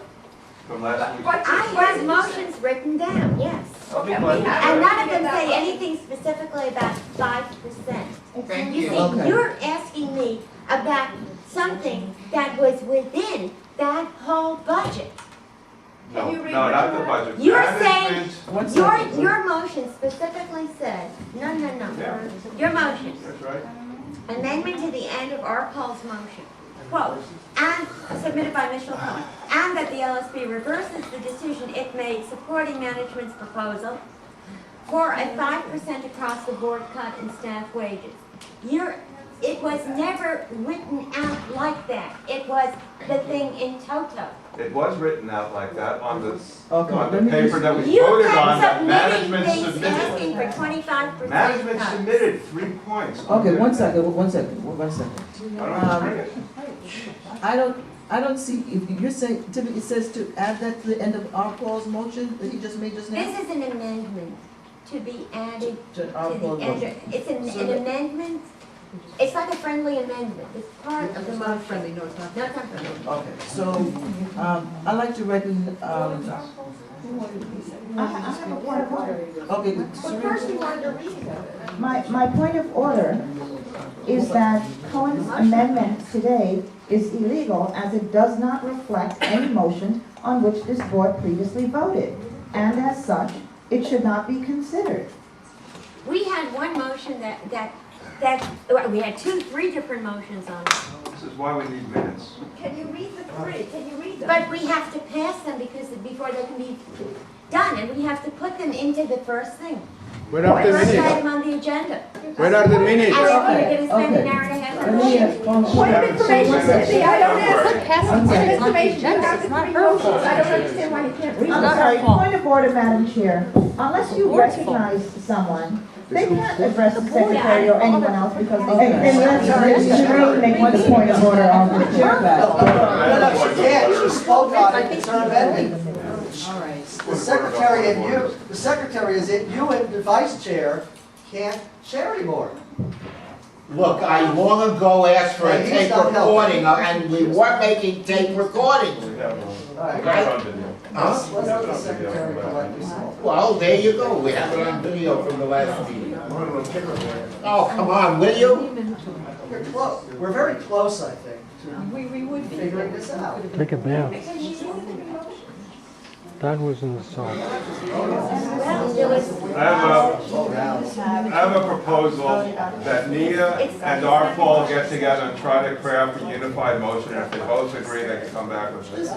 Speaker 16: From last week.
Speaker 12: What
Speaker 19: I
Speaker 12: you
Speaker 19: have
Speaker 12: did-
Speaker 19: motions written down, yes.
Speaker 12: Okay, we have
Speaker 19: And
Speaker 12: it
Speaker 19: none of
Speaker 12: written
Speaker 19: them say
Speaker 12: down.
Speaker 19: anything specifically about 5%.
Speaker 17: Thank
Speaker 19: You
Speaker 17: you.
Speaker 19: see,
Speaker 3: Okay.
Speaker 19: you're asking me about something that was within that whole budget.
Speaker 16: No,
Speaker 12: Can you read
Speaker 16: no,
Speaker 12: what
Speaker 16: not
Speaker 12: you
Speaker 16: the
Speaker 12: have?
Speaker 16: budget.
Speaker 19: You're saying,
Speaker 16: Management-
Speaker 19: your motion specifically said, no.
Speaker 16: Yeah.
Speaker 19: Your motion,
Speaker 16: That's right.
Speaker 19: amendment to the end of R. Paul's motion, quote, and submitted by Mitchell Cohen, and that the LSP reverses the decision it made supporting management's proposal for a 5% across the board cut in staff wages. It was never written out like that. It was the thing in toto.
Speaker 16: It was written out like that on the
Speaker 3: let me
Speaker 16: paper
Speaker 3: just-
Speaker 16: that we
Speaker 19: You
Speaker 16: voted
Speaker 19: kept
Speaker 16: on that
Speaker 19: submitting
Speaker 16: management
Speaker 19: things
Speaker 16: submitted.
Speaker 19: asking for 25%
Speaker 16: Management
Speaker 19: cuts.
Speaker 16: submitted 3 points.
Speaker 15: Okay, one second.
Speaker 16: I don't agree.
Speaker 15: I don't see, if you're saying, Timothy, it says to add that to the end of our Paul's motion that he just made just now?
Speaker 19: This is an amendment to be added
Speaker 15: To
Speaker 19: to
Speaker 15: our
Speaker 19: the
Speaker 15: Paul's
Speaker 19: end.
Speaker 15: motion.
Speaker 19: It's
Speaker 15: So
Speaker 19: an
Speaker 15: that-
Speaker 19: amendment. It's like a friendly amendment. It's part of the
Speaker 6: It's
Speaker 19: motion.
Speaker 6: not friendly, no, it's not.
Speaker 19: No, it's not friendly.
Speaker 15: Okay, so, I'd like to recommend,
Speaker 9: I have a point of order.
Speaker 15: okay,
Speaker 12: But first you wanted to read it.
Speaker 9: My point of order is that Cohen's amendment today is illegal as it does not reflect any motion on which this board previously voted. And as such, it should not be considered.
Speaker 19: We had one motion we had 3 different motions on it.
Speaker 16: This is why we need minutes.
Speaker 12: Can you read the three? Can you read them?
Speaker 19: But we have to pass them before they can be done, and we have to put them into the first thing.
Speaker 22: Where are the
Speaker 19: First
Speaker 22: minutes?
Speaker 19: item on the agenda.
Speaker 22: Where are the minutes?
Speaker 19: And if we're gonna spend
Speaker 15: Okay.
Speaker 19: an hour and a half
Speaker 15: Let
Speaker 19: on
Speaker 15: me
Speaker 19: it.
Speaker 15: ask one
Speaker 12: Point of information, Timothy, I don't ask.
Speaker 9: Passing
Speaker 12: Point of
Speaker 9: things on the
Speaker 12: information, you
Speaker 9: agenda,
Speaker 12: have
Speaker 9: it's
Speaker 12: the
Speaker 9: not
Speaker 12: 3
Speaker 9: her
Speaker 12: motions.
Speaker 9: fault.
Speaker 12: I don't understand why you can't read
Speaker 9: I'm
Speaker 12: them.
Speaker 9: sorry, point of order, Madam Chair. Unless you recognize someone, they can't address the secretary or anyone else because they.
Speaker 15: And let's Shereen make the point of order on the chair back.
Speaker 3: No, she can't, she spoke on it, it's her amendment. The secretary is it, you and the vice chair can't share anymore.
Speaker 21: Look, I long ago asked for a
Speaker 3: He's
Speaker 21: tape
Speaker 3: not helping.
Speaker 21: recording, and we were making tape recordings.
Speaker 16: We have
Speaker 3: All right.
Speaker 16: on video.
Speaker 3: Let's have the secretary collect this.
Speaker 21: Well, there you go, we have it on video from the last meeting. Oh, come on, will you?
Speaker 3: We're close, we're very close, I think,
Speaker 2: We would
Speaker 3: to figuring this out.
Speaker 14: Take a bath.
Speaker 12: Can you read the motion?
Speaker 14: That was an assault.
Speaker 16: I have a proposal that Nia and our Paul get together and try to craft a unified motion, and if they both agree, they can come back with it.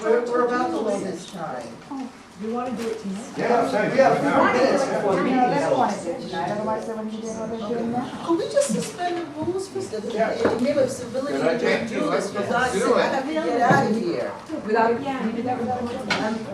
Speaker 6: We're about to lose this time.
Speaker 2: You want to do it tonight?
Speaker 16: Yeah, I'm saying.
Speaker 3: We have
Speaker 16: right
Speaker 3: 4
Speaker 16: now.
Speaker 3: minutes before the meeting.
Speaker 9: They don't want to do it tonight, otherwise they wouldn't be doing what they're doing now.
Speaker 6: Could we just suspend the rules for the name of civility and just do this? For God's sake, I have to get out of here.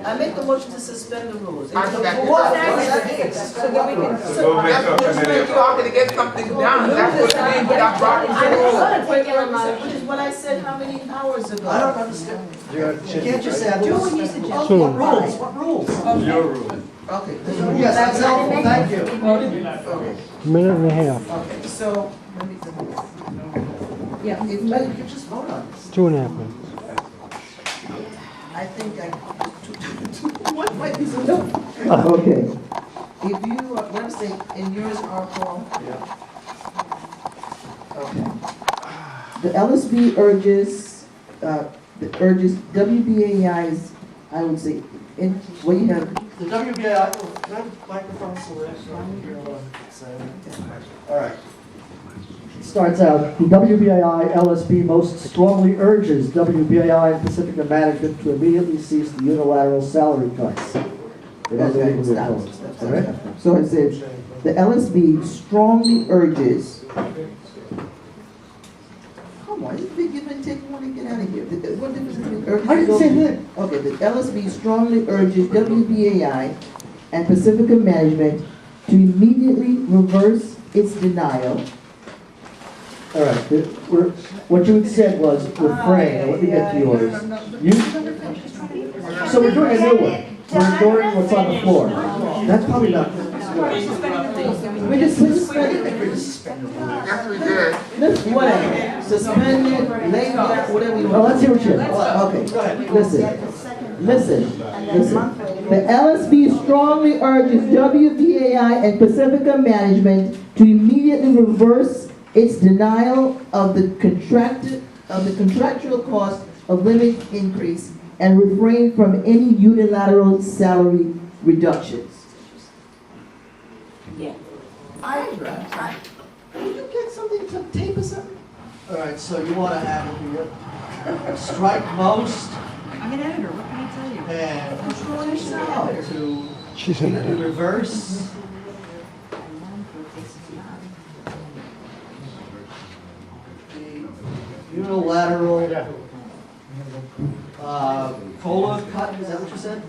Speaker 6: I make the motion to suspend the rules.
Speaker 17: I
Speaker 6: For
Speaker 17: second
Speaker 6: what?
Speaker 17: that.
Speaker 6: So that we can.
Speaker 16: So we'll make a
Speaker 17: Just
Speaker 16: committee.
Speaker 17: make you all gonna get something done, that's what it means, without blocking
Speaker 6: I
Speaker 17: the rules.
Speaker 6: understood, which is what I said how many hours ago?
Speaker 3: I don't understand. You can't just say, I
Speaker 6: Do
Speaker 3: will
Speaker 6: what you
Speaker 3: suspend.
Speaker 6: suggest.
Speaker 3: What rules, what rules?
Speaker 16: Your rule.
Speaker 6: Okay.
Speaker 3: Yes, that's helpful, thank you.
Speaker 6: Okay.
Speaker 14: Minute and a half.
Speaker 6: Okay, so, let me, yeah, if you could just vote on this.
Speaker 14: 2.5 minutes.
Speaker 6: I think what might be some.
Speaker 15: Okay.
Speaker 6: If you, let me say, in yours are Paul.
Speaker 15: The LSB urges WBAI's, I would say, what you have,
Speaker 3: The WBAI, can I have microphone All right. Starts out, the WBAI LSB most strongly urges WBAI and Pacifica management to immediately cease the unilateral salary cuts.
Speaker 15: okay, stop. So it says, the LSB strongly urges. Come on, it's a big give and take. You want to get out of here. What difference between urges?
Speaker 3: I didn't say that.
Speaker 15: Okay, the LSB strongly urges WBAI and Pacifica management to immediately reverse its denial.
Speaker 3: All right, what you had said was refrain. Let me get to yours. So we're doing a new one. We're ignoring what's on the floor. That's probably not.
Speaker 15: We just suspended.
Speaker 17: Yes, we did.
Speaker 15: Whatever. Suspended, laid back, whatever you want.
Speaker 3: Well, let's hear what you have.
Speaker 15: Okay, listen. The LSB strongly urges WBAI and Pacifica management to immediately reverse its denial of the contractual cost of living increase and refrain from any unilateral salary reductions.
Speaker 2: Yeah.
Speaker 15: Can you get something to tape or something?
Speaker 3: All right, so you want to have it here. Strike most.
Speaker 2: I'm an editor, what can I tell you?
Speaker 3: And
Speaker 15: Control yourself.
Speaker 3: to reverse. The unilateral COLA cut, is that what you said?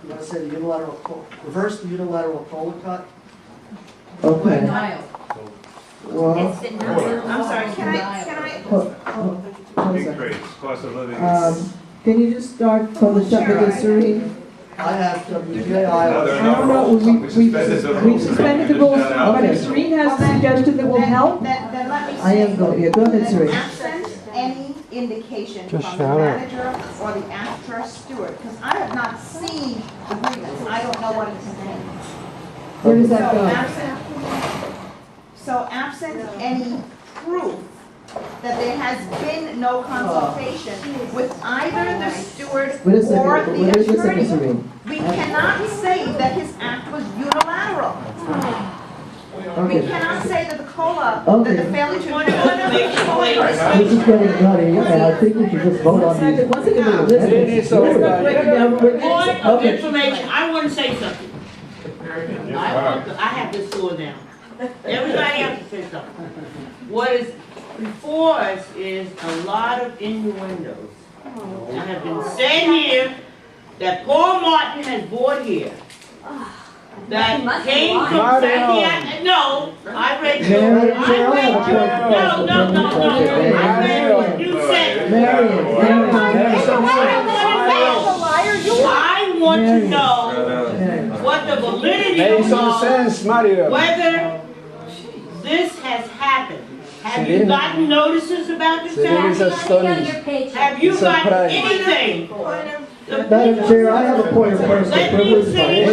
Speaker 3: You want to say the unilateral, reverse the unilateral COLA cut?
Speaker 15: Okay.
Speaker 2: Denial.
Speaker 15: Well,
Speaker 19: It's denial. I'm sorry, can I?
Speaker 16: Increase, cost of living.
Speaker 15: Can you just start from the top of the Serene?
Speaker 3: I have WBAI.
Speaker 16: No, there are
Speaker 15: I don't know, we
Speaker 16: suspended the rules.
Speaker 15: Okay, Serene has a suggestion that will help.
Speaker 7: Then let me
Speaker 15: I am
Speaker 7: say,
Speaker 15: going, yeah, go ahead, Serene.
Speaker 7: absent any indication from
Speaker 14: Just
Speaker 7: the
Speaker 14: shout out.
Speaker 7: manager or the ASTRA steward, because I have not seen the grievance, I don't know what it contains.
Speaker 15: Where does that
Speaker 7: So
Speaker 15: go?
Speaker 7: absent any proof that there has been no consultation with either the steward
Speaker 15: Wait a
Speaker 7: or
Speaker 15: second,
Speaker 7: the
Speaker 15: wait a second,
Speaker 7: attorney,
Speaker 15: Serene.
Speaker 7: we cannot say that his act was unilateral. We
Speaker 15: Okay.
Speaker 7: cannot say that the COLA,
Speaker 15: Okay.
Speaker 7: that the failure to.
Speaker 3: This is getting nutty, and I think we should just vote on these.
Speaker 15: One second, listen. Let's not break it down.
Speaker 10: Point of
Speaker 15: Okay.
Speaker 10: information, I want to say something. I have this slow down. Everybody else to say something. What is before us is a lot of innuendos. I have been saying here that Paul Martin has bought here. That came from Santiago. No, I read you. No. I read what you said. I want to know what the validity of whether this has happened. Have you gotten notices about this happening? Have you gotten anything?
Speaker 3: Madam Chair, I have a point of personal privilege.
Speaker 7: Mary,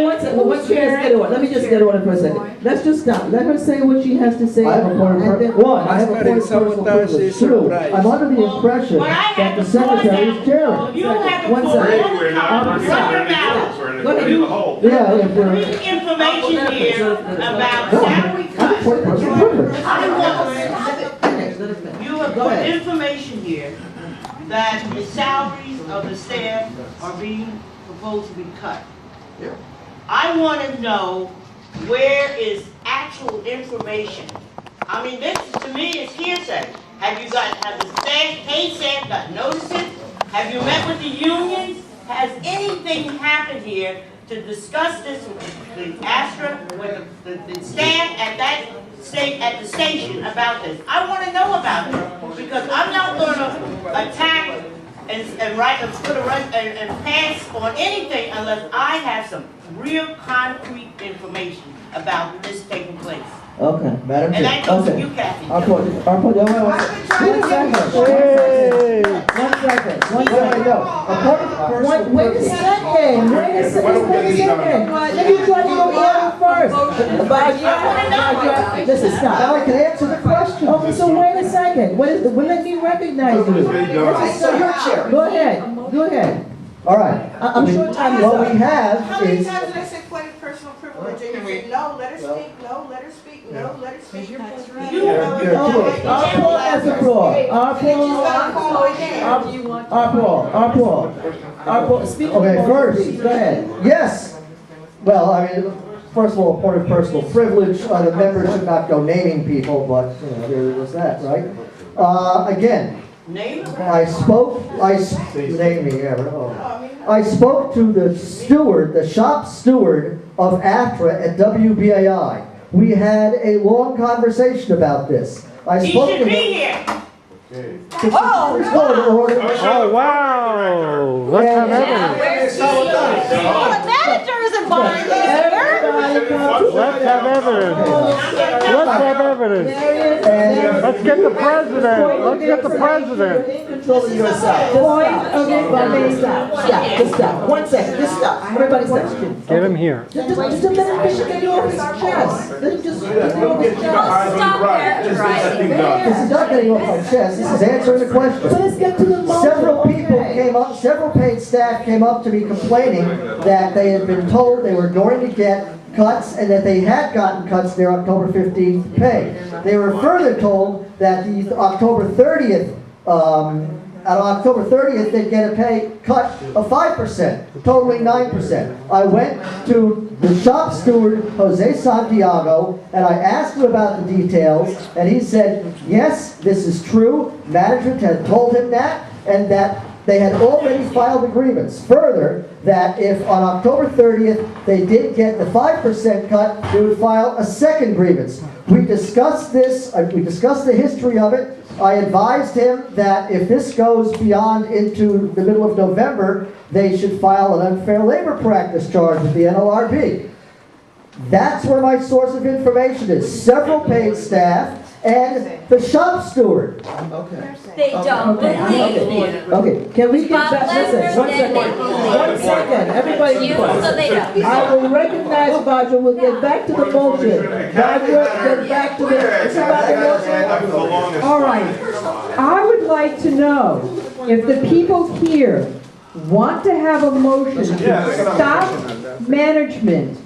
Speaker 7: one second,
Speaker 15: let me just get order for a second. Let's just stop. Let her say what she has to say.
Speaker 3: I have a point of one, I have a point of personal privilege. Two, I'm under the impression that the secretary is chairing.
Speaker 10: You have
Speaker 15: One second.
Speaker 16: We're not running out. We're in the hole.
Speaker 3: Yeah, if we're.
Speaker 10: Bring information here about salary
Speaker 3: I have a point of personal privilege.
Speaker 10: You have put information here that the salaries of the staff are being proposed to be cut. I want to know where is actual information. I mean, this to me is hearsay. Have the paid staff got notices? Have you met with the unions? Has anything happened here to discuss this with the ASTRA, with the staff at the station about this? I want to know about it because I'm not going to attack and pass on anything unless I have some real concrete information about this taking place.
Speaker 15: Okay, Madam
Speaker 10: And that
Speaker 15: Chair.
Speaker 10: goes to
Speaker 15: Okay.
Speaker 10: you, Kathy.
Speaker 15: One second. second. Wait a second. Let me try to go order first. Baja, listen, stop. Now I can answer the question. Okay, so wait a second. Let me recognize you.
Speaker 6: So your chair.
Speaker 15: Go ahead. All right. I'm sure time is up. What we have
Speaker 7: How many
Speaker 15: is.
Speaker 7: times did I say point of personal privilege, and you say, no, let her speak, no, let her speak, no, let her speak?
Speaker 15: You're Our Paul has the floor. Our Paul, speak. Okay, first, go ahead. Yes. Well, I mean, first of all, point of personal privilege, the members should not go naming people, but, there was that, right? Again, I spoke to the steward, the shop steward of AFTRA at WBAI. We had a long conversation about this.
Speaker 10: He should be here.
Speaker 14: Oh, wow. Let's have evidence.
Speaker 7: Well, the manager isn't buying it.
Speaker 14: Let's have evidence. Let's have evidence. Let's get the president. Let's get the president.
Speaker 15: Control of yourself. Just stop. 1 second. Just stop. Everybody stop.
Speaker 14: Get him here.
Speaker 15: Just let him get it off his chest. Let him just get it off his chest. This is not getting off my chest. This is answering the question. So let's get to the moment. Several paid staff came up to me complaining that they had been told they were going to get cuts and that they had gotten cuts their October 15th pay. They were further told that the October 30th, on October 30th, they'd get a pay cut of 5%, totaling 9%. I went to the shop steward, Jose Santiago, and I asked him about the details, and he said, yes, this is true. Management had told him that, and that they had already filed agreements. Further, that if on October 30th they did get the 5% cut, they would file a second grievance. We discussed this, we discussed the history of it. I advised him that if this goes beyond into the middle of November, they should file an unfair labor practice charge with the NLRB. That's where my source of information is. Several paid staff and the shop steward.
Speaker 6: Okay.
Speaker 19: They don't believe you.
Speaker 15: Okay, can we get back? Listen, 1 second. 1 second. Everybody be quiet. I will recognize Badger. We'll get back to the motion. Badger, get back to the. It's about the motion.
Speaker 18: All right. I would like to know if the people here want to have a motion to stop management,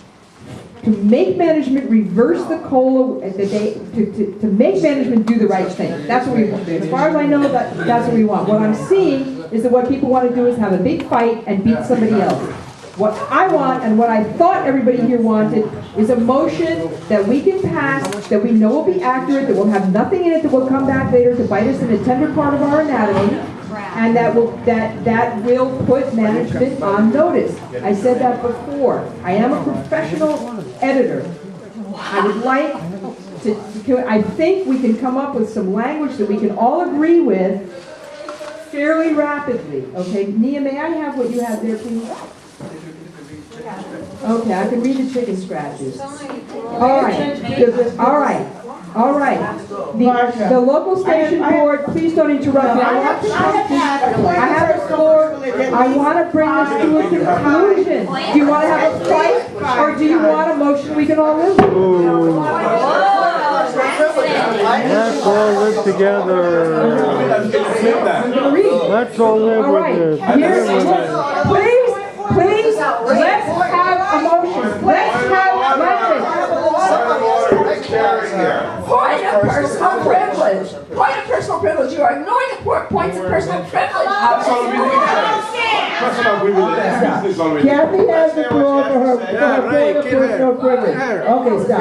Speaker 18: to make management reverse the COLA, to make management do the right thing. That's what we want. As far as I know, that's what we want. What I'm seeing is that what people want to do is have a big fight and beat somebody else. What I want, and what I thought everybody here wanted, is a motion that we can pass, that we know will be accurate, that will have nothing in it that will come back later to bite us in a tender part of our anatomy, and that will put management on notice. I said that before. I am a professional editor. I would like to, I think we can come up with some language that we can all agree with fairly rapidly. Okay, Nia, may I have what you have there, please? Okay, I can read the chicken scratches. All right. All right. All right. The local station board, please don't interrupt me. I have the floor. I want to bring this to a conclusion. Do you want to have a fight, or do you want a motion we can all live with?
Speaker 14: Let's all live together. Let's all live with it.
Speaker 18: Please, let's have a motion. Let's have
Speaker 12: Point of personal privilege. Point of personal privilege. You are ignoring important points of personal privilege.
Speaker 15: Kathy has the floor for her point of personal privilege. Okay, stop.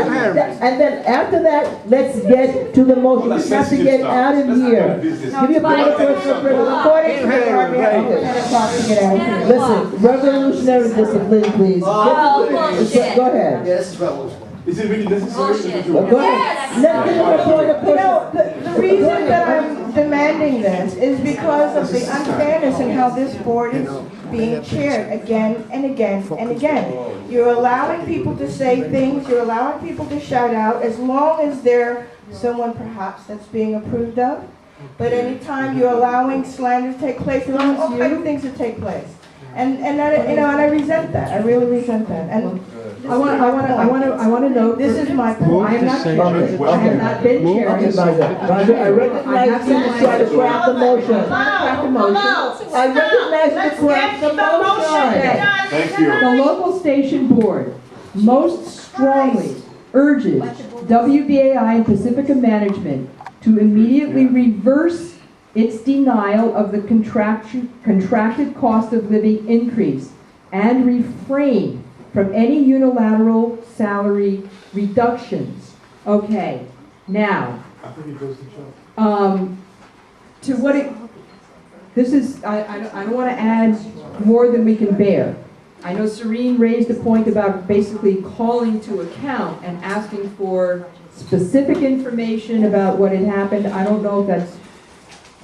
Speaker 15: And then after that, let's get to the motion. We have to get out of here. Give me a point of personal privilege. According to the army, we have 10 o'clock to get out of here. Listen, revolutionary discipline, please. Go ahead.
Speaker 11: Yes, revolutionary. Is it really necessary?
Speaker 15: Go ahead. Let's give him a point of personal.
Speaker 7: The reason that I'm demanding this is because of the unfairness in how this board is being chaired again and again and again. You're allowing people to say things, you're allowing people to shout out, as long as they're someone perhaps that's being approved of. But anytime you're allowing slander to take place, you're allowing all kinds of things to take place. And I resent that. I really resent that. And
Speaker 13: I want to note.
Speaker 7: this is my point.
Speaker 13: I am not chairing.
Speaker 3: Okay.
Speaker 13: I have not been chairing.
Speaker 3: I recognize you to try to craft the motion. I recognize you to craft the motion.
Speaker 11: Thank you.
Speaker 13: The local station board most strongly urges WBAI and Pacifica Management to immediately reverse its denial of the contracted cost of living increase and refrain from any unilateral salary reductions. Okay, now,
Speaker 11: I think it goes to show.
Speaker 13: to what it, this is, I don't want to add more than we can bear. I know Serene raised a point about basically calling to account and asking for specific information about what had happened. I don't know if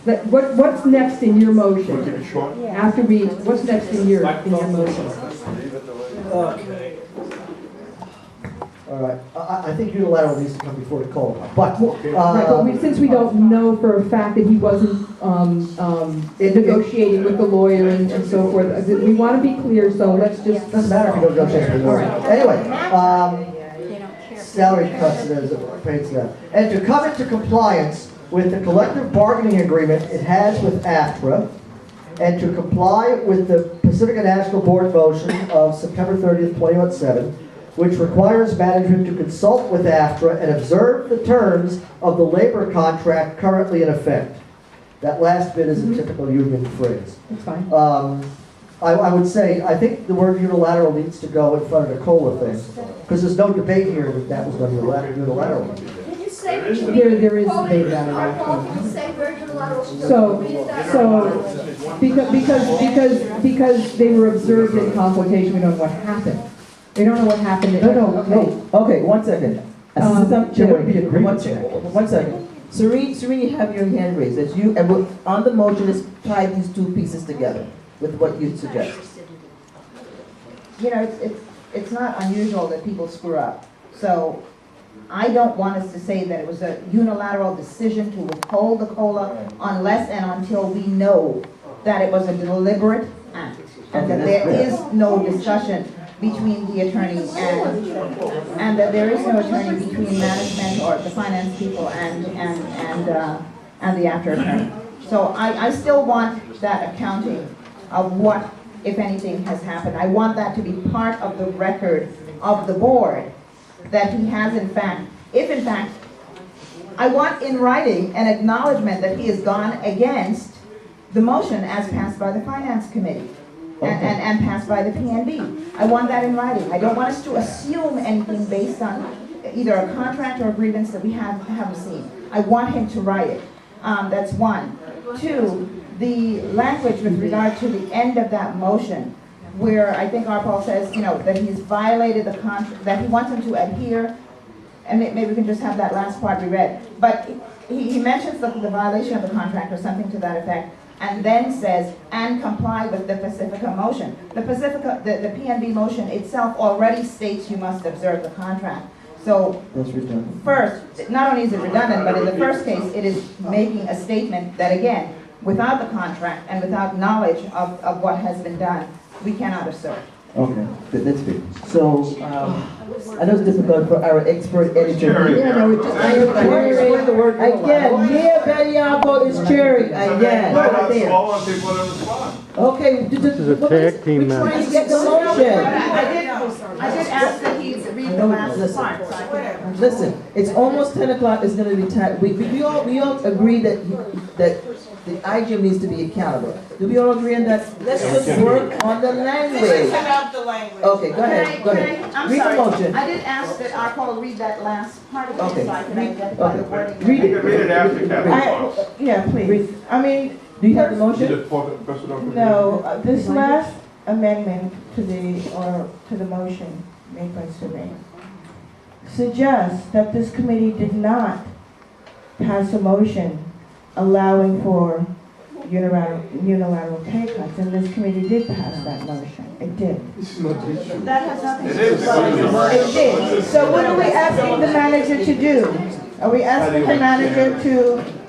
Speaker 13: that's, what's next in your motion?
Speaker 11: Keep it short.
Speaker 13: After we, what's next in your motion?
Speaker 3: All right, I think unilateral needs to come before the COLA, but.
Speaker 13: Right, but since we don't know for a fact that he wasn't negotiating with the lawyer and so forth, we want to be clear, so let's just.
Speaker 3: Doesn't matter if you don't negotiate with the lawyer.
Speaker 13: All right.
Speaker 3: Anyway, salary cuts as it pertains to that. And to come into compliance with the collective bargaining agreement it has with AFTRA, and to comply with the Pacifica National Board motion of September 30th, 2017, which requires management to consult with AFTRA and observe the terms of the labor contract currently in effect. That last bit is a typical union phrase.
Speaker 13: That's fine.
Speaker 3: I would say, I think the word unilateral needs to go in front of the COLA thing, because there's no debate here that that was done unilateral.
Speaker 12: Can you say?
Speaker 13: There is debate about it.
Speaker 12: Can you say where unilateral?
Speaker 13: Because they were observed in consultation, we don't know what happened. We don't know what happened.
Speaker 15: No. Okay, one second. Assistant
Speaker 3: There would be
Speaker 15: Chair,
Speaker 3: agreement.
Speaker 15: one second. Serene, you have your hand raised. That's you, and on the motion, let's tie these two pieces together with what you suggest.
Speaker 9: You know, it's not unusual that people screw up. So I don't want us to say that it was a unilateral decision to withhold the COLA unless and until we know that it was a deliberate act and that there is no discussion between the attorney and that there is no attorney between management or the finance people and the after attorney. So I still want that accounting of what, if anything, has happened. I want that to be part of the record of the board, that he has in fact, if in fact, I want in writing an acknowledgement that he has gone against the motion as passed by the finance committee. And passed by the PNB. I want that in writing. I don't want us to assume anything based on either a contract or a grievance that we haven't seen. I want him to write it. That's one. Two, the language with regard to the end of that motion, where I think Arpaul says, you know, that he's violated the contract, that he wants him to adhere, and maybe we can just have that last part reread. But he mentions the violation of the contract or something to that effect, and then says, and comply with the Pacifica motion. The PNB motion itself already states you must observe the contract. So,
Speaker 15: that's redundant.
Speaker 9: First, not only is it redundant, but in the first case, it is making a statement that, again, without the contract and without knowledge of what has been done, we cannot assert.
Speaker 15: Okay, that's good. So, I know it's difficult for our expert editor.
Speaker 3: Yeah, no, it's just, again, yeah, Betty Albo is chairing, again. Okay,
Speaker 14: This is a tag team
Speaker 3: we're trying
Speaker 14: match.
Speaker 3: to get the motion.
Speaker 2: I did ask that he read the last part, so I could.
Speaker 15: Listen, it's almost 10 o'clock, it's gonna be time, we all agree that the IGM needs to be accountable. Do we all agree on that? Let's just work on the language.
Speaker 2: This is about the language.
Speaker 15: Okay, go ahead.
Speaker 2: I'm
Speaker 15: Read the
Speaker 2: sorry.
Speaker 15: motion.
Speaker 2: I did ask that Arpaul read that last part of it,
Speaker 15: Okay.
Speaker 2: so I can identify the wording.
Speaker 15: Read
Speaker 16: You can read it after Kevin.
Speaker 7: Yeah, please. I mean,
Speaker 15: Do you have the
Speaker 11: Need
Speaker 15: motion?
Speaker 11: a person.
Speaker 7: no, this last amendment to the motion made by Serene suggests that this committee did not pass a motion allowing for unilateral pay cuts, and this committee did pass that motion. It did.
Speaker 11: This is not the issue.
Speaker 2: That has nothing to
Speaker 11: It
Speaker 2: do
Speaker 11: is.
Speaker 2: with
Speaker 7: It did. So what are we asking the manager to do? Are we asking the manager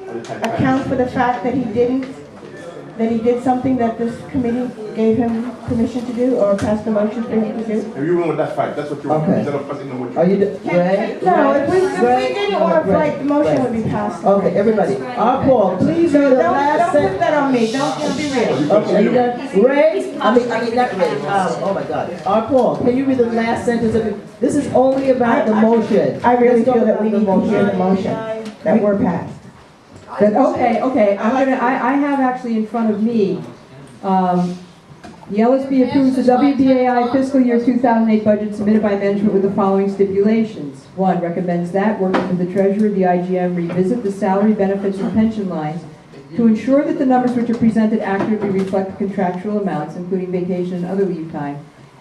Speaker 7: account for the fact that he did something that this committee gave him permission to do, or passed a motion for him to do?
Speaker 11: And you went with that fact, that's what you want,
Speaker 15: Okay.
Speaker 11: instead of passing the motion.
Speaker 15: Are you, Ray?
Speaker 7: No, if we
Speaker 15: Ray?
Speaker 7: didn't order flight, the motion
Speaker 15: Ray.
Speaker 7: would be passed.
Speaker 15: Okay, everybody, Paul, please read the last
Speaker 7: Don't
Speaker 15: sentence.
Speaker 7: put that on me, don't be real.
Speaker 15: Okay, are you done? Ray, I mean, not Ray, oh my God. Paul, can you read the last sentence of it? This is only about the motion.
Speaker 7: I really
Speaker 15: Let's talk
Speaker 7: feel that
Speaker 15: about
Speaker 7: we
Speaker 15: the
Speaker 7: need to hear the motion that we're passed.
Speaker 13: Okay, I have actually in front of me, the LSB approves the WBAI fiscal year 2008 budget submitted by management with the following stipulations. 1, recommends that, working with the treasurer, the IGM, revisit the salary, benefits, and pension lines to ensure that the numbers which are presented accurately reflect the contractual amounts, including vacation and other leave time,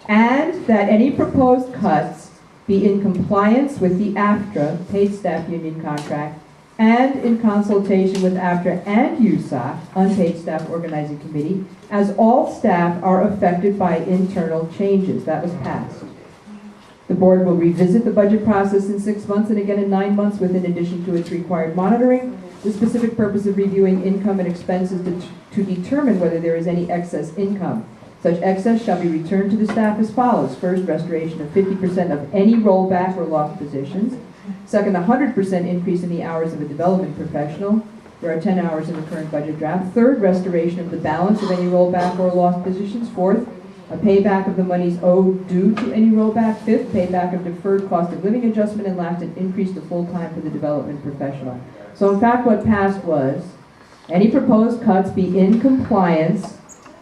Speaker 13: and that any proposed cuts be in compliance with the AFTRA, paid staff union contract, and in consultation with AFTRA and USOC, unpaid staff organizing committee, as all staff are affected by internal changes. That was passed. The board will revisit the budget process in 6 months and again in 9 months with, in addition to its required monitoring, the specific purpose of reviewing income and expenses to determine whether there is any excess income. Such excess shall be returned to the staff as follows. First, restoration of 50% of any rollback or lost positions. Second, 100% increase in the hours of a development professional. There are 10 hours in the current budget draft. Third, restoration of the balance of any rollback or lost positions. Fourth, a payback of the monies owed due to any rollback. Fifth, payback of deferred cost of living adjustment. And last, an increase to full-time for the development professional. So in fact, what passed was, any proposed cuts be in compliance,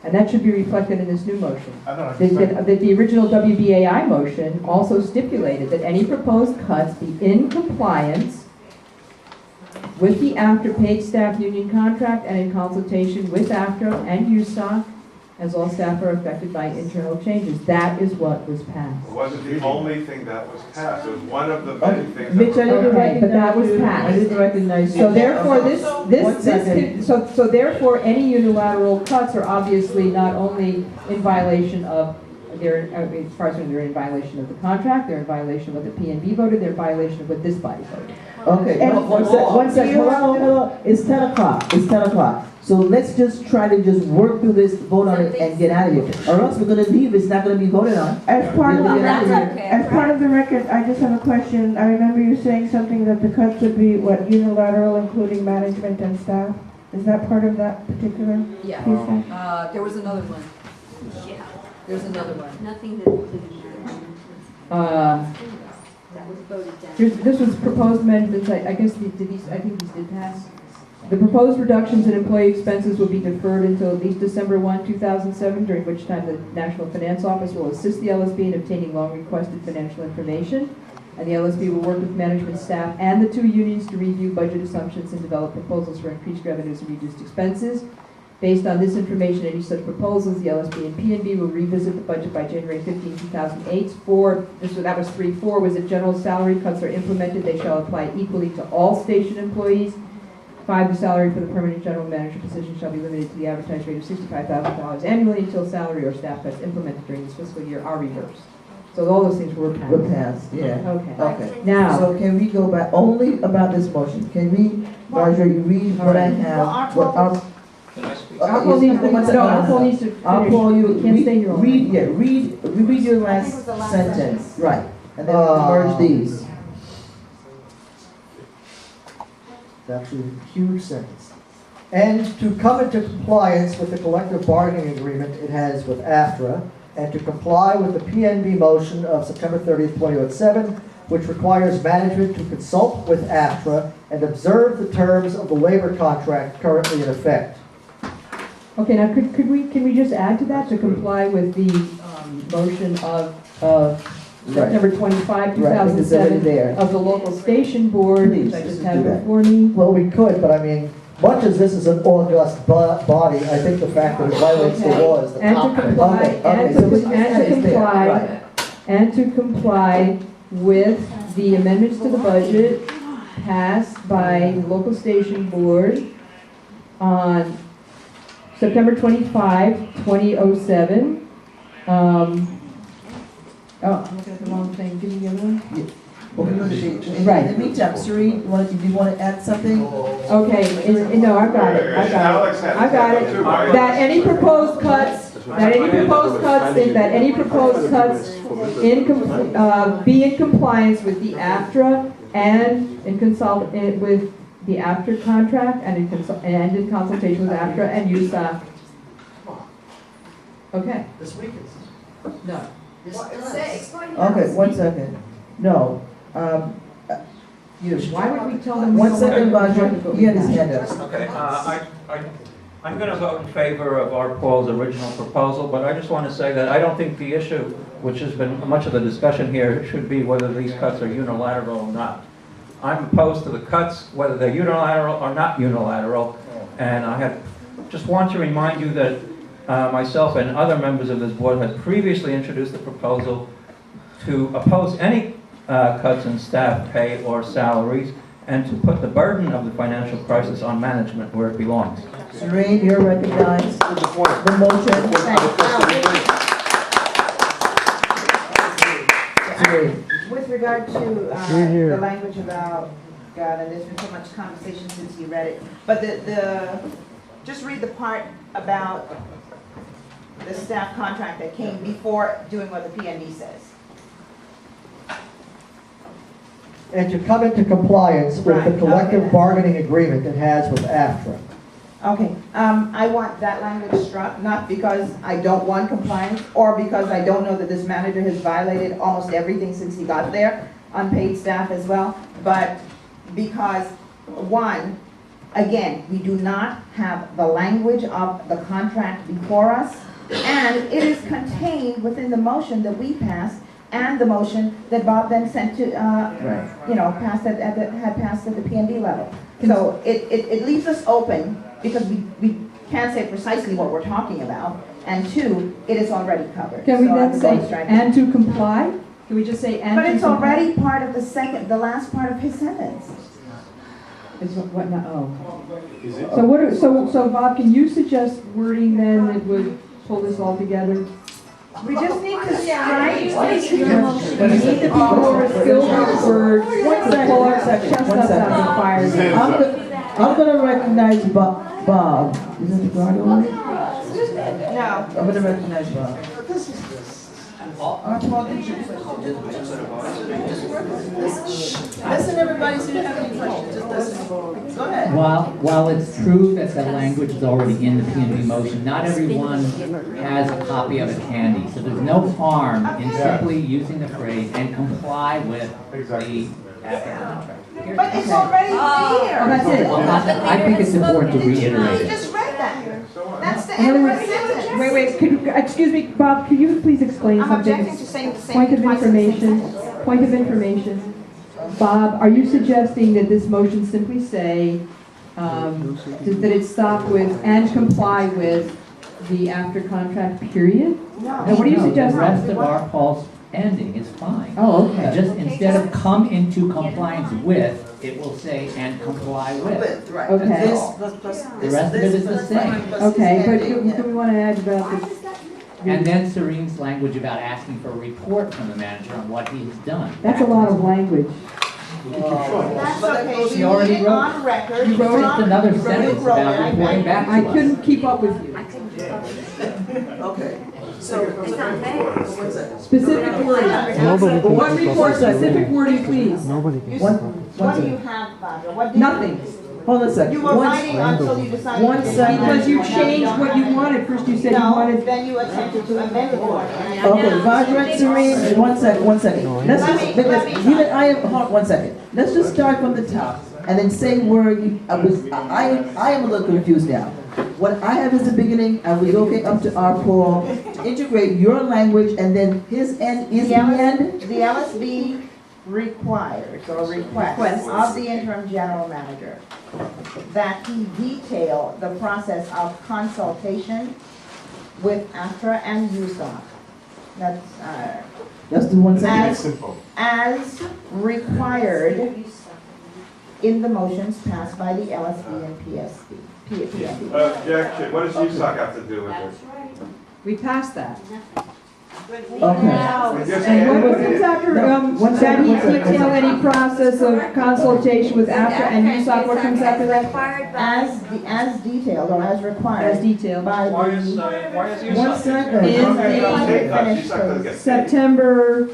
Speaker 13: and that should be reflected in this new motion. The original WBAI motion also stipulated that any proposed cuts be in compliance with the AFTRA paid staff union contract and in consultation with AFTRA and USOC, as all staff are affected by internal changes. That is what was passed.
Speaker 16: It wasn't the only thing that was passed, it was one of the many things.
Speaker 15: Mitch, I didn't
Speaker 13: Okay, but that was passed.
Speaker 15: I didn't recognize you.
Speaker 13: So therefore, so therefore, any unilateral cuts are obviously not only in violation of, as far as they're in violation of the contract, they're in violation of what the PNB voted, they're in violation of what this body voted.
Speaker 15: Okay, one second, hold on. It's 10 o'clock, it's 10 o'clock. So let's just try to just work through this, vote on it, and get out of here. Or else we're gonna leave, it's not gonna be voted on.
Speaker 7: As part of the record, I just have a question. I remember you saying something that the cuts would be, what, unilateral, including management and staff? Is that part of that particular piece?
Speaker 2: Yeah, there was another one.
Speaker 19: Yeah.
Speaker 2: There's another one.
Speaker 19: Nothing that was voted down.
Speaker 13: This was proposed amendments, I guess, I think these did pass. The proposed reductions in employee expenses will be deferred until at least December 1, 2007, during which time the National Finance Office will assist the LSB in obtaining long-requested financial information. And the LSB will work with management staff and the 2 unions to review budget assumptions and develop proposals for increased revenues and reduced expenses. Based on this information and any such proposals, the LSB and PNB will revisit the budget by January 15, 2008. That was 3. 4 was that general salary cuts are implemented. They shall apply equally to all station employees. 5, the salary for the permanent general manager position shall be limited to the advertised rate of $65,000 annually until salary or staff cuts implemented during this fiscal year are reversed. So all those things were passed.
Speaker 15: We're passed, yeah.
Speaker 13: Okay. Now.
Speaker 15: So can we go back, only about this motion, can we, Marjorie, you read what I have, what our...
Speaker 13: Paul needs to finish.
Speaker 15: You
Speaker 13: can't stay here all night.
Speaker 15: read your last sentence, right, and then we'll merge these.
Speaker 3: That's a huge sentence. And to come into compliance with the collective bargaining agreement it has with AFTRA, and to comply with the PNB motion of September 30th, 2007, which requires management to consult with AFTRA and observe the terms of the labor contract currently in effect.
Speaker 13: Okay, now can we just add to that to comply with the motion of September 25, 2007 of the local station board, which I just had before me?
Speaker 3: Well, we could, but I mean, much as this is an august body, I think the fact that it violates the law is the top thing.
Speaker 13: And to comply with the amendments to the budget passed by the local station board on September 25, 2007. Oh, I'm looking at the wrong thing. Give me the other one.
Speaker 15: Right. In the meantime, Serene, do you want to add something?
Speaker 13: Okay, no, I've got it, I've got it. I've got it. That any proposed cuts, be in compliance with the AFTRA and with the AFTRA contract and in consultation with AFTRA and USAC. Okay.
Speaker 3: This week
Speaker 13: No.
Speaker 15: Okay, 1 second. No.
Speaker 13: Why would we tell them?
Speaker 15: 1 second, Roger. He had his hand up.
Speaker 5: Okay, I'm going to vote in favor of our Paul's original proposal, but I just want to say that I don't think the issue, which has been much of the discussion here, should be whether these cuts are unilateral or not. I'm opposed to the cuts, whether they're unilateral or not unilateral, and I just want to remind you that myself and other members of this board have previously introduced a proposal to oppose any cuts in staff pay or salaries, and to put the burden of the financial crisis on management where it belongs.
Speaker 15: Serene, you're recognized. The motion. Serene.
Speaker 9: With regard to the language about God, and there's been so much conversation since you read it, but just read the part about the staff contract that came before doing what the PND says.
Speaker 3: And to come into compliance with the collective bargaining agreement it has with AFTRA.
Speaker 9: Okay, I want that language struck, not because I don't want compliance or because I don't know that this manager has violated almost everything since he got there, unpaid staff as well, but because, one, again, we do not have the language of the contract before us, and it is contained within the motion that we passed and the motion that Bob then sent to, passed had passed at the PND level. So it leaves us open because we can't say precisely what we're talking about, and two, it is already covered.
Speaker 13: Can we
Speaker 9: So
Speaker 13: then
Speaker 9: I'm
Speaker 13: say,
Speaker 9: going to strike
Speaker 13: and
Speaker 9: it.
Speaker 13: to comply? Can we just say, and to comply?
Speaker 9: But it's already part of the last part of his sentence.
Speaker 13: Is what now? Oh. So Bob, can you suggest wording then that would pull this all together?
Speaker 9: We just need to strike.
Speaker 13: We need the people who are skilled with words to pull our chestnuts out of the fire.
Speaker 15: I'm going to recognize Bob. Is it the guard over?
Speaker 9: No.
Speaker 15: I'm going to recognize Bob.
Speaker 6: Listen, everybody, so you have any questions, just listen. Go ahead.
Speaker 8: While it's true that the language is already in the PNB motion, not everyone has a copy of it handy. So there's no harm in simply using the phrase and comply with the contract.
Speaker 9: But it's already there.
Speaker 8: Oh, that's it. I think it's important to reiterate
Speaker 9: You
Speaker 8: it.
Speaker 9: just read that. That's the end of the sentence.
Speaker 13: Wait, excuse me, Bob, could you please explain
Speaker 9: I'm
Speaker 13: something?
Speaker 9: objecting to saying the same
Speaker 13: Point of
Speaker 9: twice in the same
Speaker 13: information, point of information. Bob, are you suggesting that this motion simply say, that it stop with and comply with the after contract period?
Speaker 9: No.
Speaker 13: And what are you suggesting?
Speaker 8: The rest of our Paul's ending is fine.
Speaker 13: Oh, okay.
Speaker 8: Just instead of come into compliance with, it will say and comply with.
Speaker 6: Right.
Speaker 13: Okay.
Speaker 6: This plus
Speaker 8: The rest of it is the same.
Speaker 13: Okay, but do we want to add about this?
Speaker 8: And then Serene's language about asking for a report from the manager on what he's done.
Speaker 13: That's a lot of language.
Speaker 9: That's okay.
Speaker 8: She already
Speaker 9: We need it
Speaker 8: wrote
Speaker 9: on record.
Speaker 8: You wrote just another
Speaker 9: You wrote
Speaker 8: sentence
Speaker 9: it.
Speaker 8: about reporting back to us.
Speaker 13: I couldn't keep up with you.
Speaker 6: Okay, so,
Speaker 13: Specific wording.
Speaker 14: Nobody can
Speaker 13: One
Speaker 14: keep up
Speaker 13: report,
Speaker 14: with you.
Speaker 13: specific wording, please.
Speaker 14: Nobody can.
Speaker 9: What do you have, Barbara? What do you?
Speaker 13: Nothing.
Speaker 15: Hold on a second.
Speaker 9: You were writing until you decided.
Speaker 15: One
Speaker 9: to
Speaker 15: second.
Speaker 13: Because you changed what you wanted. First you said you
Speaker 9: No,
Speaker 13: wanted.
Speaker 9: then you attempted to amend the order.
Speaker 15: Okay, Margaret, Serene, 1 second. Let's just, because even I am, hold on 1 second. Let's just start from the top and then say where you, I am a little confused now. What I have is the beginning, and we okay up to our Paul, to integrate your language, and then his end is the end?
Speaker 9: The LSB requires or requests of the interim general manager that he detail the process of consultation with AFTRA and USOC. That's,
Speaker 15: Just do 1 second.
Speaker 9: as required in the motions passed by the LSB and PSB.
Speaker 16: Objection, what does USAC have to do with it?
Speaker 13: We passed that.
Speaker 15: Okay.
Speaker 13: And what comes after, that detail any process of consultation with AFTRA and USOC, what comes after that?
Speaker 9: As detailed or as required.
Speaker 13: As detailed.
Speaker 9: By
Speaker 5: Why is
Speaker 9: the,
Speaker 5: USOC?
Speaker 13: In the September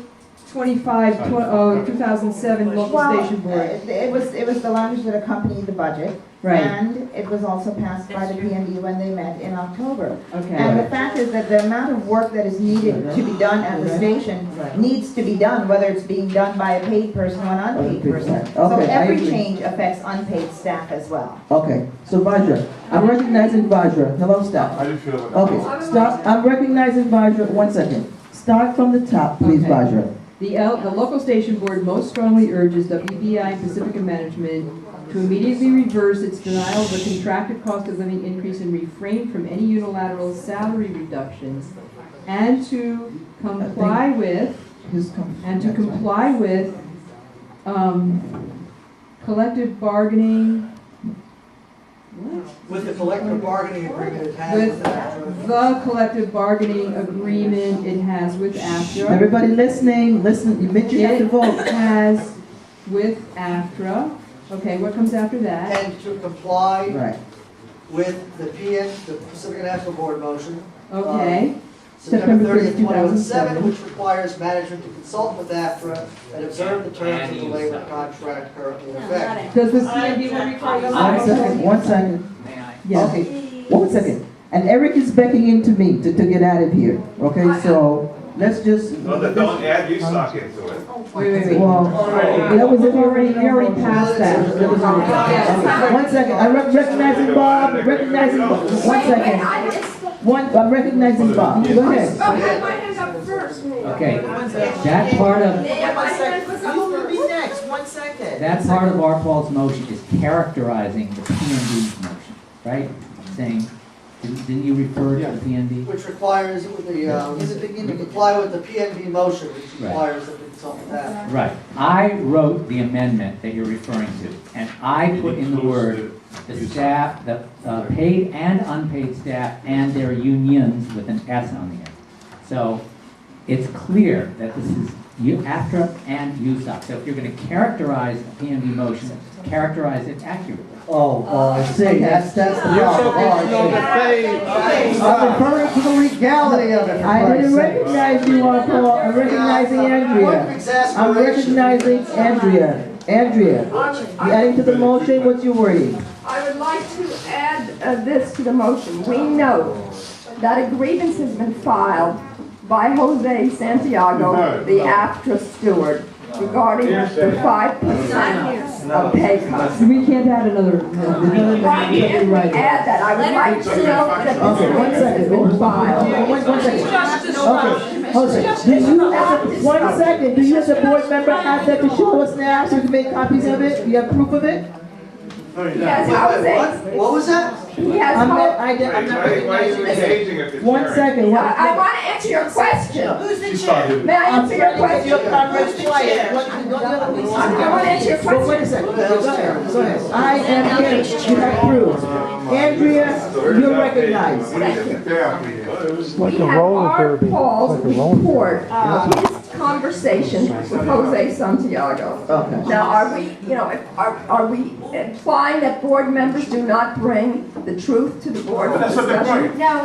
Speaker 13: 2007 local station board.
Speaker 9: It was the language that accompanied the budget.
Speaker 13: Right.
Speaker 9: And it was also passed by the PND when they met in October.
Speaker 13: Okay.
Speaker 9: And the fact is that the amount of work that is needed to be done at the station needs to be done, whether it's being done by a paid person or an unpaid person. So
Speaker 15: Okay, I
Speaker 9: every
Speaker 15: agree.
Speaker 9: change affects unpaid staff as well.
Speaker 15: Okay, so Vajra, I'm recognizing Vajra. Hello, staff.
Speaker 11: I didn't feel it.
Speaker 15: Okay, stop, I'm recognizing Vajra, 1 second. Start from the top, please,
Speaker 13: Okay.
Speaker 15: Vajra.
Speaker 13: The local station board most strongly urges WBAI and Pacifica Management to immediately reverse its denial of the contracted cost of living increase and refrain from any unilateral salary reductions, and to comply with collective bargaining.
Speaker 3: With the collective bargaining agreement it has
Speaker 13: With the collective bargaining agreement it has with AFTRA.
Speaker 15: Everybody listening, listen, you mentioned you have to vote.
Speaker 13: It has with AFTRA. Okay, what comes after that?
Speaker 3: And to comply
Speaker 15: Right.
Speaker 3: with the the Pacific National Board motion.
Speaker 13: Okay.
Speaker 3: September 30th,
Speaker 13: 2007,
Speaker 3: 2007, which requires management to consult with AFTRA and observe the terms of the labor contract currently in effect.
Speaker 13: Does the CMB one require that?
Speaker 15: 1 second, 1 second.
Speaker 13: Yes.
Speaker 15: Okay, 1 second. And Eric is beckoning to me to get out of here, okay? So, let's just.
Speaker 16: Well, then don't add USOC into it.
Speaker 13: Wait.
Speaker 15: Well,
Speaker 13: That was, we already passed that.
Speaker 15: 1 second, I'm recognizing Bob, recognizing Bob. 1 second. I'm recognizing Bob. Go ahead.
Speaker 8: Okay, that part of,
Speaker 6: You will be next, 1 second.
Speaker 8: that part of our Paul's motion is characterizing the PND's motion, right? Saying, didn't you refer to the PND?
Speaker 3: Which requires to comply with the PNV motion, which requires them to consult with AFTRA.
Speaker 8: Right. I wrote the amendment that you're referring to, and I put in the word, the staff, the paid and unpaid staff and their unions with an S on the end. So it's clear that this is AFTRA and USOC. So if you're going to characterize the PND motion, characterize it accurately.
Speaker 3: I see.
Speaker 15: Okay.
Speaker 3: That's the problem.
Speaker 15: Okay.
Speaker 3: I'm referring to the legality of it.
Speaker 15: I didn't recognize you, Paul. I'm recognizing Andrea. I'm recognizing Andrea. Andrea, you adding to the motion? What's your wording?
Speaker 12: I would like to add this to the motion. We know that a grievance has been filed by Jose Santiago, the AFTRA steward, regarding the 5% of pay cuts.
Speaker 13: We can't add another.
Speaker 12: Add that. I would like to know that this
Speaker 15: Okay, 1 second.
Speaker 12: has been filed.
Speaker 15: 1 second. Okay, Jose, do you as 1 second, do you as a board member have that to show us now so we can make copies of it? Do you have proof of it?
Speaker 12: Yes, Jose.
Speaker 3: What was that?
Speaker 12: He has
Speaker 15: I'm
Speaker 12: hope.
Speaker 15: not
Speaker 16: Why are you engaging if it's
Speaker 15: 1 second.
Speaker 12: I want to answer your question.
Speaker 6: Who's the chair?
Speaker 12: May I answer your question?
Speaker 3: Who's the chair?
Speaker 12: I want to answer your question.
Speaker 15: Wait a second. Go ahead. I am Kate. You have proof. Andrea, you're recognized.
Speaker 12: We have our Paul's report, his conversation with Jose Santiago.
Speaker 15: Okay.
Speaker 12: Now, are we, are we implying that board members do not bring the truth to the board for discussion?
Speaker 19: No,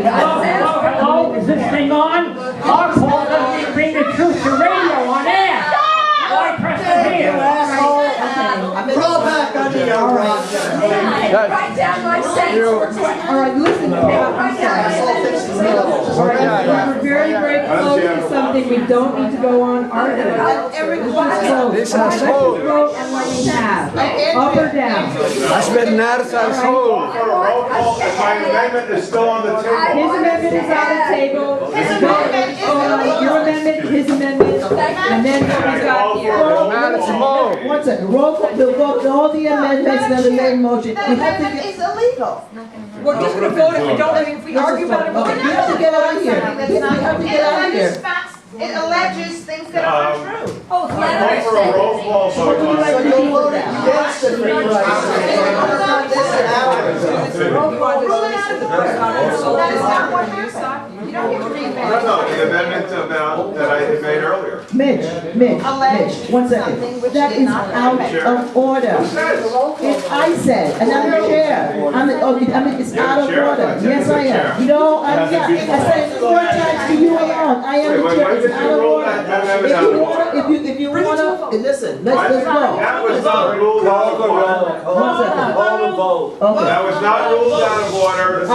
Speaker 1: Hello, is this thing on? Our Paul doesn't even bring the truth to radio on air. Why press it here?
Speaker 3: Throw back under your rock.
Speaker 12: Write down my sentence.
Speaker 13: All right, listen.
Speaker 12: Write down.
Speaker 13: We're very close to something. We don't need to go on arguing. This is vote and what we have. Up or down?
Speaker 16: If my amendment is still on the table.
Speaker 13: His amendment is on the table. Your amendment, his amendment, and then what we got here.
Speaker 15: 1 second. Roll call. We'll vote all the amendments and the main motion. We have to get.
Speaker 6: It's illegal.
Speaker 2: We're just gonna vote if we don't, if we argue about it.
Speaker 15: Okay, we have to get out of here. We have to get out of here.
Speaker 4: It alleges things that are untrue.
Speaker 19: Oh,
Speaker 16: I call for a roll call vote on
Speaker 3: So
Speaker 16: this.
Speaker 3: you voted against the free pricing.
Speaker 4: Rule it out of order. That is not what happened. You don't get to read that.
Speaker 16: No, the amendment about, that I had made earlier.
Speaker 15: Mitch, one second. That is out of order. If I said, and I'm the chair, it's out of order. Yes, I am. No, I'm not. I said 4 times to you alone. I am the chair. It's out of order. If you wanna, listen, let's go.
Speaker 16: That was not ruled out of order.
Speaker 15: Okay.
Speaker 16: That was not ruled out of order.
Speaker 15: I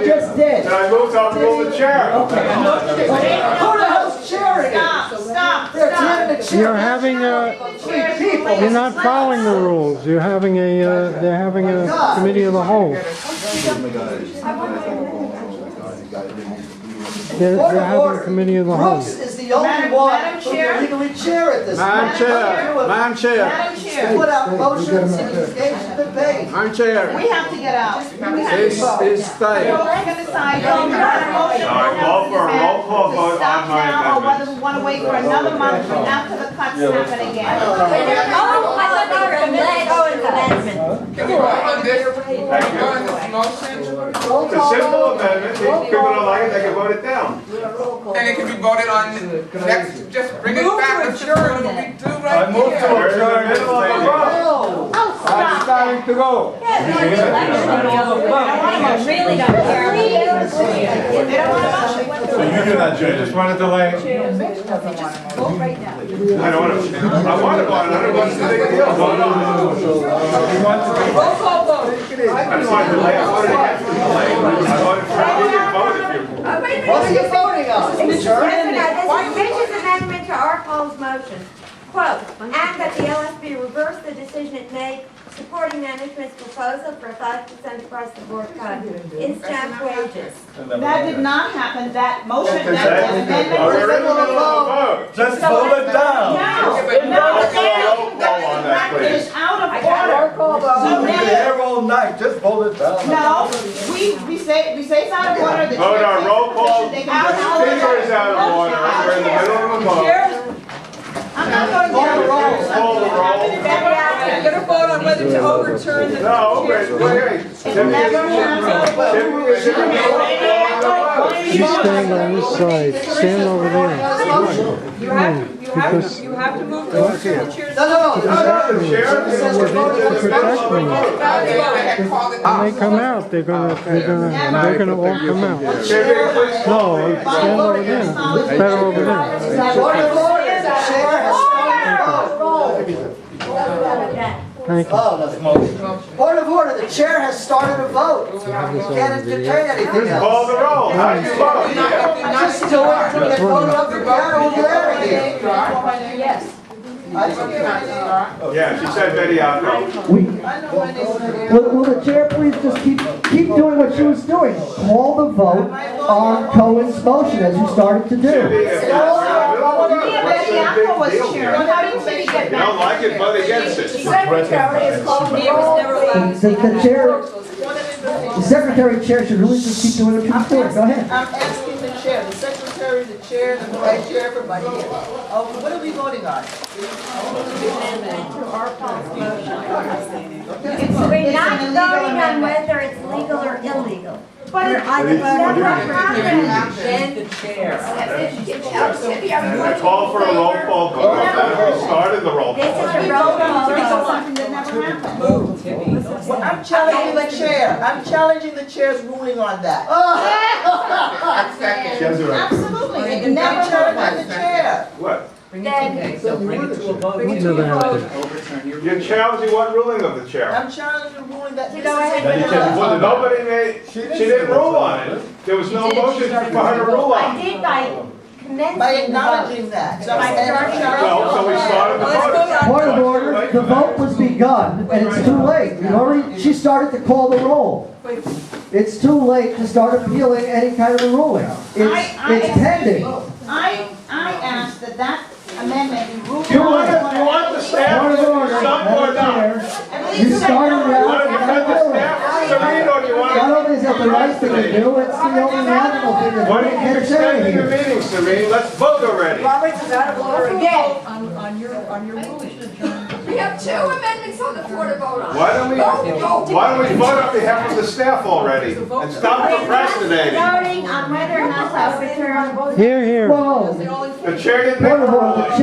Speaker 15: just did.
Speaker 16: And I moved to overrule the chair.
Speaker 3: Who the hell's chairing it?
Speaker 4: Stop.
Speaker 14: You're having you're not following the rules. You're having they're having a committee of the whole. They're having a committee of the whole.
Speaker 3: Brooks is the only one who can legally chair at this.
Speaker 14: Madam Chair.
Speaker 3: Put out motions and engage in debate.
Speaker 14: Madam Chair.
Speaker 4: We have to get out.
Speaker 14: It's
Speaker 4: We're going to decide whether we want a motion.
Speaker 16: I call for a roll call vote on my
Speaker 4: Now, or whether
Speaker 16: amendment.
Speaker 4: we want to wait for another month after the cuts happen again.
Speaker 19: Oh, I thought you were amending Owen's amendment.
Speaker 17: Can we vote on this?
Speaker 16: Thank you.
Speaker 17: Vote on this motion?
Speaker 16: It's a simple amendment. If people don't like it, they can vote it down.
Speaker 17: And it can be voted on next, just bring it back and adjourn what we do right
Speaker 16: I move to
Speaker 17: here.
Speaker 16: adjourn this thing.
Speaker 14: I'm starting to go.
Speaker 19: Really don't care.
Speaker 16: So you do not, Jay, just want to delay?
Speaker 19: Vote right now.
Speaker 16: I don't want to, I want to vote, I don't want to big deal. Vote on. You want to?
Speaker 13: Roll call vote.
Speaker 16: I just want to delay, I voted against the delay. I voted for immediate vote if you.
Speaker 3: What are you voting on?
Speaker 19: This is Mitch's amendment to our Paul's motion. Quote, and that the LSB reverse the decision it made supporting management's proposal for a 5% across the board cut in staff wages.
Speaker 4: That did not happen. That motion, that amendment
Speaker 16: We're
Speaker 4: was
Speaker 16: in the middle of a vote.
Speaker 4: Just vote it down. No, it is out of order. So then,
Speaker 20: all night, just vote it down.
Speaker 4: no, we say it's out of order. The
Speaker 16: Vote
Speaker 4: chair
Speaker 16: on
Speaker 4: makes
Speaker 16: roll
Speaker 4: the
Speaker 16: call.
Speaker 4: decision. They
Speaker 16: The
Speaker 4: can vote out of
Speaker 16: speaker is out of order. We're in the middle of a vote.
Speaker 4: I'm not going down the roll.
Speaker 16: Call the roll.
Speaker 13: You're gonna vote on whether to overturn the.
Speaker 16: No, wait.
Speaker 14: You stand on this side. Stand over there.
Speaker 13: You have to move to overturn the chair's.
Speaker 3: No.
Speaker 14: When they come out, they're gonna all come out. No, stand over there. It's better over there.
Speaker 3: Point of order. The chair has started a vote.
Speaker 14: Thank you.
Speaker 3: Point of order. The chair has started a vote. You can't entertain anything else.
Speaker 16: Call the roll. How do you vote?
Speaker 3: Just do it until they vote up and down or there again.
Speaker 19: Yes.
Speaker 16: Yeah, she said Betty Alco.
Speaker 3: Will the chair please just keep doing what she was doing? Call the vote on Cohen's motion as you started to do.
Speaker 4: Betty Alco was chair. How did Betty get
Speaker 16: You don't like it, vote against it.
Speaker 19: Secretary is called the
Speaker 3: The secretary and chair should really just keep doing what she was doing. Go ahead.
Speaker 6: I'm asking the chair, the secretary, the chair, the vice chair, everybody here. What are we voting on?
Speaker 19: We're not voting on whether it's legal or illegal. But
Speaker 16: The
Speaker 19: chair.
Speaker 16: I call for a roll call vote. We started the roll
Speaker 19: This
Speaker 16: call.
Speaker 19: is a roll call vote.
Speaker 4: something that never happened.
Speaker 6: Well, I'm challenging the chair. I'm challenging the chair's ruling on that.
Speaker 16: She has it right.
Speaker 4: Absolutely. It
Speaker 6: I'm
Speaker 4: never
Speaker 6: challenging the chair.
Speaker 16: What?
Speaker 8: Okay, so bring it to a vote.
Speaker 14: Bring it to a vote.
Speaker 8: Overturn your.
Speaker 16: You're challenging what ruling of the chair?
Speaker 6: I'm challenging the ruling that this is.
Speaker 16: Well, nobody made, she didn't rule on it. There was no motion for her to rule on
Speaker 19: I
Speaker 16: it.
Speaker 19: did by commencing.
Speaker 6: By acknowledging that. So I'm saying I'm
Speaker 16: No,
Speaker 6: challenging.
Speaker 16: so we started the vote.
Speaker 3: Point of order, the vote was begun, and it's too late. She started to call the roll. It's too late to start appealing any kind of a ruling. It's pending.
Speaker 4: I asked that amendment be ruled on.
Speaker 16: You want the staff to do something or not?
Speaker 3: You started
Speaker 16: You want to defend the staff, Serene, or do you want to?
Speaker 3: only is it the right thing to do, it's the only logical thing to do.
Speaker 16: Why don't you extend the meeting, Serene? Let's vote already.
Speaker 2: Robert's out of order again. On your ruling.
Speaker 12: We have 2 amendments on the floor to vote on.
Speaker 16: Why don't we vote on behalf of the staff already and stop procrastinating?
Speaker 19: Voting on whether or not to overturn.
Speaker 14: Here, here.
Speaker 3: Whoa.
Speaker 16: The chair didn't make a roll.
Speaker 3: The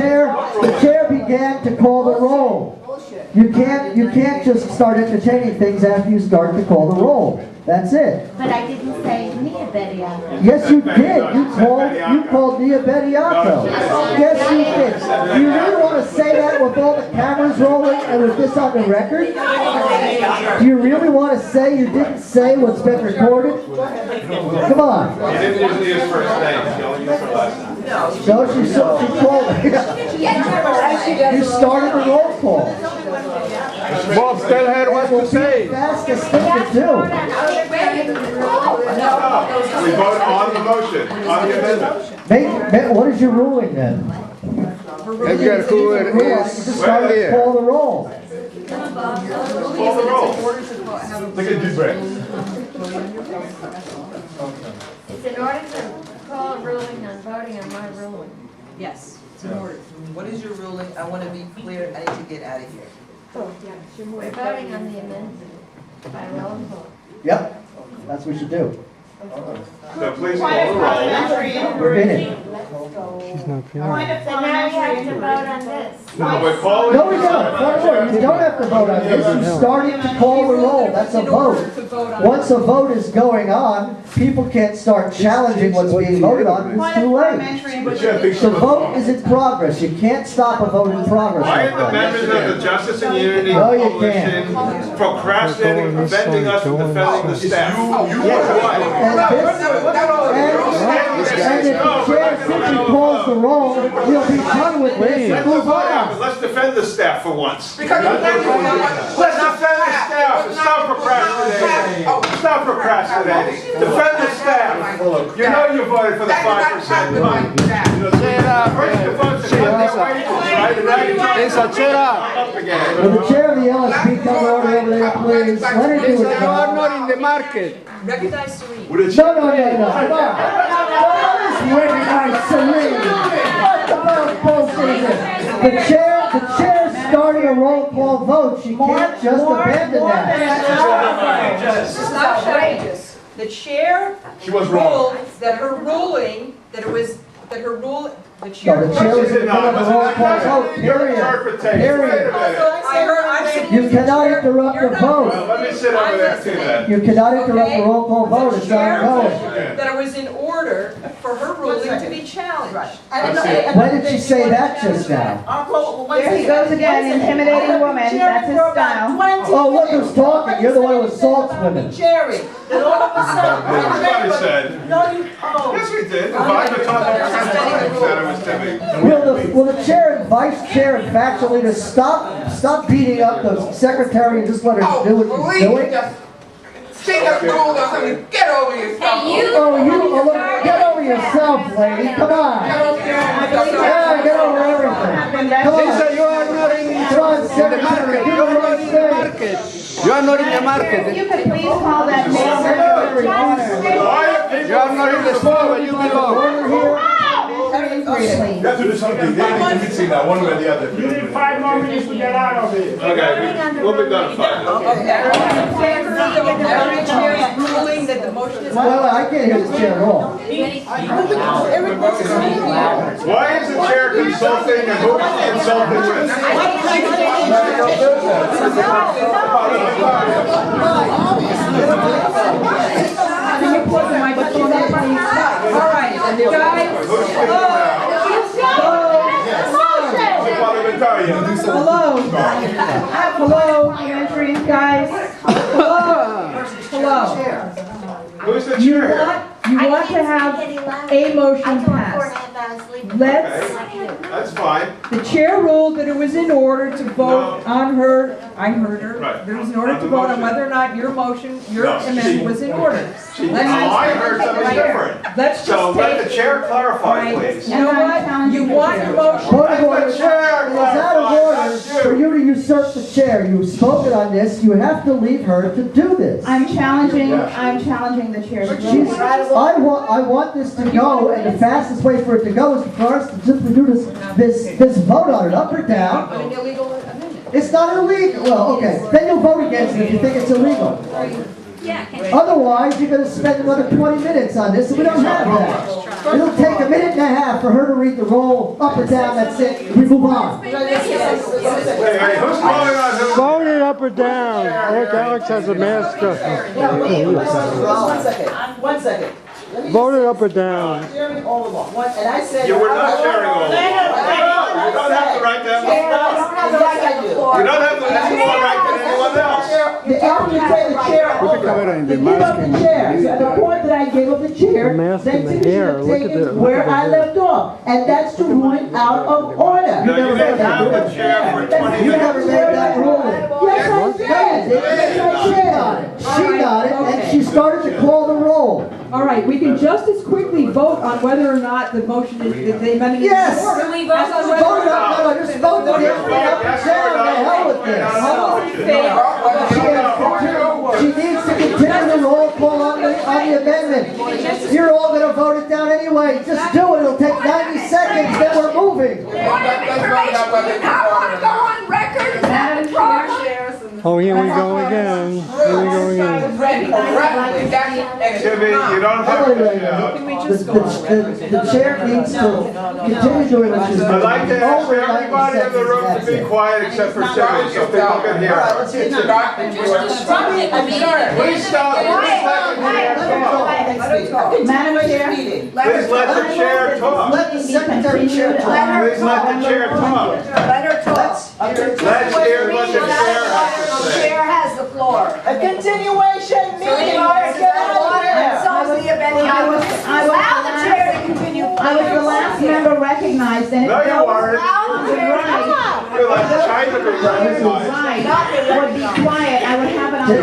Speaker 3: chair began to call the roll. You can't just start entertaining things after you start to call the roll. That's it.
Speaker 19: But I didn't say Nia Bediaco.
Speaker 3: Yes, you did. You called Nia Bediaco. Yes, you did. Do you really want to say that with all the cameras rolling and with this on the record? Do you really want to say you didn't say what's been recorded? Come on.
Speaker 16: You didn't use Leah's first name, she only used her last name.
Speaker 3: No, she called it. You started the roll call.
Speaker 14: Bob still had what to say.
Speaker 3: Fastest thing to do.
Speaker 16: We vote on the motion, on the amendment.
Speaker 3: What is your ruling then?
Speaker 14: Let's get who it
Speaker 3: You
Speaker 14: is.
Speaker 3: just started to call the roll.
Speaker 16: Call the roll. Look at Dubrek.
Speaker 19: It's in order to call a ruling on voting on my ruling.
Speaker 2: Yes, it's in order.
Speaker 6: What is your ruling? I want to be clear, I need to get out of here.
Speaker 19: We're voting on the amendment by roll call.
Speaker 3: Yep, that's what we should do.
Speaker 16: So please call the roll.
Speaker 3: We're in it.
Speaker 14: She's not feeling
Speaker 19: So
Speaker 14: it.
Speaker 19: now you have to vote on this.
Speaker 16: No, but call it.
Speaker 3: No, we don't. You don't have to vote on this. You started to call the roll. That's a vote. Once a vote is going on, people can't start challenging what's being voted on. It's too late. The vote is in progress. You can't stop a vote in progress.
Speaker 16: Why are the members of the Justice and Unity
Speaker 3: No, you
Speaker 16: Coalition
Speaker 3: can't.
Speaker 16: procrastinating, preventing us from defending the staff?
Speaker 3: And if the chair simply calls the roll, we'll be done with this and move on.
Speaker 16: Let's defend the staff for once. Let's defend the staff. Stop procrastinating. Stop procrastinating. Defend the staff. You know you voted for the 5% cut. First you voted to cut their wages, right? And now you're trying to
Speaker 14: cheer
Speaker 16: up again.
Speaker 3: Will the chair of the LSP come over there, please? Let her do it.
Speaker 14: You are not in the market.
Speaker 2: Recognize Serene.
Speaker 3: No. Come on. Let us recognize Serene. What the bullshit is this? The chair started a roll call vote. She can't just abandon that.
Speaker 2: This is not outrageous. The chair
Speaker 16: She was wrong.
Speaker 2: ruled that her ruling, the
Speaker 3: No,
Speaker 2: chair.
Speaker 3: the chair was in the middle of a roll call vote, period. Period. You cannot interrupt the vote.
Speaker 16: Well, let me sit over there too then.
Speaker 3: You cannot interrupt the roll call vote. It's ongoing.
Speaker 2: That it was in order for her ruling to be challenged.
Speaker 3: When did she say that just now?
Speaker 9: There he goes again, intimidating a woman, that's his style.
Speaker 3: Oh, look who's talking. You're the one who assaults women.
Speaker 6: Jerry, that all of a sudden.
Speaker 16: Everybody said.
Speaker 6: No, you, oh.
Speaker 16: Yes, we did. The vice said it was Timmy.
Speaker 3: Will the chair and vice chair and faction leader stop beating up the secretary and just let her do what she's doing?
Speaker 17: She just ruled on something. Get over yourself.
Speaker 3: Get over yourself, lady. Come on. Yeah, get over everything. Come on.
Speaker 14: Lisa, you are not in
Speaker 3: Come on,
Speaker 14: the
Speaker 3: secretary.
Speaker 14: market.
Speaker 3: Do
Speaker 14: You
Speaker 3: the
Speaker 14: are not
Speaker 3: right
Speaker 14: in the
Speaker 3: thing.
Speaker 14: market. You are not in the market.
Speaker 9: You could please call that man secretary order.
Speaker 14: You are not in the store where you belong.
Speaker 9: Please.
Speaker 11: That's do something. They need to mix it now, one way or the other.
Speaker 1: You need 5 more minutes to get out of here.
Speaker 16: Okay, we'll be done in 5 minutes.
Speaker 2: Every chair's ruling that the motion is.
Speaker 3: Well, I can't hear this chair at all.
Speaker 16: Why is the chair consulting and who is he consulting
Speaker 2: Can you put the microphone up, please? All right, guys.
Speaker 9: Hello, entries, guys.
Speaker 2: Hello.
Speaker 16: Who's the chair?
Speaker 9: You want to have a motion passed. Let's,
Speaker 16: That's fine.
Speaker 2: The chair ruled that it was in order to vote on her, I heard her.
Speaker 16: Right.
Speaker 2: There was in order to vote on whether or not your motion, your amendment was in order.
Speaker 16: I heard something different.
Speaker 2: Let's
Speaker 16: So
Speaker 2: just
Speaker 16: let the
Speaker 2: take,
Speaker 16: chair clarify,
Speaker 2: right,
Speaker 16: please.
Speaker 2: you know what? You want your motion.
Speaker 3: Point of order. It is out of order for you to usurp the chair. You've spoken on this. You have to leave her to do this.
Speaker 9: I'm challenging the chair's ruling.
Speaker 3: I want this to go, and the fastest way for it to go is for us to simply do this vote on it, up or down.
Speaker 2: An illegal amendment.
Speaker 3: It's not illegal. Well, okay, then you'll vote against it if you think it's illegal. Otherwise, you're going to spend another 20 minutes on this, and we don't have that. It'll take a minute and a half for her to read the roll, up or down, that's it, we move on.
Speaker 16: Hey, who's calling on who?
Speaker 14: Vote it up or down. Alex has a master.
Speaker 15: One second.
Speaker 14: Vote it up or down.
Speaker 15: Sharing all of them. And I said.
Speaker 16: You were not sharing all of them. You don't have the right to have the floor. You don't have the more right than anyone else.
Speaker 15: After you say the chair over, you give up the chair. So at the point that I gave up the chair, then Timmy should have taken where I left off. And that's to rule it out of order.
Speaker 16: No, you didn't have the chair for 20
Speaker 3: You never
Speaker 16: minutes.
Speaker 3: made that ruling.
Speaker 15: Yes, I did.
Speaker 3: She got it, and she started to call the roll.
Speaker 13: All right, we can just as quickly vote on whether or not the motion is, the amendment is.
Speaker 3: Yes.
Speaker 13: As on whether
Speaker 3: Vote
Speaker 13: or
Speaker 3: it up,
Speaker 13: not.
Speaker 3: no, just vote it up and down, the hell with this. She needs to continue the roll call on the amendment. You're all gonna vote it down anyway, just do it, it'll take 90 seconds, then we're moving.
Speaker 14: Oh, here we go again. Here we go again.
Speaker 16: Timmy, you don't have to shout.
Speaker 3: The chair needs to continue doing what she's doing.
Speaker 16: I'd like to ask everybody in the room to be quiet except for Timmy, so people can hear her. Please stop.
Speaker 15: Madam Chair.
Speaker 16: Please let the chair talk.
Speaker 3: Let the secretary chair talk.
Speaker 16: Please let the chair talk.
Speaker 4: Let her talk.
Speaker 16: Let's hear what the chair has to
Speaker 4: The
Speaker 16: say.
Speaker 4: chair has the floor.
Speaker 15: A continuation meeting. Let's get out of here.
Speaker 4: Allow the chair to continue.
Speaker 9: I was the last member recognized, and it
Speaker 16: No, you weren't.
Speaker 4: Allow the chair to talk.
Speaker 16: You're like trying to be recognized.
Speaker 9: would be quiet, I would have it on the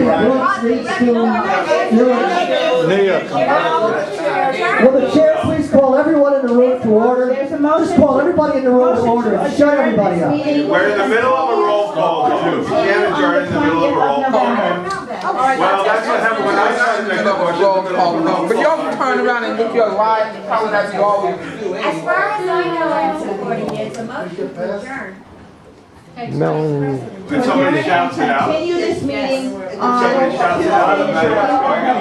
Speaker 3: Will the chair please call everyone in the room to order? Just call everybody in the room to order and shut everybody up.
Speaker 16: We're in the middle of a roll call, too. You can't adjourn in the middle of a roll call. Well, that's what happened when I started making the motion.
Speaker 17: But y'all can turn around and look your live, probably that's you always do.
Speaker 19: As far as I know, I'm supporting it, it's a motion to adjourn.
Speaker 14: Melanie.
Speaker 16: When somebody shouts it out.
Speaker 9: Continue this meeting
Speaker 16: Somebody shouts it out, doesn't matter what's going on.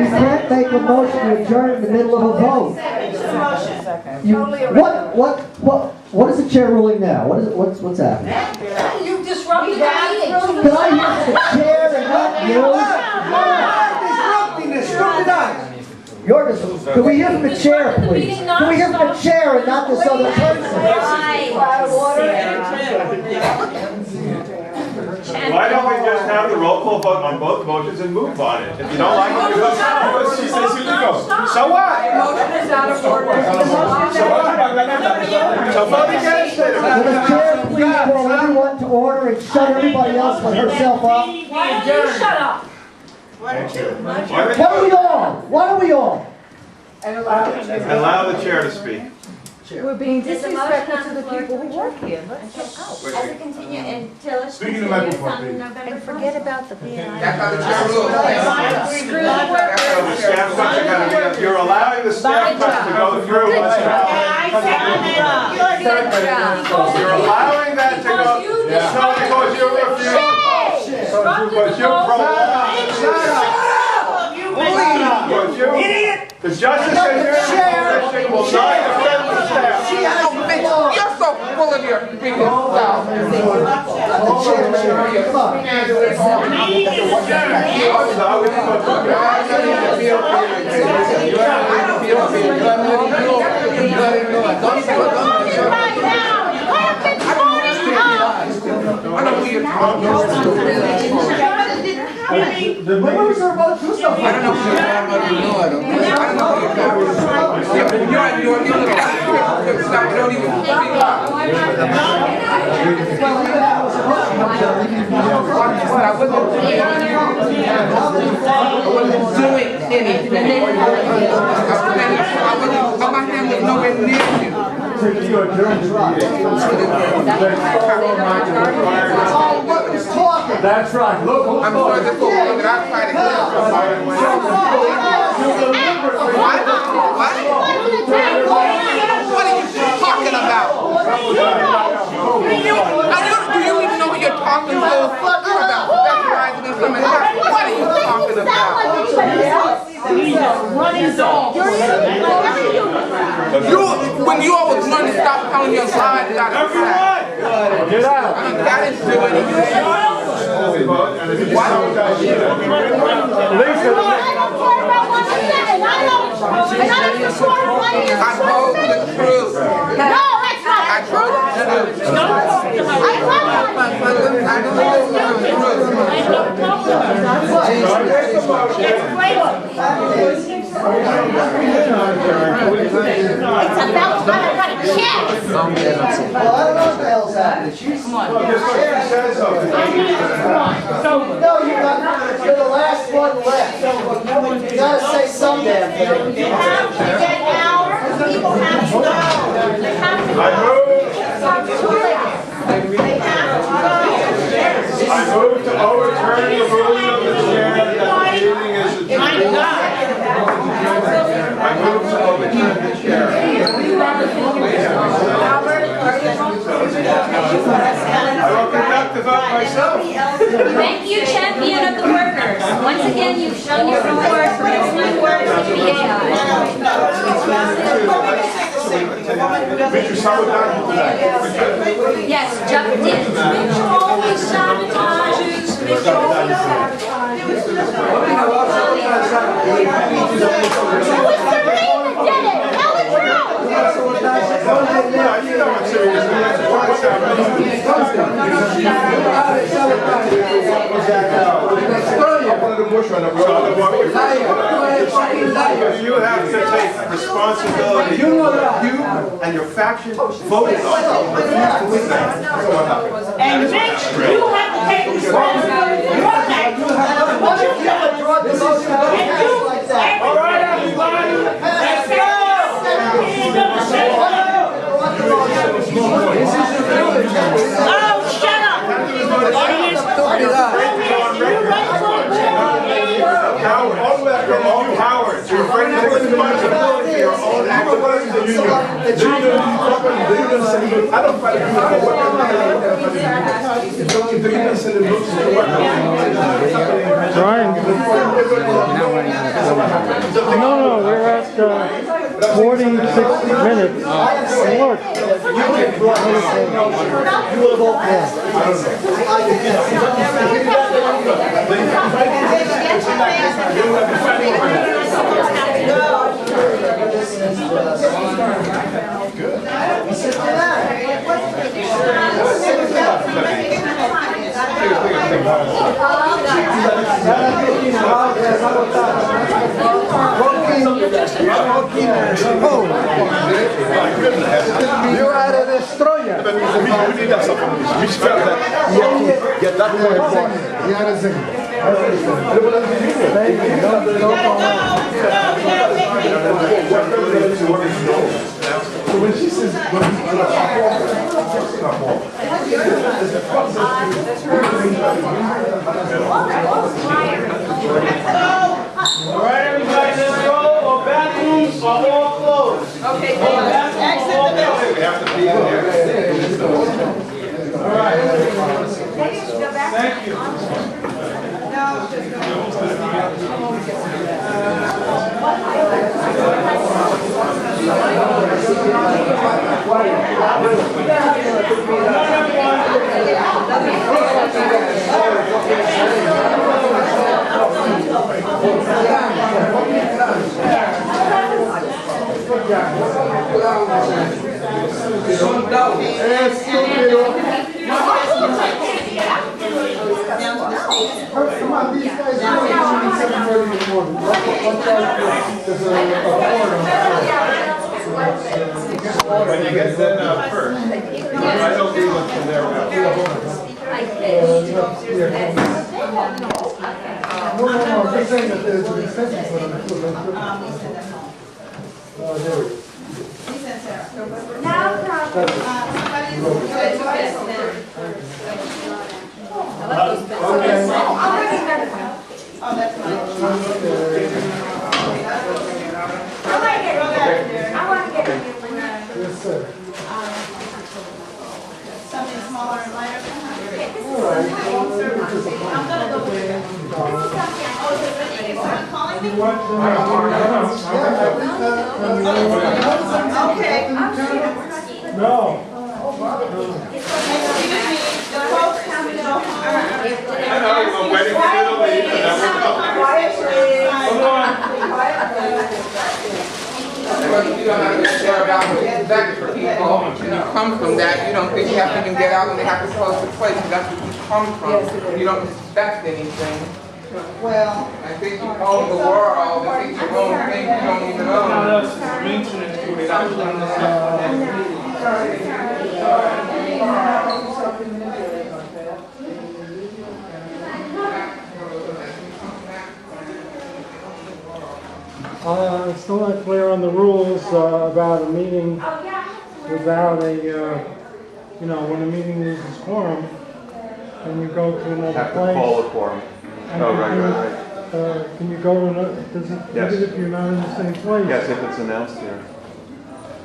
Speaker 3: You can't make a motion to adjourn in the middle of a vote. What is the chair ruling now? What's happening?
Speaker 4: You disrupted the meeting.
Speaker 3: Can I hear the chair and not you?
Speaker 15: Disrupting this stupid act.
Speaker 3: Can we hear from the chair, please? Can we hear from the chair and not this other person?
Speaker 16: Why don't we just have the roll call vote on both motions and move on it? If you don't like it, you vote no. She says illegal. So what?
Speaker 2: Motion is out of order.
Speaker 16: So vote against it.
Speaker 3: Will the chair please call everyone to order and shut everybody else but herself up?
Speaker 4: Why don't you shut up?
Speaker 3: Why don't we all? Why don't we all?
Speaker 16: Allow the chair to speak.
Speaker 2: We're being
Speaker 19: There's a motion
Speaker 2: disrespectful
Speaker 19: on
Speaker 2: to
Speaker 19: the
Speaker 2: the
Speaker 19: floor
Speaker 2: people who
Speaker 19: to
Speaker 2: work
Speaker 19: adjourn.
Speaker 2: here. Let's get out.
Speaker 19: As it continue until it
Speaker 11: Speak in the
Speaker 19: continues
Speaker 11: microphone,
Speaker 19: on
Speaker 11: please.
Speaker 19: November.
Speaker 4: And forget about the BAI.
Speaker 17: That's how the chair rules.
Speaker 4: Screw the workers.
Speaker 16: So the staff cuts are gonna be, you're allowing the staff cuts to go through.
Speaker 4: You're doing a good job.
Speaker 16: You're allowing that to go. It's not because you refuse. But you prolong. Idiot! The justice and your position will not defend the staff.
Speaker 17: You're so full of your biggest stuff. My hand was nowhere near you.
Speaker 3: Oh, look who's talking.
Speaker 14: That's right. Look who's
Speaker 17: I'm sure this will work, and I'll try to get somebody. What? What are you talking about? Do you even know who you're talking to? What are you talking about? When you always run to stop telling your lies, get out. That is doing anything. I told the truth. I told the
Speaker 19: It's about democratic chance.
Speaker 3: Well, I don't know what the hell's happening.
Speaker 19: Come on.
Speaker 3: No, you're the last one left. You gotta say some damn thing.
Speaker 19: You have to get out. People have to go. They have to go.
Speaker 16: I move to overturn the ruling of the chair that the meeting is adjourned. I move to overturn the chair. I will conduct the vote myself.
Speaker 19: Thank you, champion of the workers. Once again, you've shown your support for excellent work at WBAI. Yes, Chuck did. Mitch always sabotages. Mitch always sabotages. It was Serena that did it. Tell the truth.
Speaker 16: You know what serious You have to take responsibility. You and your faction voted on it.
Speaker 10: And Mitch, you have to take responsibility for your actions. What you've done. All right, everybody, let's go. Oh, shut up.
Speaker 16: You're all cowards. You're afraid to take responsibility for your own actions. I don't fight
Speaker 14: Brian. No, we're at 46 minutes. Look.
Speaker 3: You will vote yes.
Speaker 14: You are a destroyer.
Speaker 20: Get that
Speaker 11: So when she says,
Speaker 10: All right, everybody, let's go. Our bathrooms are all closed.
Speaker 4: Okay,
Speaker 10: Exit the building.
Speaker 16: We have to be in there.
Speaker 10: All right. Thank you.
Speaker 3: Come on, these guys are going to 7:30 in the morning.
Speaker 16: When you get that first, I don't leave until they're out.
Speaker 3: No, they're saying that there's an extension for them. There we go.
Speaker 14: Yes, sir.
Speaker 4: Something smaller and lighter.
Speaker 14: All right.
Speaker 4: I'm gonna go with it. Oh, is someone calling me? Okay.
Speaker 14: No.
Speaker 4: Excuse me, the folks have to go home.
Speaker 16: I'm waiting for you to leave, and then we'll go.
Speaker 17: You don't have to share about what exactly for people. When you come from that, you don't think you have to even get out when they have to close the place. That's where you come from. You don't expect anything.
Speaker 6: Well,
Speaker 17: I think you own the world. I think you own things you don't even own.
Speaker 14: It's still not clear on the rules about a meeting without a, when a meeting loses quorum, and you go to another
Speaker 16: Have to
Speaker 14: place.
Speaker 16: call a quorum.
Speaker 14: And
Speaker 16: Oh, right.
Speaker 14: can you go to another, does it,
Speaker 16: Yes.
Speaker 14: even if you're not in the same place?
Speaker 16: Yes, if it's announced here.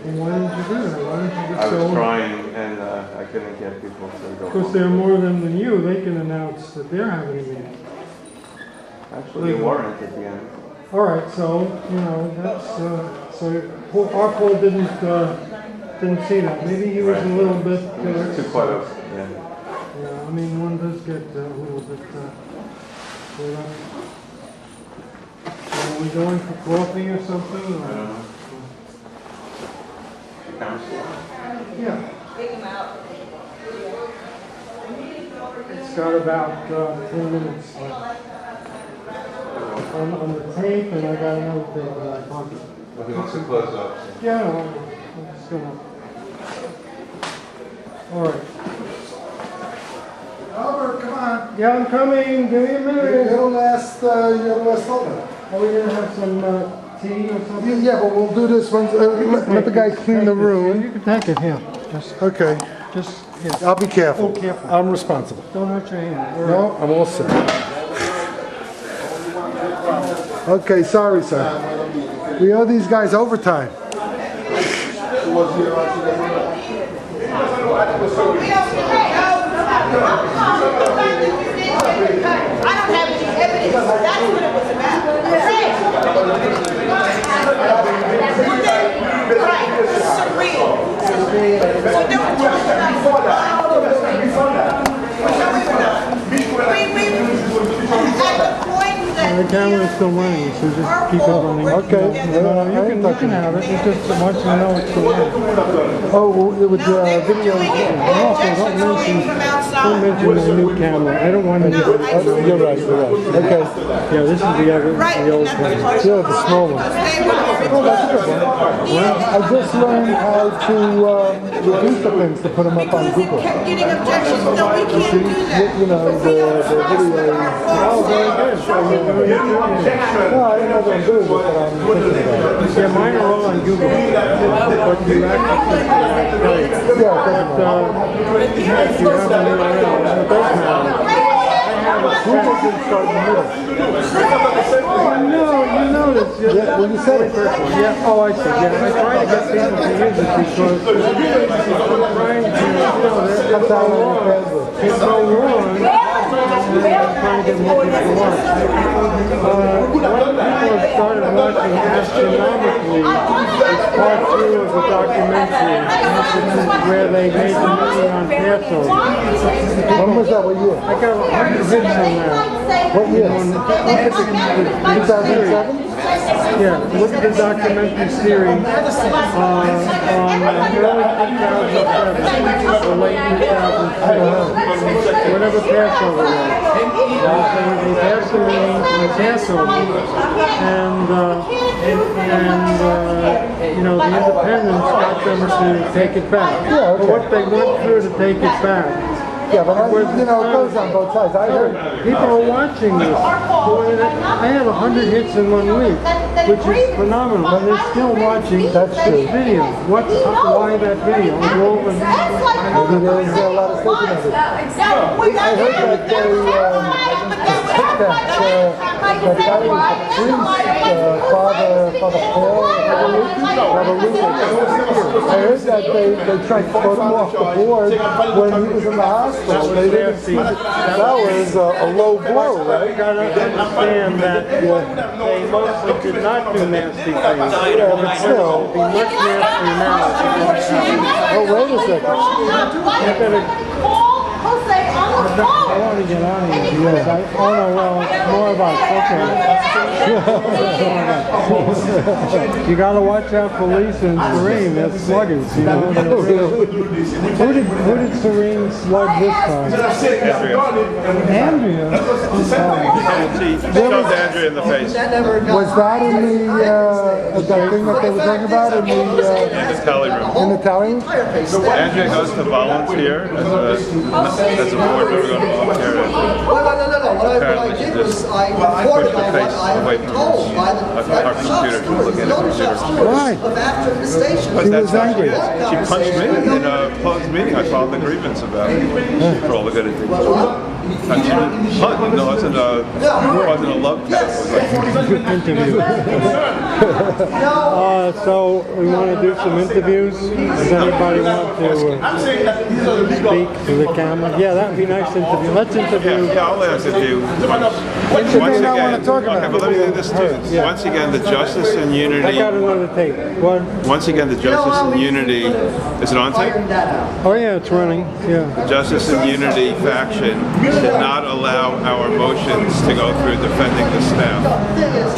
Speaker 14: And why didn't you do that? Why didn't you
Speaker 16: I
Speaker 14: just
Speaker 16: was
Speaker 14: go?
Speaker 16: trying, and I couldn't get people to go.
Speaker 14: Because there are more of them than you, they can announce that they're having a meeting.
Speaker 16: Actually, they weren't at the end.
Speaker 14: All right, so, that's, so our Paul didn't see that. Maybe he was a little bit.
Speaker 16: Too close, yeah.
Speaker 14: Yeah, I mean, one does get a little bit, caught up. Are we going for coffee or something? Or?
Speaker 16: I don't know.
Speaker 14: Yeah. It's got about 10 minutes left. On the tape, and I got another tape in my pocket.
Speaker 16: Well, he wants to close up.
Speaker 14: Yeah, no, I'm just gonna. All right.
Speaker 21: Albert, come on.
Speaker 14: Yeah, I'm coming. Give me a minute.
Speaker 21: You're the last holder.
Speaker 14: Are we gonna have some tea or something?
Speaker 21: Yeah, but we'll do this once. Let the guy clean the room.
Speaker 14: You can take it here. Just
Speaker 21: okay.
Speaker 14: Just here.
Speaker 21: I'll be careful.
Speaker 14: Oh, careful.
Speaker 21: I'm responsible.
Speaker 14: Don't hurt your hand.
Speaker 21: No, I'm all set. Okay, sorry, sir. We owe these guys overtime.
Speaker 4: I don't have any evidence. That's what it was about. Right. Surreal. So don't talk
Speaker 14: The camera's still running, so just keep it running.
Speaker 21: Okay.
Speaker 14: You can have it. You just want to know it's still running.
Speaker 21: Oh, with the video.
Speaker 14: Also, don't mention the new camera. I don't want to.
Speaker 21: You're right. Okay.
Speaker 14: Yeah, this is the old camera.
Speaker 21: Yeah, the small one. Oh, that's a good one. I just learned how to reduce the things to put them up on Google.
Speaker 4: Getting objections. No, we can't do that.
Speaker 21: You know, the videos.
Speaker 14: Oh, very good.
Speaker 21: No, I don't know what I'm doing, but I'm thinking about it.
Speaker 14: Yeah, mine are all on Google. But you actually if you have an URL, it doesn't matter.
Speaker 21: Google didn't start in the middle.
Speaker 14: You notice.
Speaker 21: Yeah, well, you said it.
Speaker 14: Yeah, oh, I see. Yeah, I try to get people to use it because I'm trying to,
Speaker 21: That's how I understand it.
Speaker 14: it's so long. I'm trying to get more people to watch. People have started watching astronomically. It's part 2 of the documentary, where they made the movie on Passover.
Speaker 21: When was that? What year?
Speaker 14: I got 100 hits on that.
Speaker 21: What year? 2007?
Speaker 14: Yeah, look at the documentary series on early 2007 or late 2006, whatever Passover was. They passed the meeting on Passover, and the independents got them to take it back. But what they went through to take it back
Speaker 21: Yeah, but you know, it goes on both sides. I heard.
Speaker 14: People are watching this. I had 100 hits in 1 week, which is phenomenal. But they're still watching
Speaker 21: That's true.
Speaker 14: this video. Why that video?
Speaker 21: Maybe there's a lot of safety measures. I heard that they took that guy was the priest, Father Paul, I heard that they tried to put him off the board when he was in the hospital. They didn't see that was a low blow, right?
Speaker 14: You gotta understand that they mostly did not do nasty things.
Speaker 21: Yeah, but still.
Speaker 14: It'd be much nastier now if it didn't happen.
Speaker 21: Oh, wait a second.
Speaker 14: I want to get out of here because oh no, well, it's more about, okay. You gotta watch out for Lisa and Serene, they're sluggers, you know. Who did Serene slug this time? Andrea.
Speaker 16: She shoved Andrea in the face.
Speaker 21: Was that in the thing that they were talking about in the
Speaker 16: tally room?
Speaker 21: In the tally room?
Speaker 16: Andrea goes to volunteer as a board member going to volunteer.
Speaker 3: What I did was I reported on what I was told by the
Speaker 16: computer to look at the computer.
Speaker 21: Why?
Speaker 3: after the station.
Speaker 16: Because that's angry. She punched me in a closed meeting. I filed a grievance about it for all the good it did. And she didn't punt. No, it wasn't a love test. It was like
Speaker 14: Interview. So we want to do some interviews. Does anybody want to speak to the camera? Yeah, that would be nice to interview. Let's interview.
Speaker 16: Yeah, I'll interview. Once again, okay, but let me say this too. Once again, the Justice and Unity.
Speaker 14: I got another tape. What?
Speaker 16: Once again, the Justice and Unity. Is it on tape?
Speaker 14: Oh yeah, it's running. Yeah.
Speaker 16: The Justice and Unity faction did not allow our motions to go through defending the staff.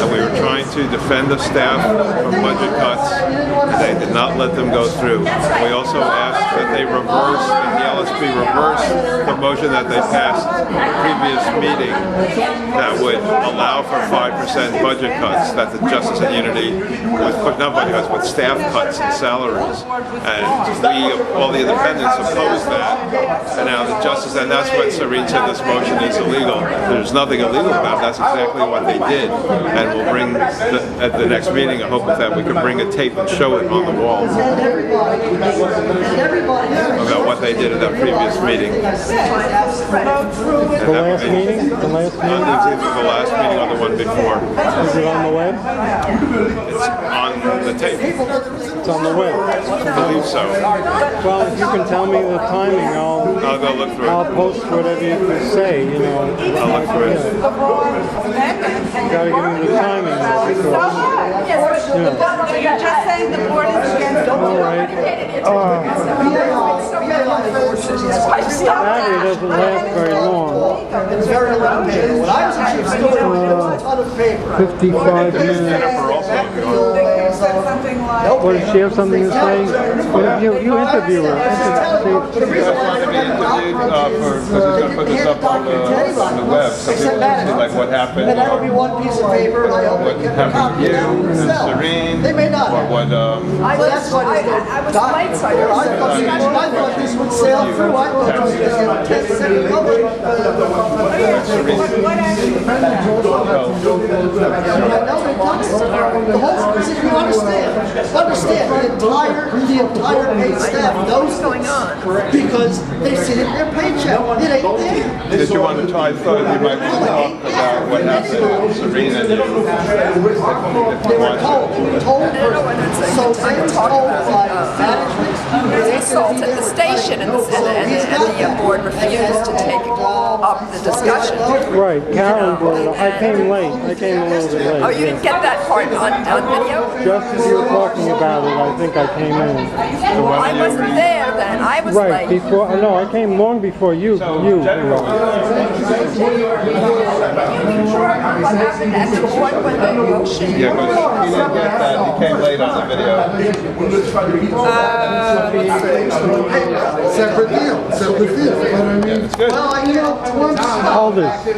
Speaker 16: And we were trying to defend the staff from budget cuts. They did not let them go through. We also asked that they reverse, that the LSP reverse the motion that they passed in the previous meeting that would allow for 5% budget cuts, that the Justice and Unity would put, not budget cuts, but staff cuts and salaries. And all the independents opposed that. And now the Justice, and that's what Serene said this motion is illegal. There's nothing illegal about it. That's exactly what they did. And we'll bring, at the next meeting, I hope that we can bring a tape and show it on the wall about what they did at that previous meeting.
Speaker 14: The last meeting? The last meeting?
Speaker 16: The last meeting or the one before.
Speaker 14: Is it on the web?
Speaker 16: It's on the tape.
Speaker 14: It's on the web.
Speaker 16: I believe so.
Speaker 14: Well, if you can tell me the timing, I'll
Speaker 16: go look through it.
Speaker 14: I'll post whatever you can say, you know.
Speaker 16: I'll look through it.
Speaker 14: You gotta give me the timing.
Speaker 4: So you're just saying the board is against.
Speaker 14: All right. Battery doesn't last very long.
Speaker 3: It's very little paper. When I was a chief steward, there was a ton of paper.
Speaker 14: 55 minutes. What, does she have something to say? Well, you interview her.
Speaker 16: The reason why to be interviewed because he's going to put this up on the web. So people can see like what happened.
Speaker 3: And that'll be one piece of paper, and I hope they get a copy.
Speaker 16: You and Serene.
Speaker 3: They may not.
Speaker 16: Or what?
Speaker 3: That's why I was blindsided. I thought this would sail through. I thought this was going to take a second public. The whole, see, you understand, the entire paid staff knows what's going on because they see it in their paycheck. It ain't there.
Speaker 16: Did you want to try? I thought you might talk about what happened with Serene and you.
Speaker 3: They were told so they were told by management.
Speaker 4: There was assault at the station and the board refused to take up the discussion.
Speaker 14: Right, Karen brought it up. I came late. I came a little bit late.
Speaker 4: Oh, you didn't get that part on video?
Speaker 14: Just as you were talking about it, I think I came in.
Speaker 4: I wasn't there then. I was
Speaker 14: right,
Speaker 4: late.
Speaker 14: before, no, I came long before you.
Speaker 4: What happened at the board when the motion?
Speaker 16: Yeah, because he didn't get that. He came late on the video.
Speaker 21: Separate deal. Separate deal. But I mean,
Speaker 16: it's good.
Speaker 3: Well, you know,
Speaker 14: Hold it.
Speaker 3: The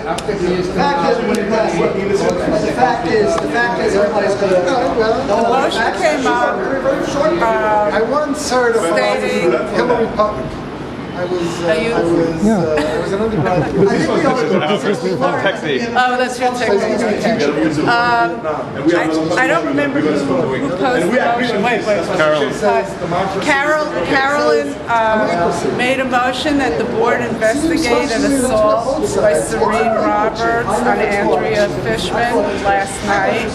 Speaker 3: fact is, everybody's going to know.
Speaker 4: The motion came up.
Speaker 21: I once heard of
Speaker 4: Stating
Speaker 21: Hillary Putnam. an undergraduate.
Speaker 18: Oh, that's your technique, okay. I don't remember who posed the motion. Wait. Carolyn made a motion that the board investigate an assault by Serene Roberts on Andrea Fishman last night.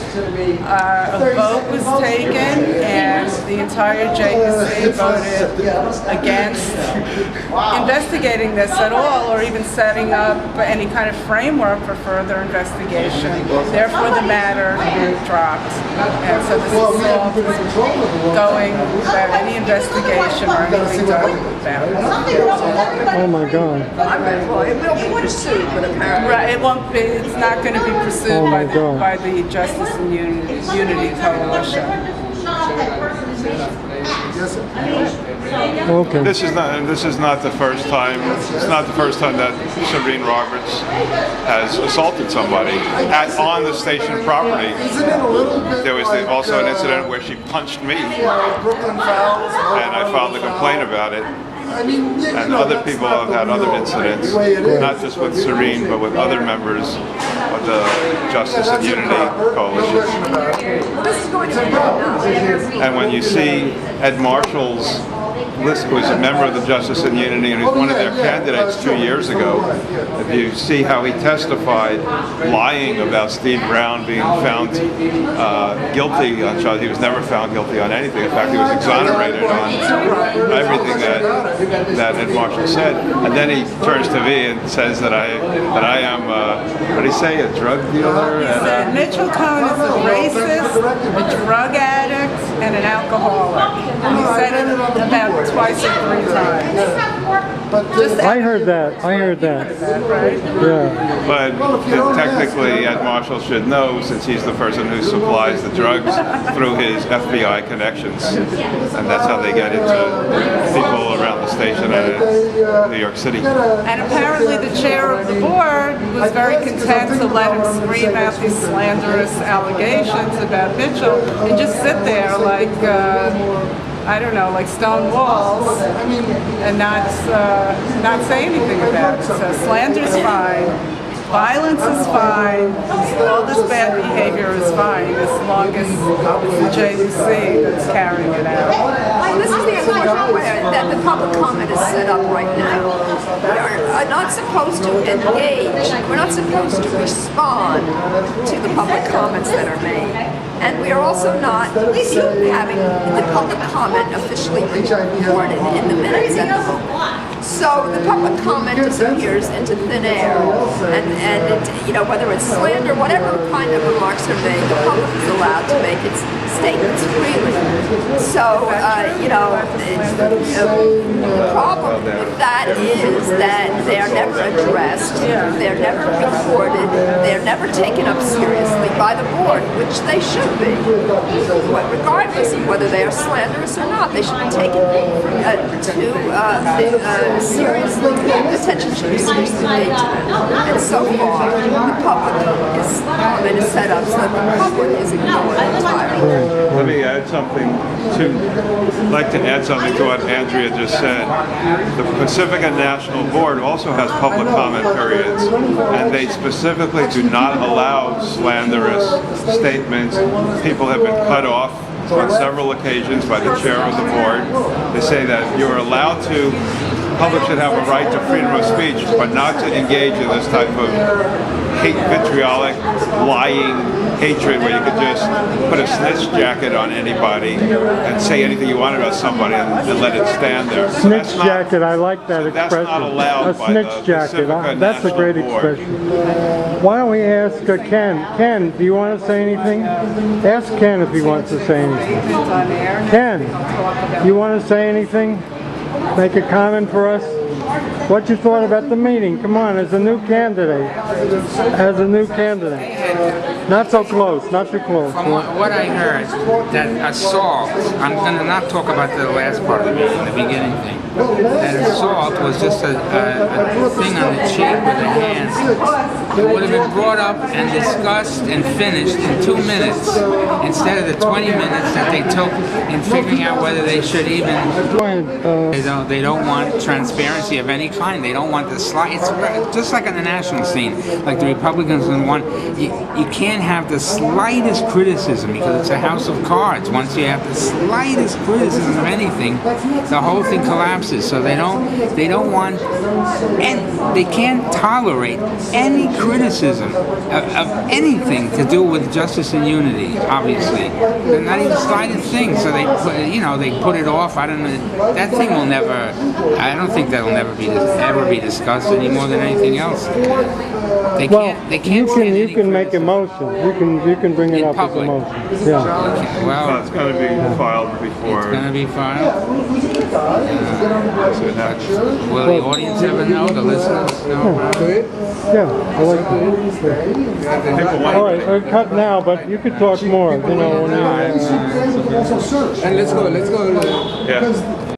Speaker 18: A vote was taken and the entire JUC voted against investigating this at all, or even setting up any kind of framework for further investigation. Therefore, the matter dropped. And so this assault is going without any investigation or anything done about it.
Speaker 14: Oh my God.
Speaker 12: Well, it will be pursued, but apparently.
Speaker 18: Right, it won't be, it's not going to be pursued by the Justice and Unity Coalition.
Speaker 14: Okay.
Speaker 22: This is not the first time. It's not the first time that Serene Roberts has assaulted somebody on the station property. There was also an incident where she punched me, and I filed a complaint about it. And other people have had other incidents, not just with Serene, but with other members of the Justice and Unity Coalition. And when you see Ed Marshall's list, who was a member of the Justice and Unity and was one of their candidates 2 years ago, if you see how he testified lying about Steve Brown being found guilty on charges, he was never found guilty on anything. In fact, he was exonerated on everything that Ed Marshall said. And then he turns to me and says that I am, what did he say, a drug dealer?
Speaker 18: He said Mitchell Cohn is a racist, a drug addict, and an alcoholic. And he said it about twice or 3 times.
Speaker 14: I heard that. Yeah.
Speaker 22: But technically, Ed Marshall should know, since he's the person who supplies the drugs through his FBI connections, and that's how they get into people around the station in New York City.
Speaker 18: And apparently the chair of the board was very content to let him scream out these slanderous allegations about Mitchell and just sit there like, I don't know, like stone walls and not say anything about it. So slander's fine, violence is fine, all this bad behavior is fine as long as it's the JUC that's carrying it out.
Speaker 12: Well, this is the unfortunate way that the public comment is set up right now. We are not supposed to engage, we're not supposed to respond to the public comments that are made. And we are also not having the public comment officially recorded in the minutes at the moment. So the public comment disappears into thin air, and it, whether it's slander, whatever kind of remarks are made, the public is allowed to make its statements freely. So, the problem with that is that they are never addressed, they're never recorded, they're never taken up seriously by the board, which they should be. But regardless of whether they are slanderous or not, they should be taken seriously. Attention should be seriously paid to them. And so far, the public comment is set up so that the public is ignored entirely.
Speaker 22: Let me add something to what Andrea just said. The Pacifica National Board also has public comment periods, and they specifically do not allow slanderous statements. People have been cut off on several occasions by the chair of the board. They say that you're allowed to, the public should have a right to freedom of speech, but not to engage in this type of hate, vitriolic, lying hatred where you could just put a snitch jacket on anybody and say anything you want about somebody and let it stand there.
Speaker 14: Snitch jacket, I like that expression.
Speaker 22: That's not allowed
Speaker 14: a snitch jacket, that's a great expression. Why don't we ask Ken? Ken, do you want to say anything? Ask Ken if he wants to say anything. Ken, you want to say anything? Make a comment for us? What you thought about the meeting? Come on, as a new candidate. Not so close, not too close.
Speaker 23: From what I heard, that assault, I'm going to not talk about the last part of the meeting, the beginning thing.
Speaker 5: that assault was just a thing on the cheek with a hand, it would have been brought up and discussed and finished in 2 minutes instead of the 20 minutes that they took in figuring out whether they should even. They don't want transparency of any kind. They don't want the slight. It's just like on the national scene, like the Republicans want. You can't have the slightest criticism because it's a house of cards. Once you have the slightest criticism of anything, the whole thing collapses. So they don't want, and they can't tolerate any criticism of anything to do with justice and unity. Obviously, they're not even the slightest thing. So they put it off. I don't know. That thing will never. I don't think that'll ever be discussed any more than anything else. They can't.
Speaker 14: You can make a motion. You can bring it up as a motion. Yeah.
Speaker 22: Well, it's going to be filed before.
Speaker 5: It's going to be filed. Will the audience ever know? The listeners know?
Speaker 14: Yeah. I like that. All right, we're cut now, but you could talk more. You know.
Speaker 5: And let's go.
Speaker 22: Yeah.